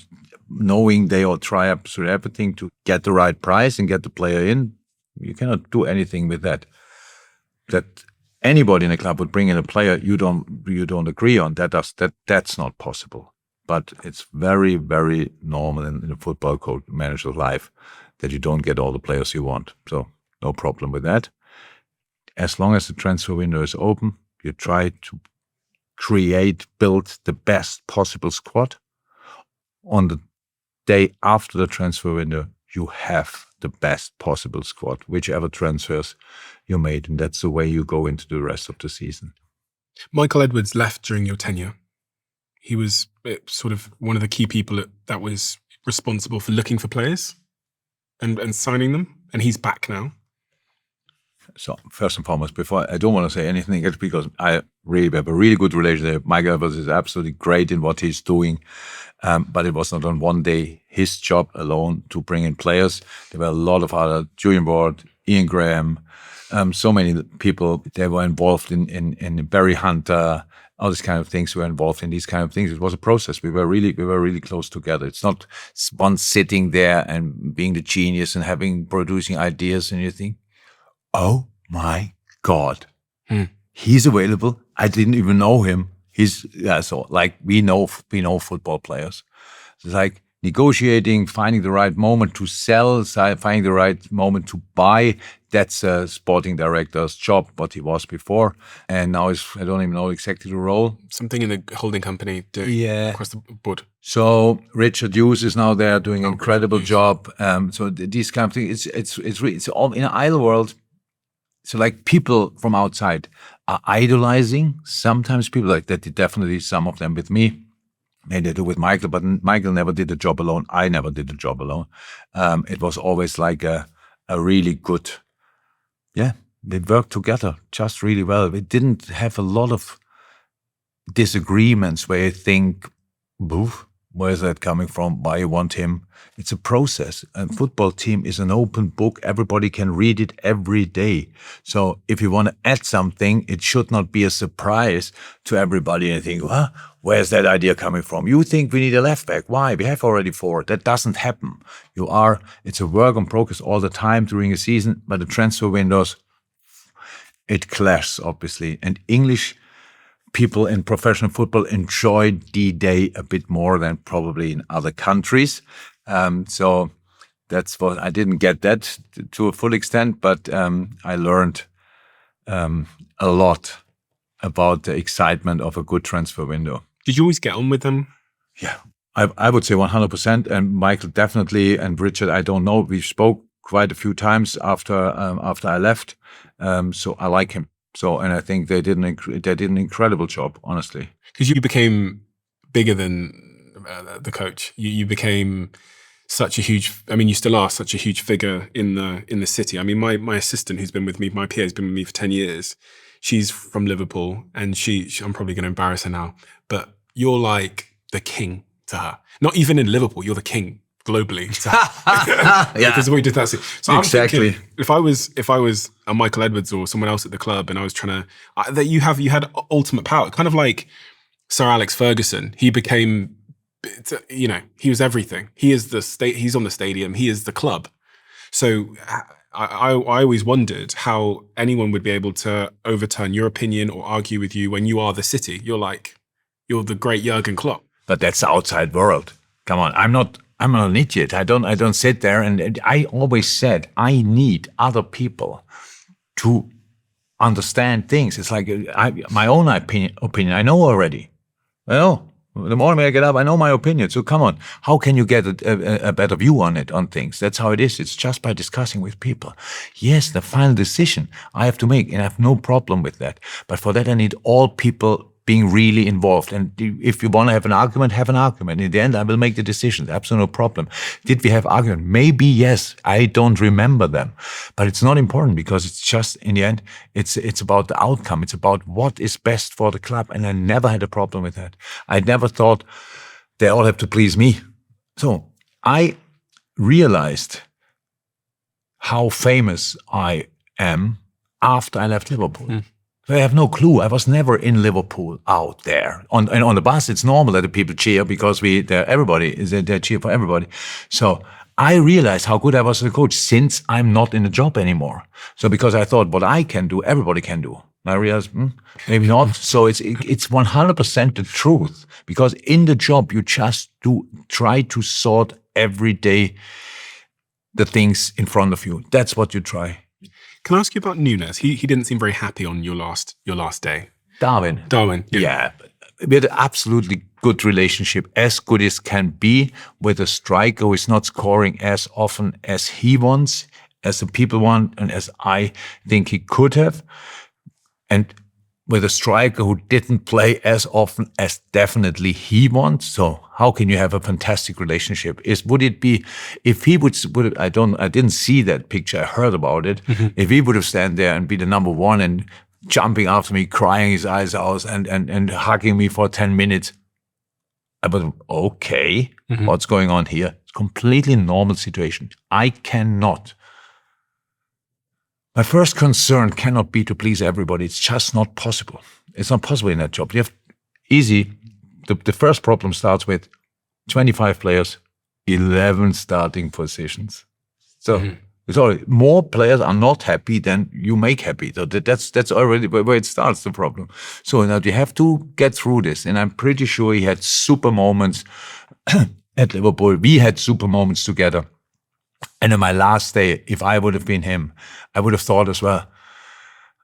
knowing they all try absolutely everything to get the right price and get the player in, you cannot do anything with that. That anybody in a club would bring in a player you don't agree on. That's not possible. But it's very, very normal in a football coach manager's life that you don't get all the players you want. So no problem with that. As long as the transfer window is open, you try to build the best possible squad. On the day after the transfer window, you have the best possible squad, whichever transfers you made. And that's the way you go into the rest of the season. Michael Edwards left during your tenure. He was sort of one of the key people that was responsible for looking for players and signing them. And he's back now. So first and foremost, I don't want to say anything else because I really have a really good relationship. Michael Edwards is absolutely great in what he's doing. But it was not on one day his job alone to bring in players. There were a lot of other, Julian Ward, Ian Graham, so many people. They were involved in Barry Hunter, all these kind of things were involved in these kind of things. It was a process. We were really close together. It's not one sitting there and being the genius and producing ideas and you think, oh my God, he's available. I didn't even know him. So like we know football players. It's like negotiating, finding the right moment to sell, finding the right moment to buy. That's a sporting director's job, what he was before. And now I don't even know exactly the role. Something in the holding company across the board. So Richard Hughes is now there doing an incredible job. So these kind of things, it's all in an idle world. So like people from outside are idolizing. Sometimes people like that, definitely some of them with me. Maybe they do with Michael, but Michael never did the job alone. I never did the job alone. It was always like a really good, they worked together just really well. We didn't have a lot of disagreements where you think, boof, where is that coming from? Why you want him? It's a process. A football team is an open book. Everybody can read it every day. So if you want to add something, it should not be a surprise to everybody and think, well, where's that idea coming from? You think we need a left back. Why? We have already 4. That doesn't happen. It's a work in progress all the time during a season, but the transfer windows, it clashes, obviously. And English people in professional football enjoy D-Day a bit more than probably in other countries. So that's what I didn't get that to a full extent, but I learned a lot about the excitement of a good transfer window. Did you always get on with them? Yeah, I would say 100%. And Michael definitely, and Richard, I don't know. We spoke quite a few times after I left. So I like him. So, and I think they did an incredible job, honestly. Because you became bigger than the coach. You became such a huge, I mean, you still are such a huge figure in the city. I mean, my assistant who's been with me, my PA has been with me for 10 years. She's from Liverpool, and I'm probably going to embarrass her now, but you're like the king to her. Not even in Liverpool, you're the king globally to her. Yeah. Because we did that. So Exactly. I'm thinking, if I was a Michael Edwards or someone else at the club, and I was trying to, that you had ultimate power, kind of like Sir Alex Ferguson. He became, he was everything. He is he's on the stadium. He is the club. So I always wondered how anyone would be able to overturn your opinion or argue with you when you are the city. You're the great Jürgen Klopp. But that's the outside world. Come on, I'm not an idiot. I don't sit there, and I always said I need other people to understand things. It's like my own opinion. I know already. I know. The morning I get up, I know my opinion. So come on, how can you get a better view on things? That's how it is. It's just by discussing with people. Yes, the final decision I have to make, and I have no problem with that. But for that, I need all people being really involved. And if you want to have an argument, have an argument. In the end, I will make the decisions. Absolutely no problem. Did we have argument? Maybe yes. I don't remember them. But it's not important, because it's just, in the end, it's about the outcome. It's about what is best for the club. And I never had a problem with that. I never thought they all have to please me. So I realized how famous I am after I left Liverpool. I have no clue. I was never in Liverpool out there. On the bus, it's normal that the people cheer because they cheer for everybody. So I realized how good I was as a coach since I'm not in the job anymore. So because I thought what I can do, everybody can do. And I realized maybe not. So it's 100% the truth, because in the job you just try to sort every day the things in front of you. That's what you try. Can I ask you about Núñez? He didn't seem very happy on your last day. Darwin. Yeah. We had an absolutely good relationship, as good as can be, with a striker who is not scoring as often as he wants, as the people want, and as I think he could have. And with a striker who didn't play as often as definitely he wants. So how can you have a fantastic relationship? Would it be if he would I didn't see that picture, I heard about it. If he would have stand there and be the number one and jumping after me, crying his eyes out and hugging me for 10 minutes, I would, okay, what's going on here? It's completely normal situation. I cannot. My first concern cannot be to please everybody. It's just not possible. It's not possible in that job. You have easy. The first problem starts with 25 players, 11 starting positions. So sorry, more players are not happy than you make happy. So that's already where it starts, the problem. So now you have to get through this. And I'm pretty sure he had super moments at Liverpool. We had super moments together. And on my last day, if I would have been him, I would have thought as well,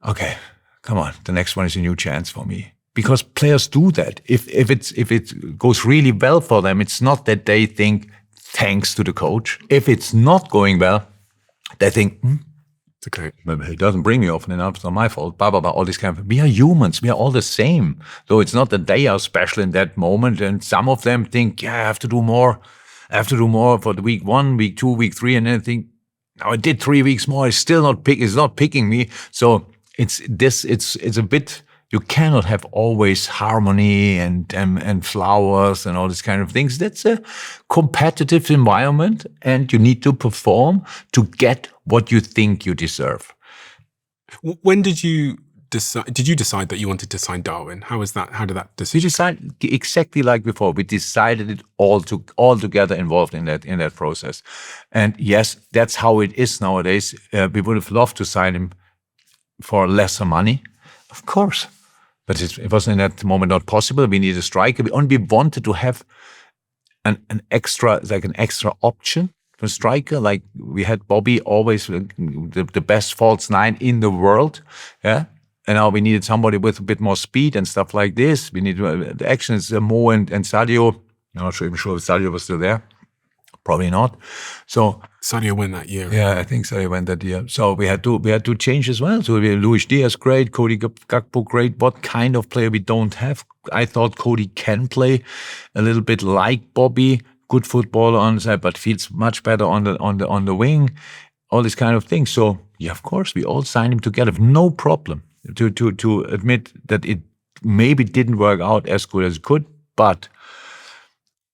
okay, come on, the next one is a new chance for me. Because players do that. If it goes really well for them, it's not that they think thanks to the coach. If it's not going well, they think, it's okay. Maybe he doesn't bring me often enough, it's not my fault, blah, blah, blah, all this kind of, we are humans, we are all the same. So it's not that they are special in that moment, and some of them think, yeah, I have to do more for the week 1, week 2, week 3, and then think, now I did 3 weeks more, it's not picking me. So it's a bit, you cannot have always harmony and flowers and all these kind of things. That's a competitive environment, and you need to perform to get what you think you deserve. When did you decide? Did you decide that you wanted to sign Darwin? How was that? How did that decision? We decided exactly like before. We decided it all together involved in that process. And yes, that's how it is nowadays. We would have loved to sign him for lesser money, of course. But it was in that moment not possible. We needed a striker. We only wanted to have an extra option for striker. Like we had Bobby, always the best false nine in the world. Yeah. And now we needed somebody with a bit more speed and stuff like this. We need the action is Mo and Sadio. I'm not even sure if Sadio was still there. Probably not. So Sadio went that year. Yeah, I think Sadio went that year. So we had to change as well. So we had Luis Diaz, great. Cody Gakpo, great. What kind of player we don't have? I thought Cody can play a little bit like Bobby. good footballer on the side, but feels much better on the wing. All these kind of things. So yeah, of course, we all signed him together. No problem to admit that it maybe didn't work out as good as it could, but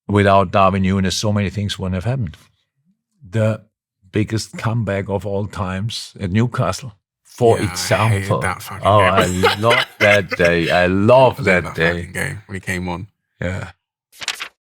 without Darwin Núñez, so many things wouldn't have happened. The biggest comeback of all times at Newcastle, for example. I hated that fucking game. I love that day. I love that day. Game when he came on. Yeah.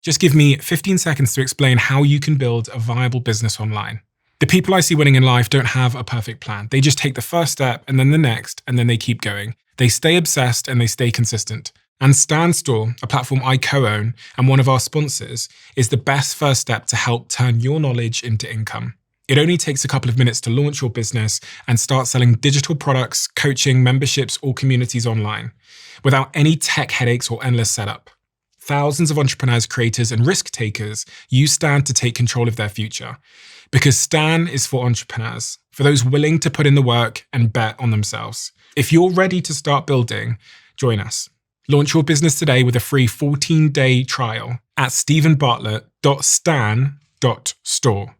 Just give me 15 seconds to explain how you can build a viable business online. The people I see winning in life don't have a perfect plan. They just take the first step and then the next, and then they keep going. They stay obsessed and they stay consistent. And Stan Store, a platform I co-own and one of our sponsors, is the best first step to help turn your knowledge into income. It only takes a couple of minutes to launch your business and start selling digital products, coaching, memberships, or communities online without any tech headaches or endless setup. Thousands of entrepreneurs, creators, and risk takers use Stan to take control of their future. Because Stan is for entrepreneurs, for those willing to put in the work and bet on themselves. If you're ready to start building, join us. Launch your business today with a free 14-day trial at stephenbartlett.stan.store.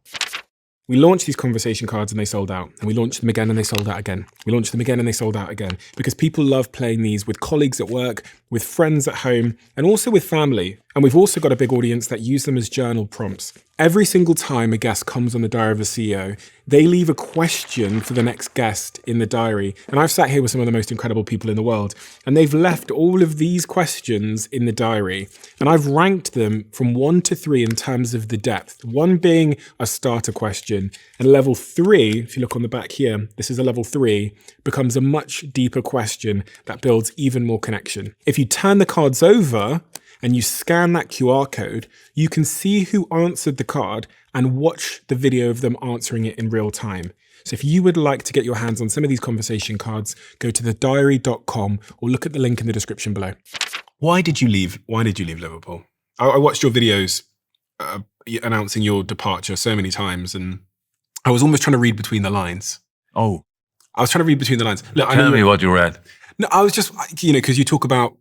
We launched these conversation cards and they sold out. And we launched them again and they sold out again. We launched them again and they sold out again. Because people love playing these with colleagues at work, with friends at home, and also with family. And we've also got a big audience that use them as journal prompts. Every single time a guest comes on the Diary of a CEO, they leave a question for the next guest in the diary. And I've sat here with some of the most incredible people in the world, and they've left all of these questions in the diary. And I've ranked them from 1 to 3 in terms of the depth. 1 being a starter question, and level 3, if you look on the back here, this is a level 3, becomes a much deeper question that builds even more connection. If you turn the cards over, and you scan that QR code, you can see who answered the card and watch the video of them answering it in real time. So if you would like to get your hands on some of these conversation cards, go to thediary.com or look at the link in the description below. Why did you leave Liverpool? I watched your videos announcing your departure so many times, and I was almost trying to read between the lines. Oh. I was trying to read between the lines. Look, Tell me what you read. No, I was just, because you talk about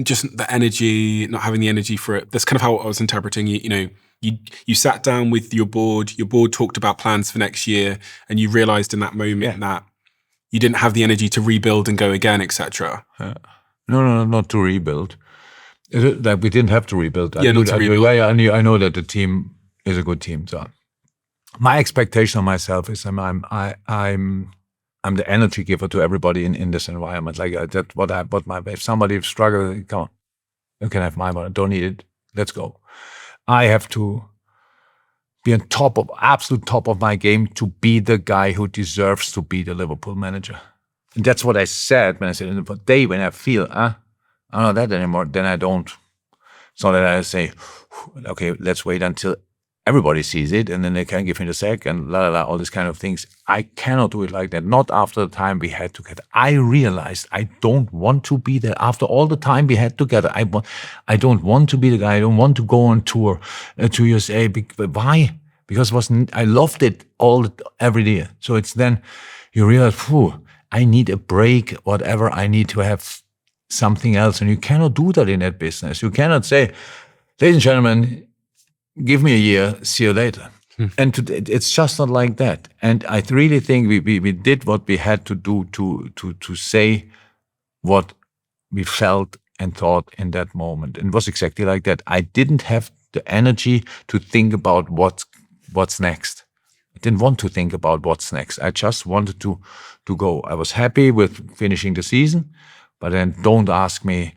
just the energy, not having the energy for it. That's kind of how I was interpreting you. You sat down with your board talked about plans for next year, and you realized in that moment that you didn't have the energy to rebuild and go again, etc. No, not to rebuild. Like we didn't have to rebuild. Not to rebuild. I know that the team is a good team. So my expectation of myself is I'm the energy giver to everybody in this environment. Like that's if somebody struggles, come on, you can have my money. Don't need it. Let's go. I have to be on absolute top of my game to be the guy who deserves to be the Liverpool manager. And that's what I said when I said, in the day when I feel, I'm not that anymore, then I don't. It's not that I say, okay, let's wait until everybody sees it, and then they can give me the sack and all these kind of things. I cannot do it like that. Not after the time we had together. I realized I don't want to be there. After all the time we had together, I don't want to be the guy. I don't want to go on tour to USA. Why? Because I loved it every day. So it's then you realize, I need a break, whatever. I need to have something else. And you cannot do that in that business. You cannot say, ladies and gentlemen, give me a year, see you later. And it's just not like that. And I really think we did what we had to do to say what we felt and thought in that moment. And it was exactly like that. I didn't have the energy to think about what's next. I didn't want to think about what's next. I just wanted to go. I was happy with finishing the season, but then don't ask me,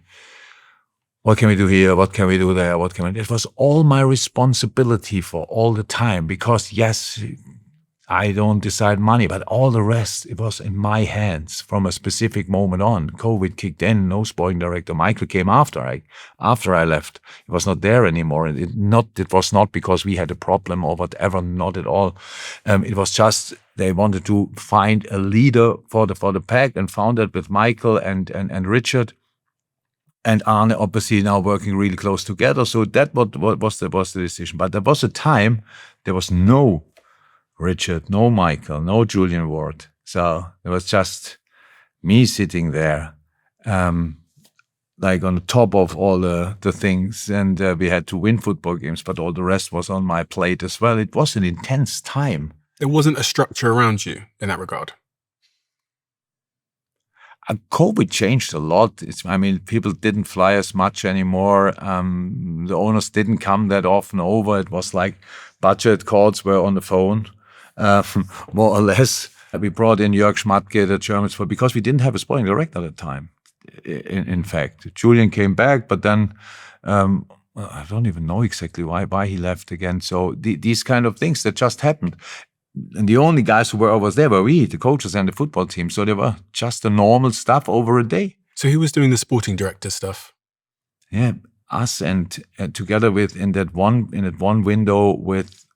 what can we do here? What can we do there? It was all my responsibility for all the time, because yes, I don't decide money, but all the rest, it was in my hands from a specific moment on. COVID kicked in, no sporting director. Michael came after I left. It was not there anymore. It was not because we had a problem or whatever, not at all. It was just they wanted to find a leader for the pack, and found that with Michael and Richard. And Arne, obviously, now working really close together. So that was the decision. But there was a time, there was no Richard, no Michael, no Julian Ward. So it was just me sitting there like on the top of all the things, and we had to win football games, but all the rest was on my plate as well. It was an intense time. There wasn't a structure around you in that regard. COVID changed a lot. People didn't fly as much anymore. The owners didn't come that often over. It was like budget calls were on the phone, more or less. We brought in Jörg Schmatke, the Germans, because we didn't have a sporting director at the time. In fact, Julian came back, but then I don't even know exactly why he left again. So these kind of things that just happened. And the only guys who were always there were we, the coaches and the football team. So they were just the normal stuff over a day. So who was doing the sporting director stuff? Yeah, us and together with in that one window with,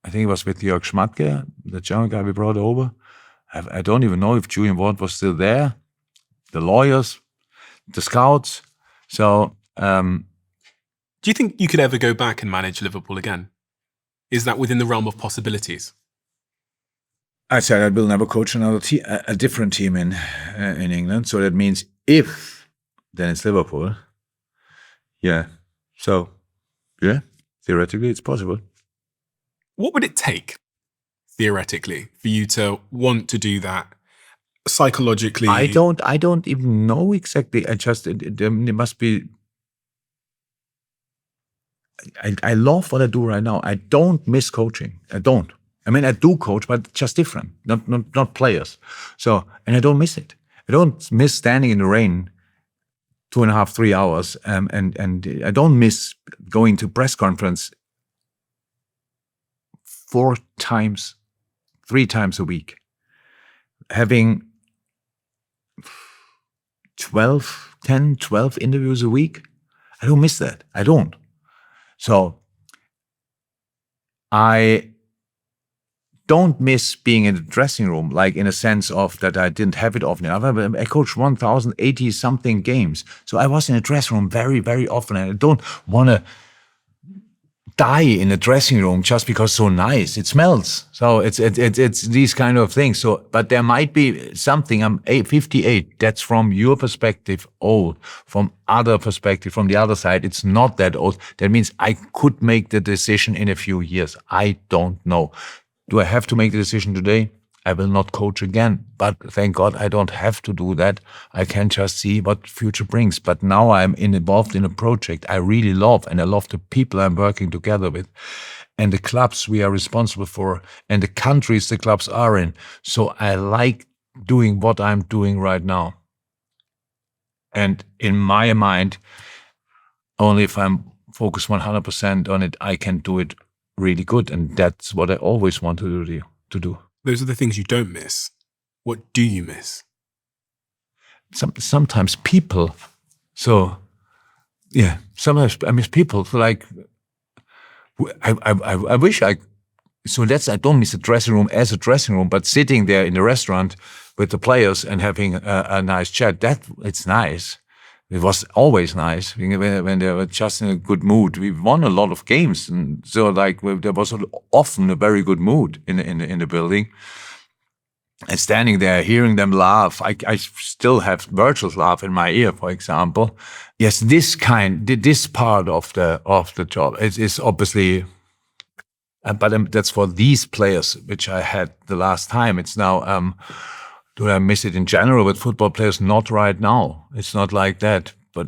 I think it was with Jörg Schmatke, the German guy we brought over. I don't even know if Julian Ward was still there. The lawyers, the scouts. So, do you think you could ever go back and manage Liverpool again? Is that within the realm of possibilities? I said I will never coach another a different team in England. So that means if, then it's Liverpool. Yeah. So, yeah, theoretically it's possible. What would it take, theoretically, for you to want to do that psychologically? I don't even know exactly. There must be. I love what I do right now. I don't miss coaching. I don't. I do coach, but just different, not players. So, and I don't miss it. I don't miss standing in the rain 2.5, 3 hours. And I don't miss going to press conference 3 times a week. Having 10, 12 interviews a week. I don't miss that. I don't. So I don't miss being in the dressing room, like in a sense of that I didn't have it often. I coached 1,080 something games. So I was in the dressing room very, very often. And I don't want to die in the dressing room just because it's so nice. It smells. So it's these kind of things. So, but there might be something. I'm 58. That's from your perspective old. From other perspective, from the other side, it's not that old. That means I could make the decision in a few years. I don't know. Do I have to make the decision today? I will not coach again, but thank God I don't have to do that. I can just see what future brings. But now I'm involved in a project I really love, and I love the people I'm working together with and the clubs we are responsible for and the countries the clubs are in. So I like doing what I'm doing right now. And in my mind, only if I'm focused 100% on it, I can do it really good. And that's what I always want to do. Those are the things you don't miss. What do you miss? Sometimes people. So, yeah, sometimes I miss people. So like, I wish I don't miss the dressing room as a dressing room, but sitting there in the restaurant with the players and having a nice chat, it's nice. It was always nice when they were just in a good mood. We won a lot of games, and so like there was often a very good mood in the building. And standing there, hearing them laugh, I still have Virgil's laugh in my ear, for example. Yes, this part of the job is obviously, but that's for these players which I had the last time. It's now. Do I miss it in general with football players? Not right now. It's not like that. But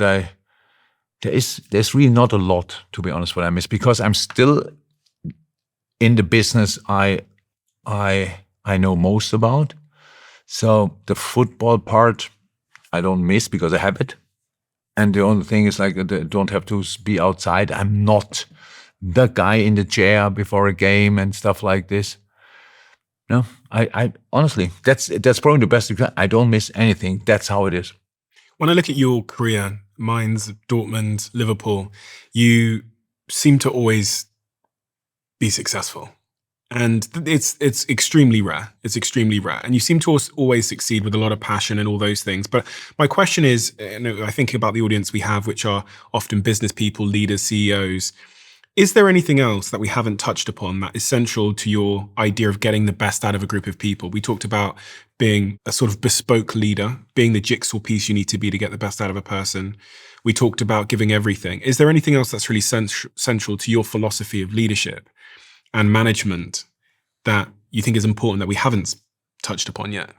there's really not a lot, to be honest, what I miss, because I'm still in the business I know most about. So the football part I don't miss because I have it. And the only thing is like I don't have to be outside. I'm not the guy in the chair before a game and stuff like this. No, I honestly, that's probably the best. I don't miss anything. That's how it is. When I look at your career, Mainz, Dortmund, Liverpool, you seem to always be successful. And it's extremely rare. It's extremely rare. And you seem to always succeed with a lot of passion and all those things. But my question is, I think about the audience we have, which are often business people, leaders, CEOs. Is there anything else that we haven't touched upon that is central to your idea of getting the best out of a group of people? We talked about being a sort of bespoke leader, being the jigsaw piece you need to be to get the best out of a person. We talked about giving everything. Is there anything else that's really central to your philosophy of leadership and management that you think is important that we haven't touched upon yet,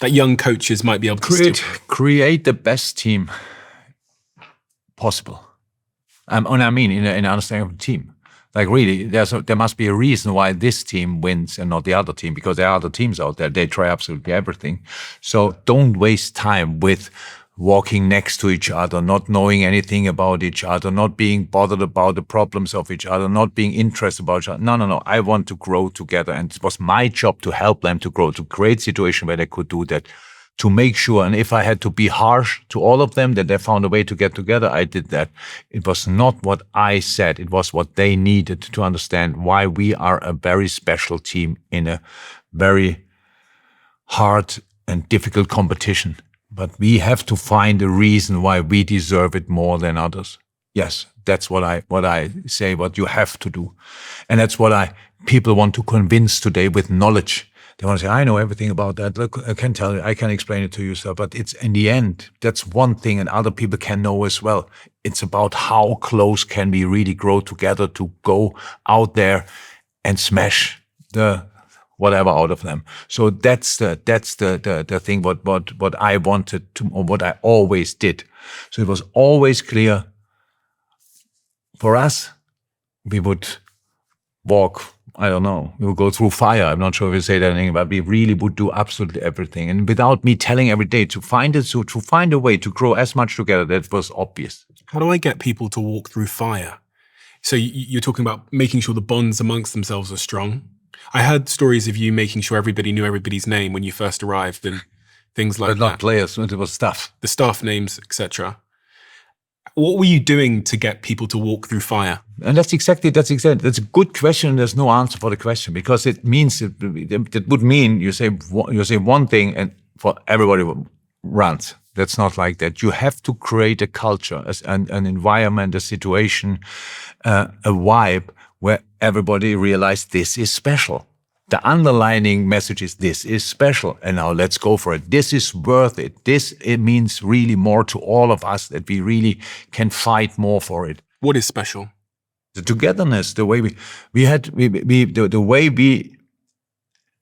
that young coaches might be able to create the best team possible? And I mean, in understanding of the team, like really, there must be a reason why this team wins and not the other team, because there are other teams out there. They try absolutely everything. So don't waste time with walking next to each other, not knowing anything about each other, not being bothered about the problems of each other, not being interested about each other. No. I want to grow together. And it was my job to help them to grow, to create a situation where they could do that, to make sure. And if I had to be harsh to all of them, that they found a way to get together, I did that. It was not what I said. It was what they needed to understand why we are a very special team in a very hard and difficult competition. But we have to find a reason why we deserve it more than others. Yes, that's what I say, what you have to do. And that's what people want to convince today with knowledge. They want to say, I know everything about that. Look, I can tell you, I can explain it to you, sir. But it's in the end, that's one thing, and other people can know as well. It's about how close can we really grow together to go out there and smash the whatever out of them. So that's the thing what I wanted to, or what I always did. So it was always clear for us, we would walk, I don't know, we would go through fire. I'm not sure if you say that in English, but we really would do absolutely everything. And without me telling every day, to find a way to grow as much together, that was obvious. How do I get people to walk through fire? So you're talking about making sure the bonds amongst themselves are strong. I heard stories of you making sure everybody knew everybody's name when you first arrived and things like that. But not players, it was staff. The staff names, etc. What were you doing to get people to walk through fire? And that's a good question. There's no answer for the question, because it means that would mean you say one thing and for everybody runs. That's not like that. You have to create a culture, an environment, a situation, a vibe where everybody realizes this is special. The underlining message is this is special, and now let's go for it. This is worth it. It means really more to all of us, that we really can fight more for it. What is special? The togetherness, the way the way we,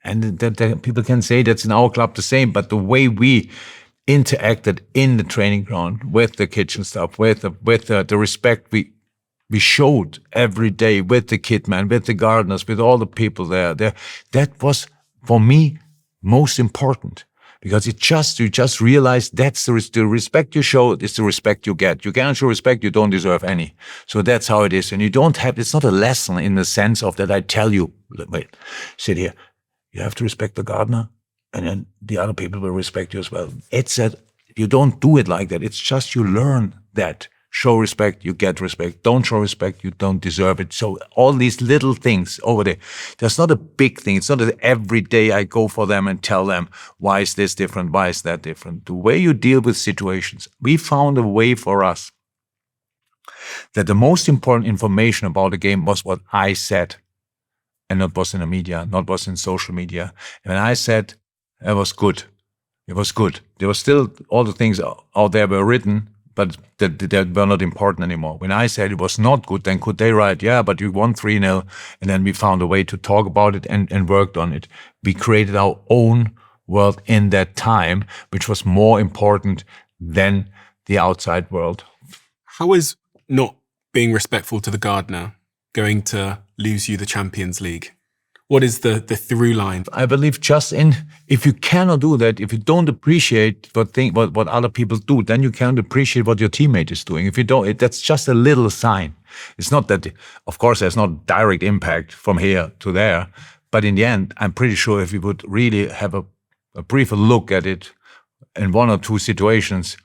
and that people can say that's in our club the same, but the way we interacted in the training ground with the kitchen staff, with the respect we showed every day with the kitman, with the gardeners, with all the people there. That was, for me, most important, because you just realize that's the respect you show is the respect you get. You cannot show respect, you don't deserve any. So that's how it is. And it's not a lesson in the sense of that I tell you, wait, sit here. You have to respect the gardener, and then the other people will respect you as well. You don't do it like that. It's just you learn that. Show respect, you get respect. Don't show respect, you don't deserve it. So all these little things over there, there's not a big thing. It's not that every day I go for them and tell them, why is this different? Why is that different? The way you deal with situations, we found a way for us that the most important information about the game was what I said, and not was in the media, not was in social media. And when I said it was good, it was good. There was still all the things out there were written, but they were not important anymore. When I said it was not good, then could they write, yeah, but you won 3-0, and then we found a way to talk about it and worked on it. We created our own world in that time, which was more important than the outside world. How is not being respectful to the gardener going to lose you the Champions League? What is the through line? I believe if you cannot do that, if you don't appreciate what other people do, then you can't appreciate what your teammate is doing. If you don't, that's just a little sign. It's not that, of course, there's not direct impact from here to there, but in the end, I'm pretty sure if you would really have a briefer look at it in one or two situations,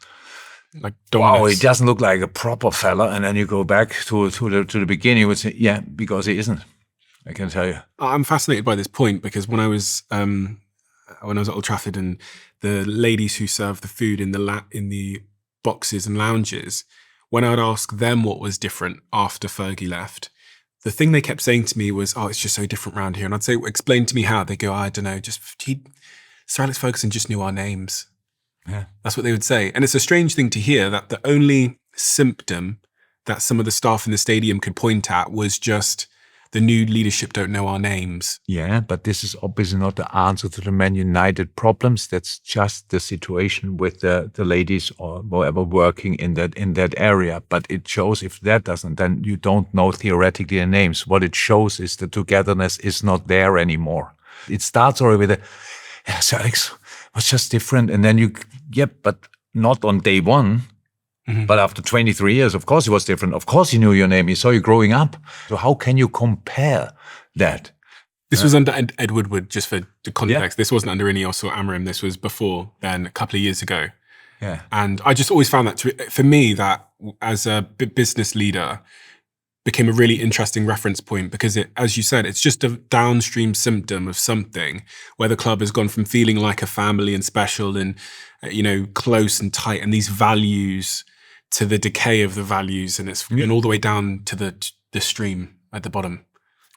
like, wow, he doesn't look like a proper fella, and then you go back to the beginning, you would say, yeah, because he isn't. I can tell you. I'm fascinated by this point, because when I was at Old Trafford and the ladies who served the food in the boxes and lounges, when I'd ask them what was different after Fergie left, the thing they kept saying to me was, "Oh, it's just so different around here." And I'd say, well, "Explain to me how." They go, "I don't know, Sir Alex Ferguson just knew our names." Yeah. That's what they would say. And it's a strange thing to hear that the only symptom that some of the staff in the stadium could point at was just the new leadership don't know our names. Yeah, but this is obviously not the answer to the Man United problems. That's just the situation with the ladies or whoever working in that area. But it shows if that doesn't, then you don't know theoretically the names. What it shows is the togetherness is not there anymore. It starts already with Sir Alex was just different. And then but not on day one. Mm-hmm. But after 23 years, of course he was different. Of course he knew your name. He saw you growing up. So how can you compare that? This was under Ed Woodward, just for the context. Yeah. This wasn't under Ineos or Amorim. This was before then, a couple of years ago. Yeah. And I just always found that, for me, that as a business leader, became a really interesting reference point because it, as you said, it's just a downstream symptom of something where the club has gone from feeling like a family and special and, close and tight, and these values to the decay of the values, and it's gone all the way down to the stream at the bottom.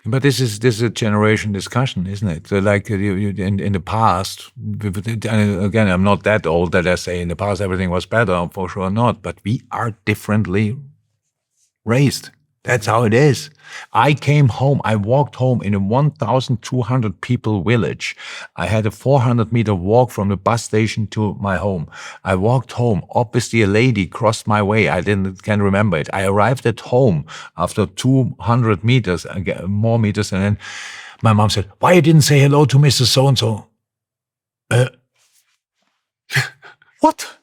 But this is a generation discussion, isn't it? So like in the past, again, I'm not that old that I say in the past everything was better, for sure not. But we are differently raised. That's how it is. I came home, I walked home in a 1,200 people village. I had a 400-meter walk from the bus station to my home. I walked home. Obviously, a lady crossed my way. I can't remember it. I arrived at home after 200 meters, more meters, and then my mom said, "Why you didn't say hello to Mr. So-and-so?" What?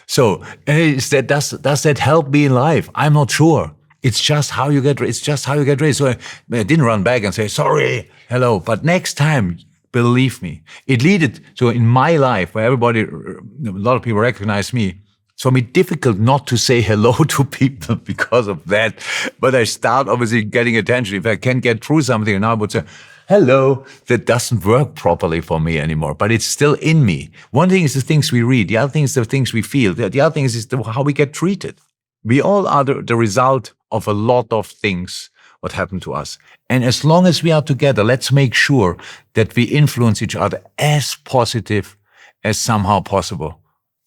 So, does that help me in life? I'm not sure. It's just how you get raised. So I didn't run back and say, "Sorry, hello." But next time, believe me, it led to in my life where a lot of people recognize me. It's for me difficult not to say hello to people because of that. But I start obviously getting attention. If I can get through something, and I would say, "Hello," that doesn't work properly for me anymore. But it's still in me. One thing is the things we read. The other thing is the things we feel. The other thing is how we get treated. We all are the result of a lot of things what happened to us. And as long as we are together, let's make sure that we influence each other as positive as somehow possible.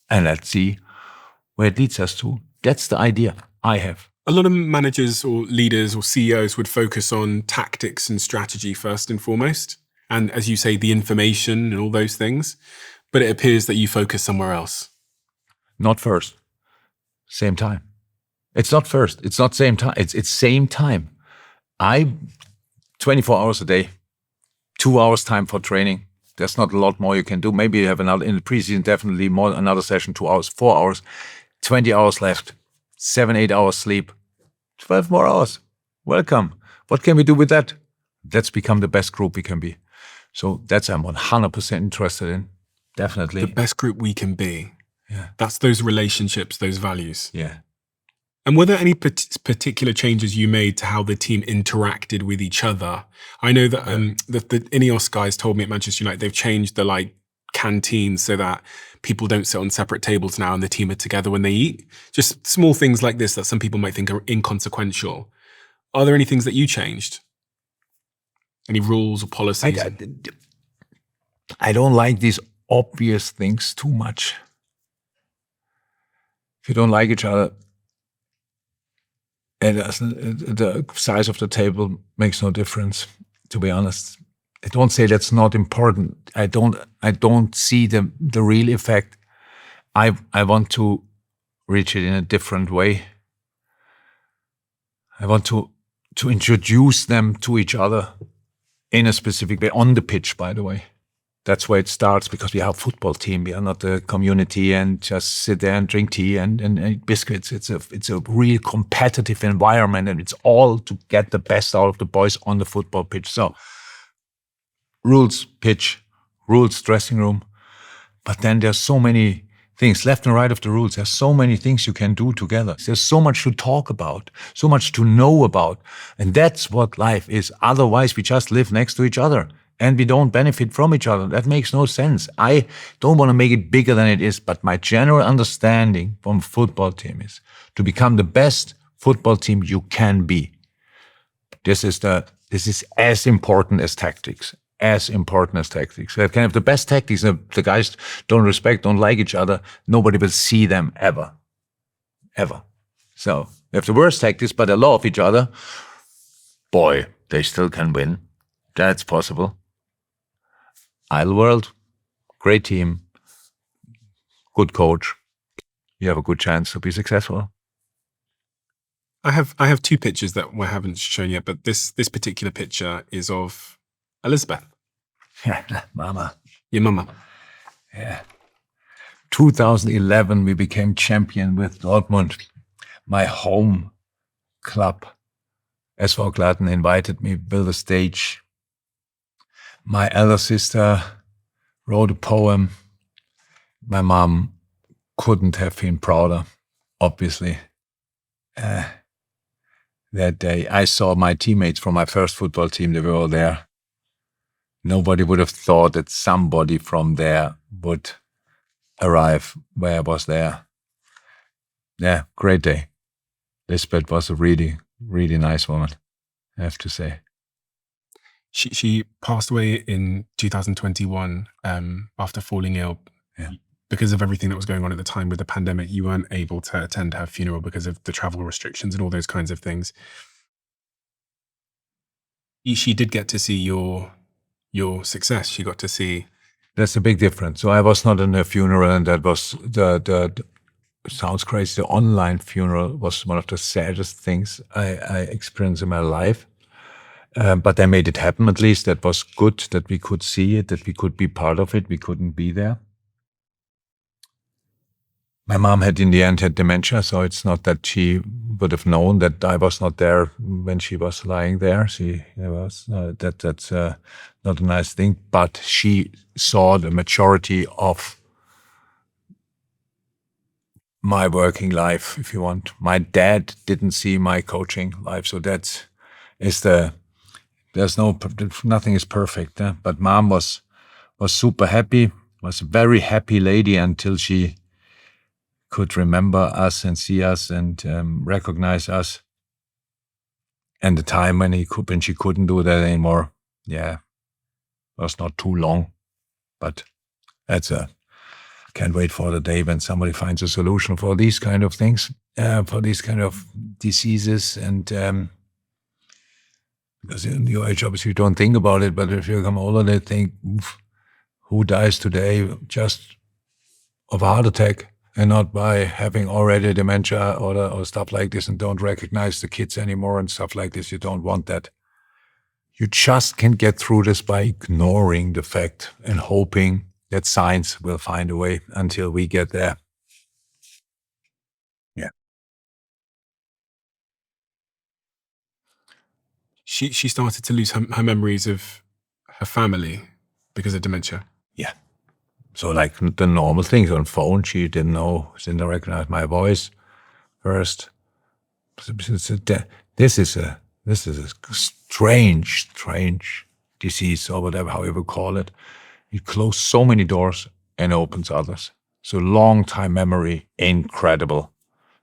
And let's see where it leads us to. That's the idea I have. A lot of managers or leaders or CEOs would focus on tactics and strategy first and foremost. And as you say, the information and all those things. But it appears that you focus somewhere else. Not first. Same time. It's not first. It's not same time. It's same time. 24 hours a day, 2 hours time for training. There's not a lot more you can do. Maybe you have another, in the preseason, definitely more, another session, 2 hours, 4 hours, 20 hours left, 7-8 hours sleep, 12 more hours. Welcome. What can we do with that? Let's become the best group we can be. So that's I'm 100% interested in. Definitely. The best group we can be. Yeah. That's those relationships, those values. Yeah. And were there any particular changes you made to how the team interacted with each other? I know that the Ineos guys told me at Manchester United they've changed the canteen so that people don't sit on separate tables now and the team are together when they eat. Just small things like this that some people might think are inconsequential. Are there any things that you changed? Any rules or policies? I don't like these obvious things too much. If you don't like each other, the size of the table makes no difference, to be honest. I don't say that's not important. I don't see the real effect. I want to reach it in a different way. I want to introduce them to each other in a specific way, on the pitch, by the way. That's where it starts, because we are a football team. We are not a community and just sit there and drink tea and eat biscuits. It's a real competitive environment, and it's all to get the best out of the boys on the football pitch. So rules pitch, rules dressing room. But then there's so many things left and right of the rules. There's so many things you can do together. There's so much to talk about, so much to know about. And that's what life is. Otherwise, we just live next to each other. And we don't benefit from each other. That makes no sense. I don't want to make it bigger than it is, but my general understanding from a football team is to become the best football team you can be. This is as important as tactics. As important as tactics. They can have the best tactics. If the guys don't respect, don't like each other, nobody will see them ever. Ever. So they have the worst tactics, but they love each other. Boy, they still can win. That's possible. Idle world, great team, good coach. You have a good chance to be successful. I have two pictures that we haven't shown yet, but this particular picture is of Elizabeth. Yeah, mama. Your mama. Yeah. 2011, we became champion with Dortmund. My home club, SV Glatten, invited me, built a stage. My elder sister wrote a poem. My mom couldn't have been prouder, obviously. That day, I saw my teammates from my first football team, they were all there. Nobody would have thought that somebody from there would arrive where I was there. Yeah, great day. Lisbeth was a really, really nice woman, I have to say. She passed away in 2021 after falling ill. Yeah. Because of everything that was going on at the time with the pandemic, you weren't able to attend her funeral because of the travel restrictions and all those kinds of things. She did get to see your success. She got to see. That's a big difference. So I was not in a funeral, and that was the sounds crazy. The online funeral was one of the saddest things I experienced in my life. But they made it happen. At least that was good that we could see it, that we could be part of it. We couldn't be there. My mom in the end had dementia, so it's not that she would have known that I was not there when she was lying there. That's not a nice thing. But she saw the majority of my working life, if you want. My dad didn't see my coaching life, so nothing is perfect. But mom was super happy, was a very happy lady until she could remember us and see us and recognize us. And the time when she couldn't do that anymore, yeah, was not too long. But can't wait for the day when somebody finds a solution for these kind of things, for these kind of diseases. And because in your age, obviously, you don't think about it, but if you become older, they think, who dies today just of a heart attack? And not by having already dementia or stuff like this and don't recognize the kids anymore and stuff like this. You don't want that. You just can get through this by ignoring the fact and hoping that science will find a way until we get there. Yeah. She started to lose her memories of her family because of dementia. Yeah. So like the normal things on phone, she didn't recognize my voice first. This is a strange disease or whatever, however call it. It closes so many doors and opens others. So long time memory, incredible.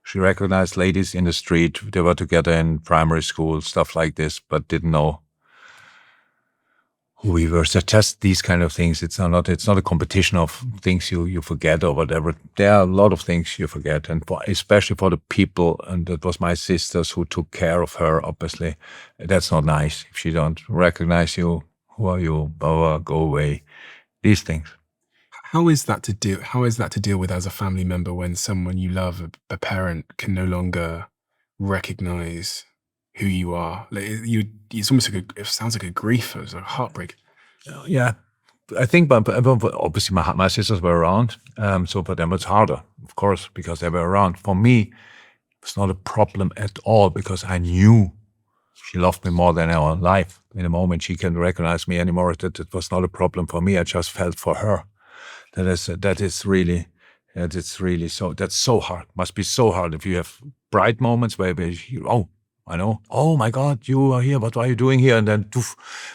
She recognized ladies in the street. They were together in primary school, stuff like this, but didn't know who we were. So just these kind of things. It's not a competition of things you forget or whatever. There are a lot of things you forget, and especially for the people. And that was my sisters who took care of her. Obviously, that's not nice. If she don't recognize you, who are you? Go away. These things. How is that to deal with as a family member when someone you love, a parent, can no longer recognize who you are? It's almost like it sounds like a grief. It's like a heartbreak. Yeah, I think, but obviously my sisters were around, so for them it's harder, of course, because they were around. For me, it's not a problem at all because I knew she loved me more than our life. In a moment, she can't recognize me anymore. That was not a problem for me. I just felt for her. That's so hard. Must be so hard if you have bright moments where I know. Oh my God, you are here. What are you doing here? And then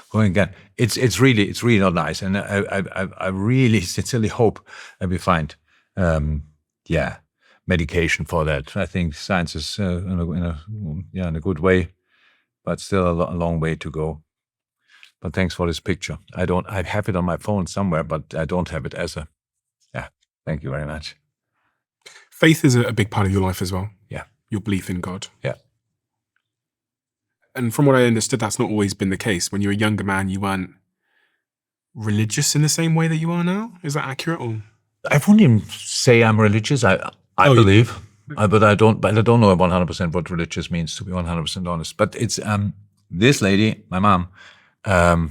going again. It's really not nice. And I really sincerely hope that we find medication for that. I think science is in a good way but still a long way to go. But thanks for this picture. I have it on my phone somewhere, but I don't have it as a, thank you very much. Faith is a big part of your life as well. Yeah. Your belief in God. Yeah. And from what I understood, that's not always been the case. When you were a younger man, you weren't religious in the same way that you are now? Is that accurate? Or? I wouldn't even say I'm religious. I believe, but I don't know 100% what religious means, to be 100% honest. But it's this lady, my mom,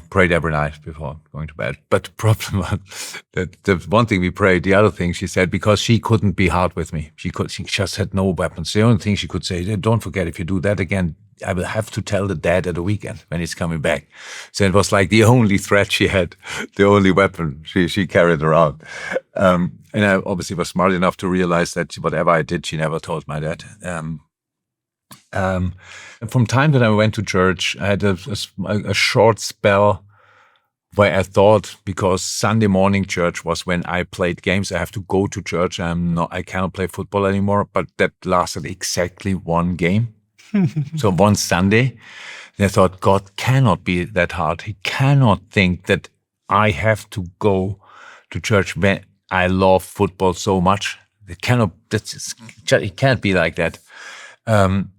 prayed every night before going to bed. But the problem was that the one thing we prayed, the other thing she said, because she couldn't be hard with me. She just had no weapons. The only thing she could say, don't forget, if you do that again, I will have to tell the dad at the weekend when he's coming back. So it was like the only threat she had, the only weapon she carried around. And I obviously was smart enough to realize that whatever I did, she never told my dad. From time that I went to church, I had a short spell where I thought, because Sunday morning church was when I played games, I have to go to church. I cannot play football anymore. But that lasted exactly one game. So one Sunday, I thought, God cannot be that hard. He cannot think that I have to go to church when I love football so much. It can't be like that. And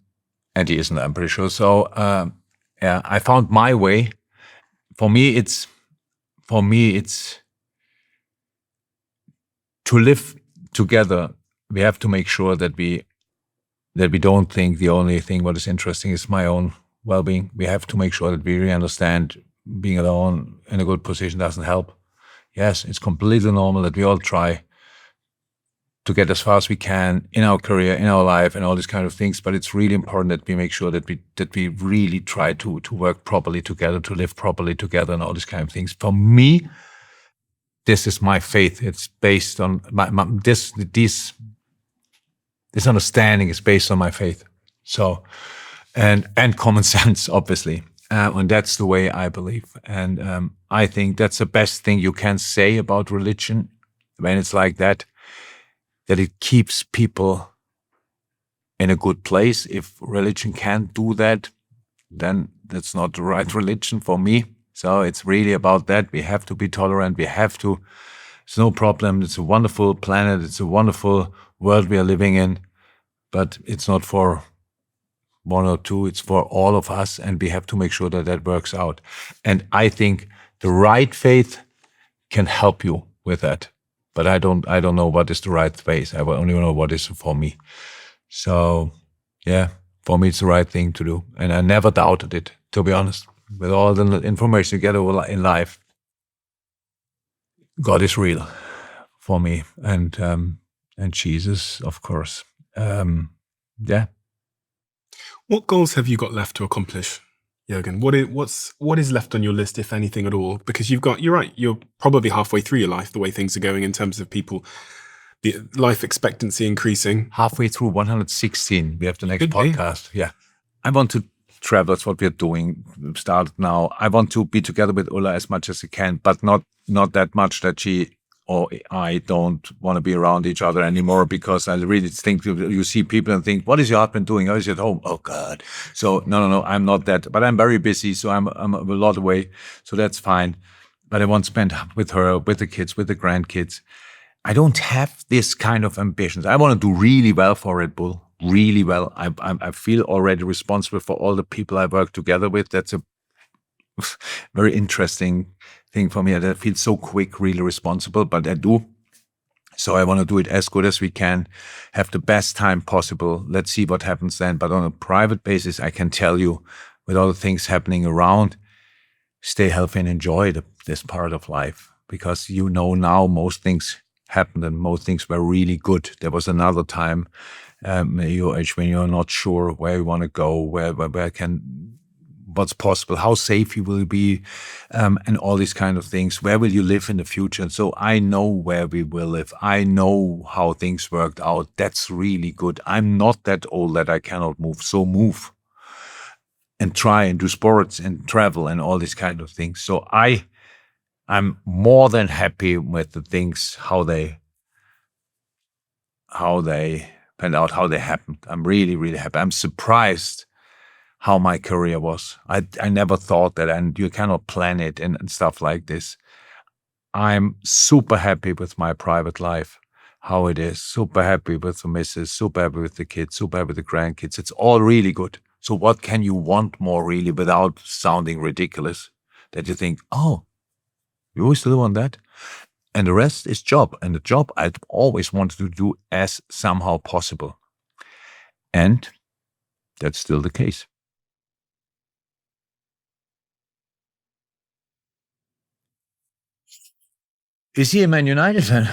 he isn't, I'm pretty sure. So, I found my way. For me, it's to live together. We have to make sure that we don't think the only thing what is interesting is my own well-being. We have to make sure that we really understand being alone in a good position doesn't help. Yes, it's completely normal that we all try to get as far as we can in our career, in our life, and all these kind of things. But it's really important that we make sure that we really try to work properly together, to live properly together, and all these kind of things. For me, this is my faith. It's based on this understanding is based on my faith. So, and common sense, obviously. And that's the way I believe. And I think that's the best thing you can say about religion when it's like that it keeps people in a good place. If religion can't do that, then that's not the right religion for me. So it's really about that. We have to be tolerant. It's no problem. It's a wonderful planet. It's a wonderful world we are living in. But it's not for one or two, it's for all of us, and we have to make sure that works out. And I think the right faith can help you with that. But I don't know what is the right faith. I only know what is for me. So, yeah, for me it's the right thing to do. And I never doubted it, to be honest. With all the information you get in life, God is real for me. And Jesus, of course. Yeah. What goals have you got left to accomplish, Jürgen? What is left on your list, if anything at all? Because you're right, you're probably halfway through your life, the way things are going in terms of people, the life expectancy increasing. Halfway through 116, we have the next Could podcast. Yeah. I want to travel. That's what we're doing. We've started now. I want to be together with Ulla as much as I can, but not that much that she or I don't want to be around each other anymore, because I really think you see people and think, what is your husband doing? Oh, he's at home. Oh, God. So no, I'm not that. But I'm very busy, so I'm a lot away. So that's fine. But I want to spend with her, with the kids, with the grandkids. I don't have this kind of ambitions. I want to do really well for Red Bull, really well. I feel already responsible for all the people I work together with. That's a very interesting thing for me. I feel so quick, really responsible, but I do. So I want to do it as good as we can, have the best time possible. Let's see what happens then. But on a private basis, I can tell you, with all the things happening around, stay healthy and enjoy this part of life. Because now most things happened and most things were really good. There was another time at your age when you're not sure where you want to go, what's possible, how safe you will be, and all these kind of things. Where will you live in the future? And so I know where we will live. I know how things worked out. That's really good. I'm not that old that I cannot move. So move and try and do sports and travel and all these kind of things. So I'm more than happy with the things, how they panned out, how they happened. I'm really, really happy. I'm surprised how my career was. I never thought that, and you cannot plan it and stuff like this. I'm super happy with my private life, how it is. Super happy with the missus, super happy with the kids, super happy with the grandkids. It's all really good. So what can you want more really without sounding ridiculous? That you think, oh, you still want that? And the rest is job. And the job I always wanted to do as somehow possible. And that's still the case. Is he a Man United fan?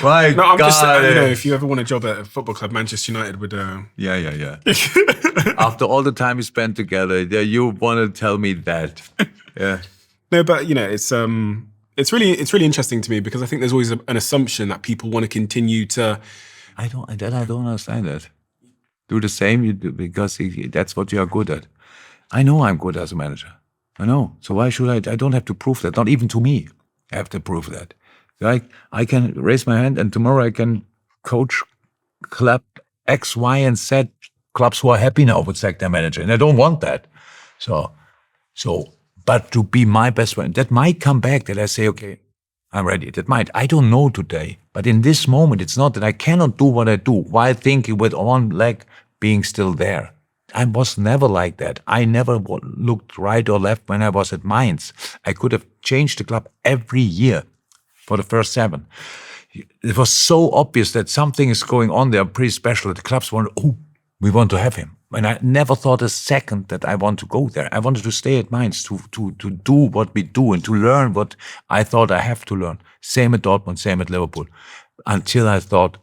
My No, I'm just God. saying, if you ever want a job at a football club, Manchester United would. Yeah. After all the time we spent together, you want to tell me that? Yeah. No, but it's really interesting to me because I think there's always an assumption that people want to continue to. I don't understand that. Do the same, you do, because that's what you are good at. I know I'm good as a manager. I know. So why should I? I don't have to prove that. Not even to me. I have to prove that. Like I can raise my hand and tomorrow I can coach club X, Y, and Z clubs who are happy now with sack their manager, and I don't want that. So, but to be my best friend, that might come back. That I say, okay, I'm ready. That might. I don't know today, but in this moment, it's not that I cannot do what I do while thinking with one leg being still there. I was never like that. I never looked right or left when I was at Mainz. I could have changed the club every year for the first 7. It was so obvious that something is going on there pretty special. The clubs we want to have him. And I never thought a second that I want to go there. I wanted to stay at Mainz to do what we do and to learn what I thought I have to learn. Same at Dortmund, same at Liverpool. Until I thought,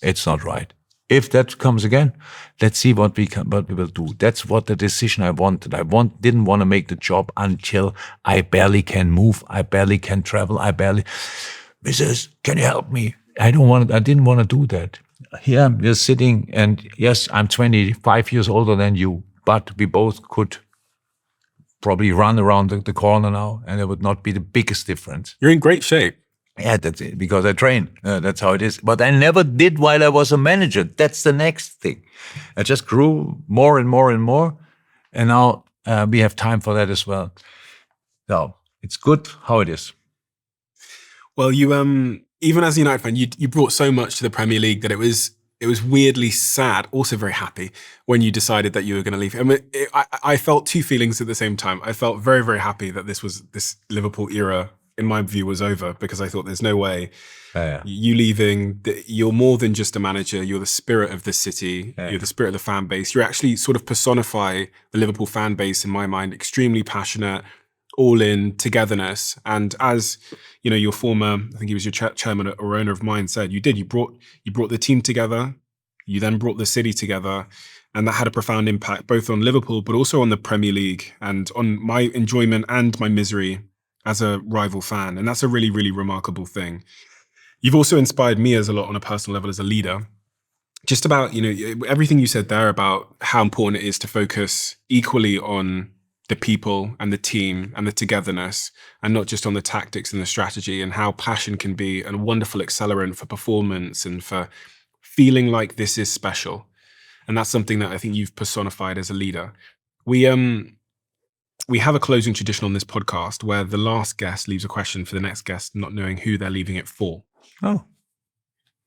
it's not right. If that comes again, let's see what we will do. That's what the decision I wanted. Didn't want to make the job until I barely can move. I barely can travel. Mrs., can you help me? I didn't want to do that. Here we're sitting, and yes, I'm 25 years older than you, but we both could probably run around the corner now, and it would not be the biggest difference. You're in great shape. Yeah, that's it, because I train. That's how it is. But I never did while I was a manager. That's the next thing. I just grew more and more and more. And now we have time for that as well. So it's good how it is. Well, you even as a United fan, you brought so much to the Premier League that it was weirdly sad, also very happy when you decided that you were going to leave. I mean, I felt two feelings at the same time. I felt very, very happy that this Liverpool era, in my view, was over, because I thought there's no way you leaving. You're more than just a manager. You're the spirit of the city. You're the spirit of the fan base. You actually sort of personify the Liverpool fan base in my mind. Extremely passionate, all in, togetherness. And as you know, your former, I think he was your chairman or owner of mine, said you brought the team together. You then brought the city together. And that had a profound impact both on Liverpool, but also on the Premier League and on my enjoyment and my misery as a rival fan. And that's a really, really remarkable thing. You've also inspired me as a lot on a personal level as a leader. Just about, everything you said there about how important it is to focus equally on the people and the team and the togetherness, and not just on the tactics and the strategy, and how passion can be a wonderful accelerant for performance and for feeling like this is special. And that's something that I think you've personified as a leader. We have a closing tradition on this podcast where the last guest leaves a question for the next guest, not knowing who they're leaving it for. Oh.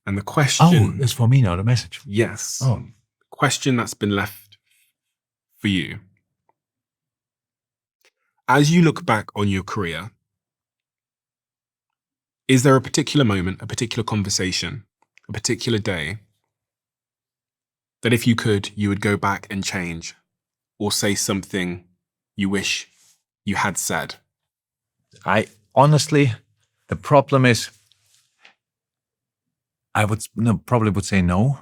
And the question... Oh, it's for me now, the message. Yes. Oh. Question that's been left for you. As you look back on your career, is there a particular moment, a particular conversation, a particular day that if you could, you would go back and change or say something you wish you had said? I honestly, the problem is, I probably would say no.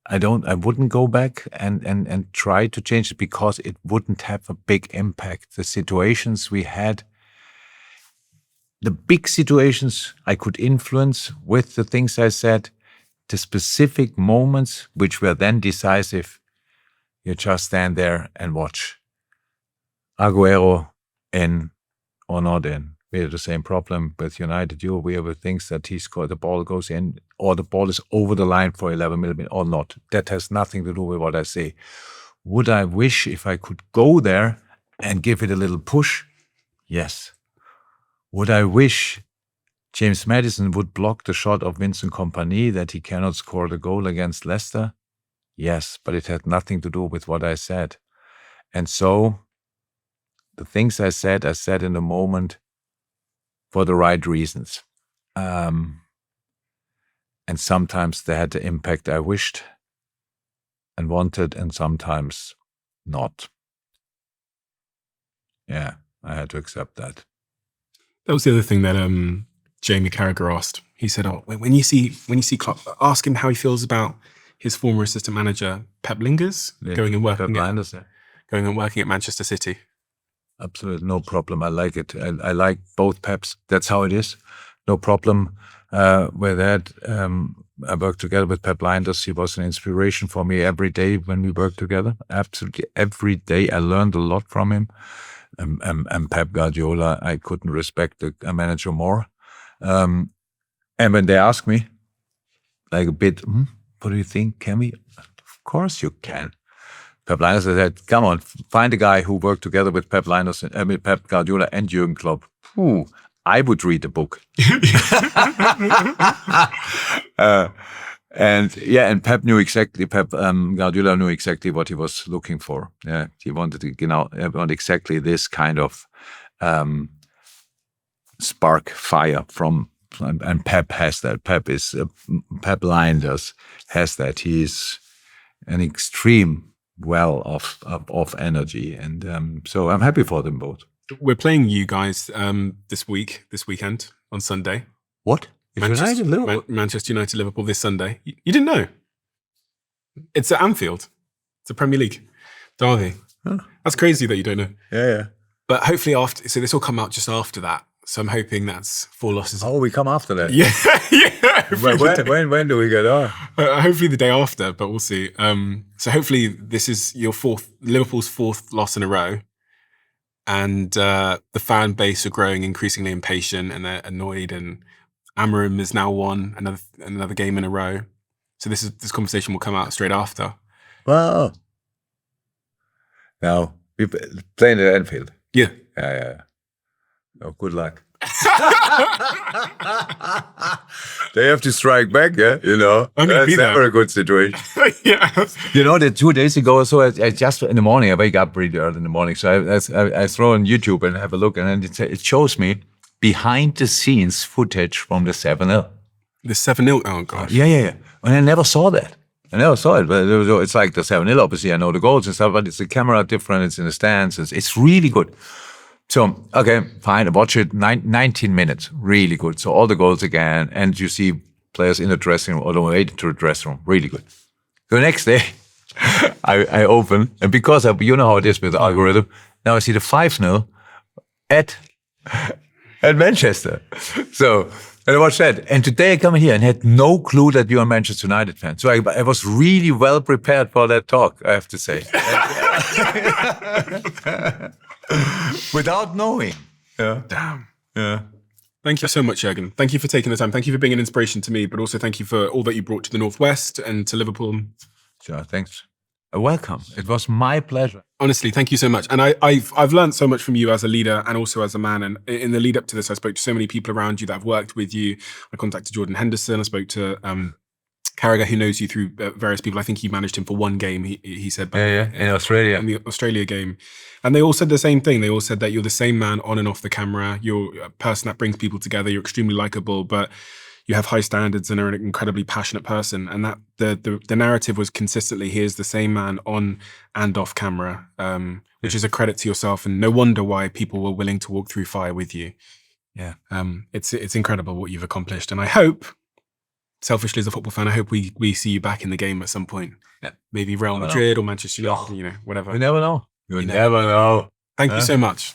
I wouldn't go back and try to change it, because it wouldn't have a big impact. The situations we had, the big situations I could influence with the things I said, the specific moments which were then decisive, you just stand there and watch. Aguero in or not in. We have the same problem with United. We have things that he scored, the ball goes in, or the ball is over the line for 11 millimeters or not. That has nothing to do with what I say. Would I wish if I could go there and give it a little push? Yes. Would I wish James Maddison would block the shot of Vincent Kompany that he cannot score the goal against Leicester? Yes, but it had nothing to do with what I said. And so the things I said in the moment for the right reasons. And sometimes they had the impact I wished and wanted, and sometimes not. Yeah, I had to accept that. That was the other thing that Jamie Carragher asked. He said, "Oh, when you see Klopp, ask him how he feels about his former assistant manager Pep Lingers going and working at Manchester City." Absolutely, no problem. I like it. I like both Peps. That's how it is. No problem with that. I worked together with Pep Linders. He was an inspiration for me every day when we worked together. Absolutely every day. I learned a lot from him. And Pep Guardiola, I couldn't respect a manager more. And when they asked me, like a bit, what do you think? Can we? Of course you can. Pep Linders said, come on, find a guy who worked together with Pep Guardiola and Jürgen Klopp. I would read the book. And Pep Guardiola knew exactly what he was looking for. Yeah, he wanted to, want exactly this kind of spark fire from, and Pep has that. Pep Linders has that. He's an extreme well of energy, and so I'm happy for them both. We're playing you guys this weekend on Sunday. What? Manchester United Liverpool this Sunday. You didn't know? It's at Anfield. It's a Premier League derby. Huh. That's crazy that you don't know. Yeah. But hopefully so this will come out just after that. So I'm hoping that's 4 losses. Oh, we come after that. Yeah. When do we get on? Hopefully the day after, but we'll see. So hopefully this is Liverpool's 4th loss in a row. And the fan base are growing increasingly impatient, and they're annoyed, and Amorim has now won another game in a row. So this conversation will come out straight after. Wow. Now, we playing at Anfield. Yeah. Yeah. Oh, good luck. They have to strike back, yeah? That's never a good situation. Yeah. That 2 days ago or so, I just in the morning, I wake up pretty early in the morning. So I throw on YouTube and have a look, and it shows me behind the scenes footage from the 7-0. The 7-0? Oh, gosh. Yeah. And I never saw that. I never saw it, but it's like the 7-0, obviously. I know the goals and stuff, but it's the camera different, it's in the stands. It's really good. So, okay, fine, I watch it, 19 minutes, really good. So all the goals again, and you see players in the dressing room, or the way to the dressing room, really good. The next day, I open, and because you know how it is with the algorithm, now I see the 5-0 at Manchester. So, and I watched that. And today I come here and had no clue that you're a Manchester United fan. So I was really well prepared for that talk, I have to say. Without knowing. Yeah. Damn. Yeah. Thank you so much, Jürgen. Thank you for taking the time. Thank you for being an inspiration to me, but also thank you for all that you brought to the Northwest and to Liverpool. Sure, thanks. Welcome. It was my pleasure. Honestly, thank you so much. And I've learned so much from you as a leader and also as a man. And in the lead up to this, I spoke to so many people around you that have worked with you. I contacted Jordan Henderson. I spoke to Carragher, who knows you through various people. I think you managed him for one game, he said. In Australia. In the Australia game. And they all said the same thing. They all said that you're the same man on and off the camera. You're a person that brings people together. You're extremely likable, but you have high standards and are an incredibly passionate person. And that the narrative was consistently, here's the same man on and off camera, which is a credit to yourself. And no wonder why people were willing to walk through fire with you. Yeah. It's incredible what you've accomplished. And I hope, selfishly as a football fan, I hope we see you back in the game at some point. Yeah. Maybe Real Madrid or Manchester United, whatever. You never know. You never know. Thank you so much.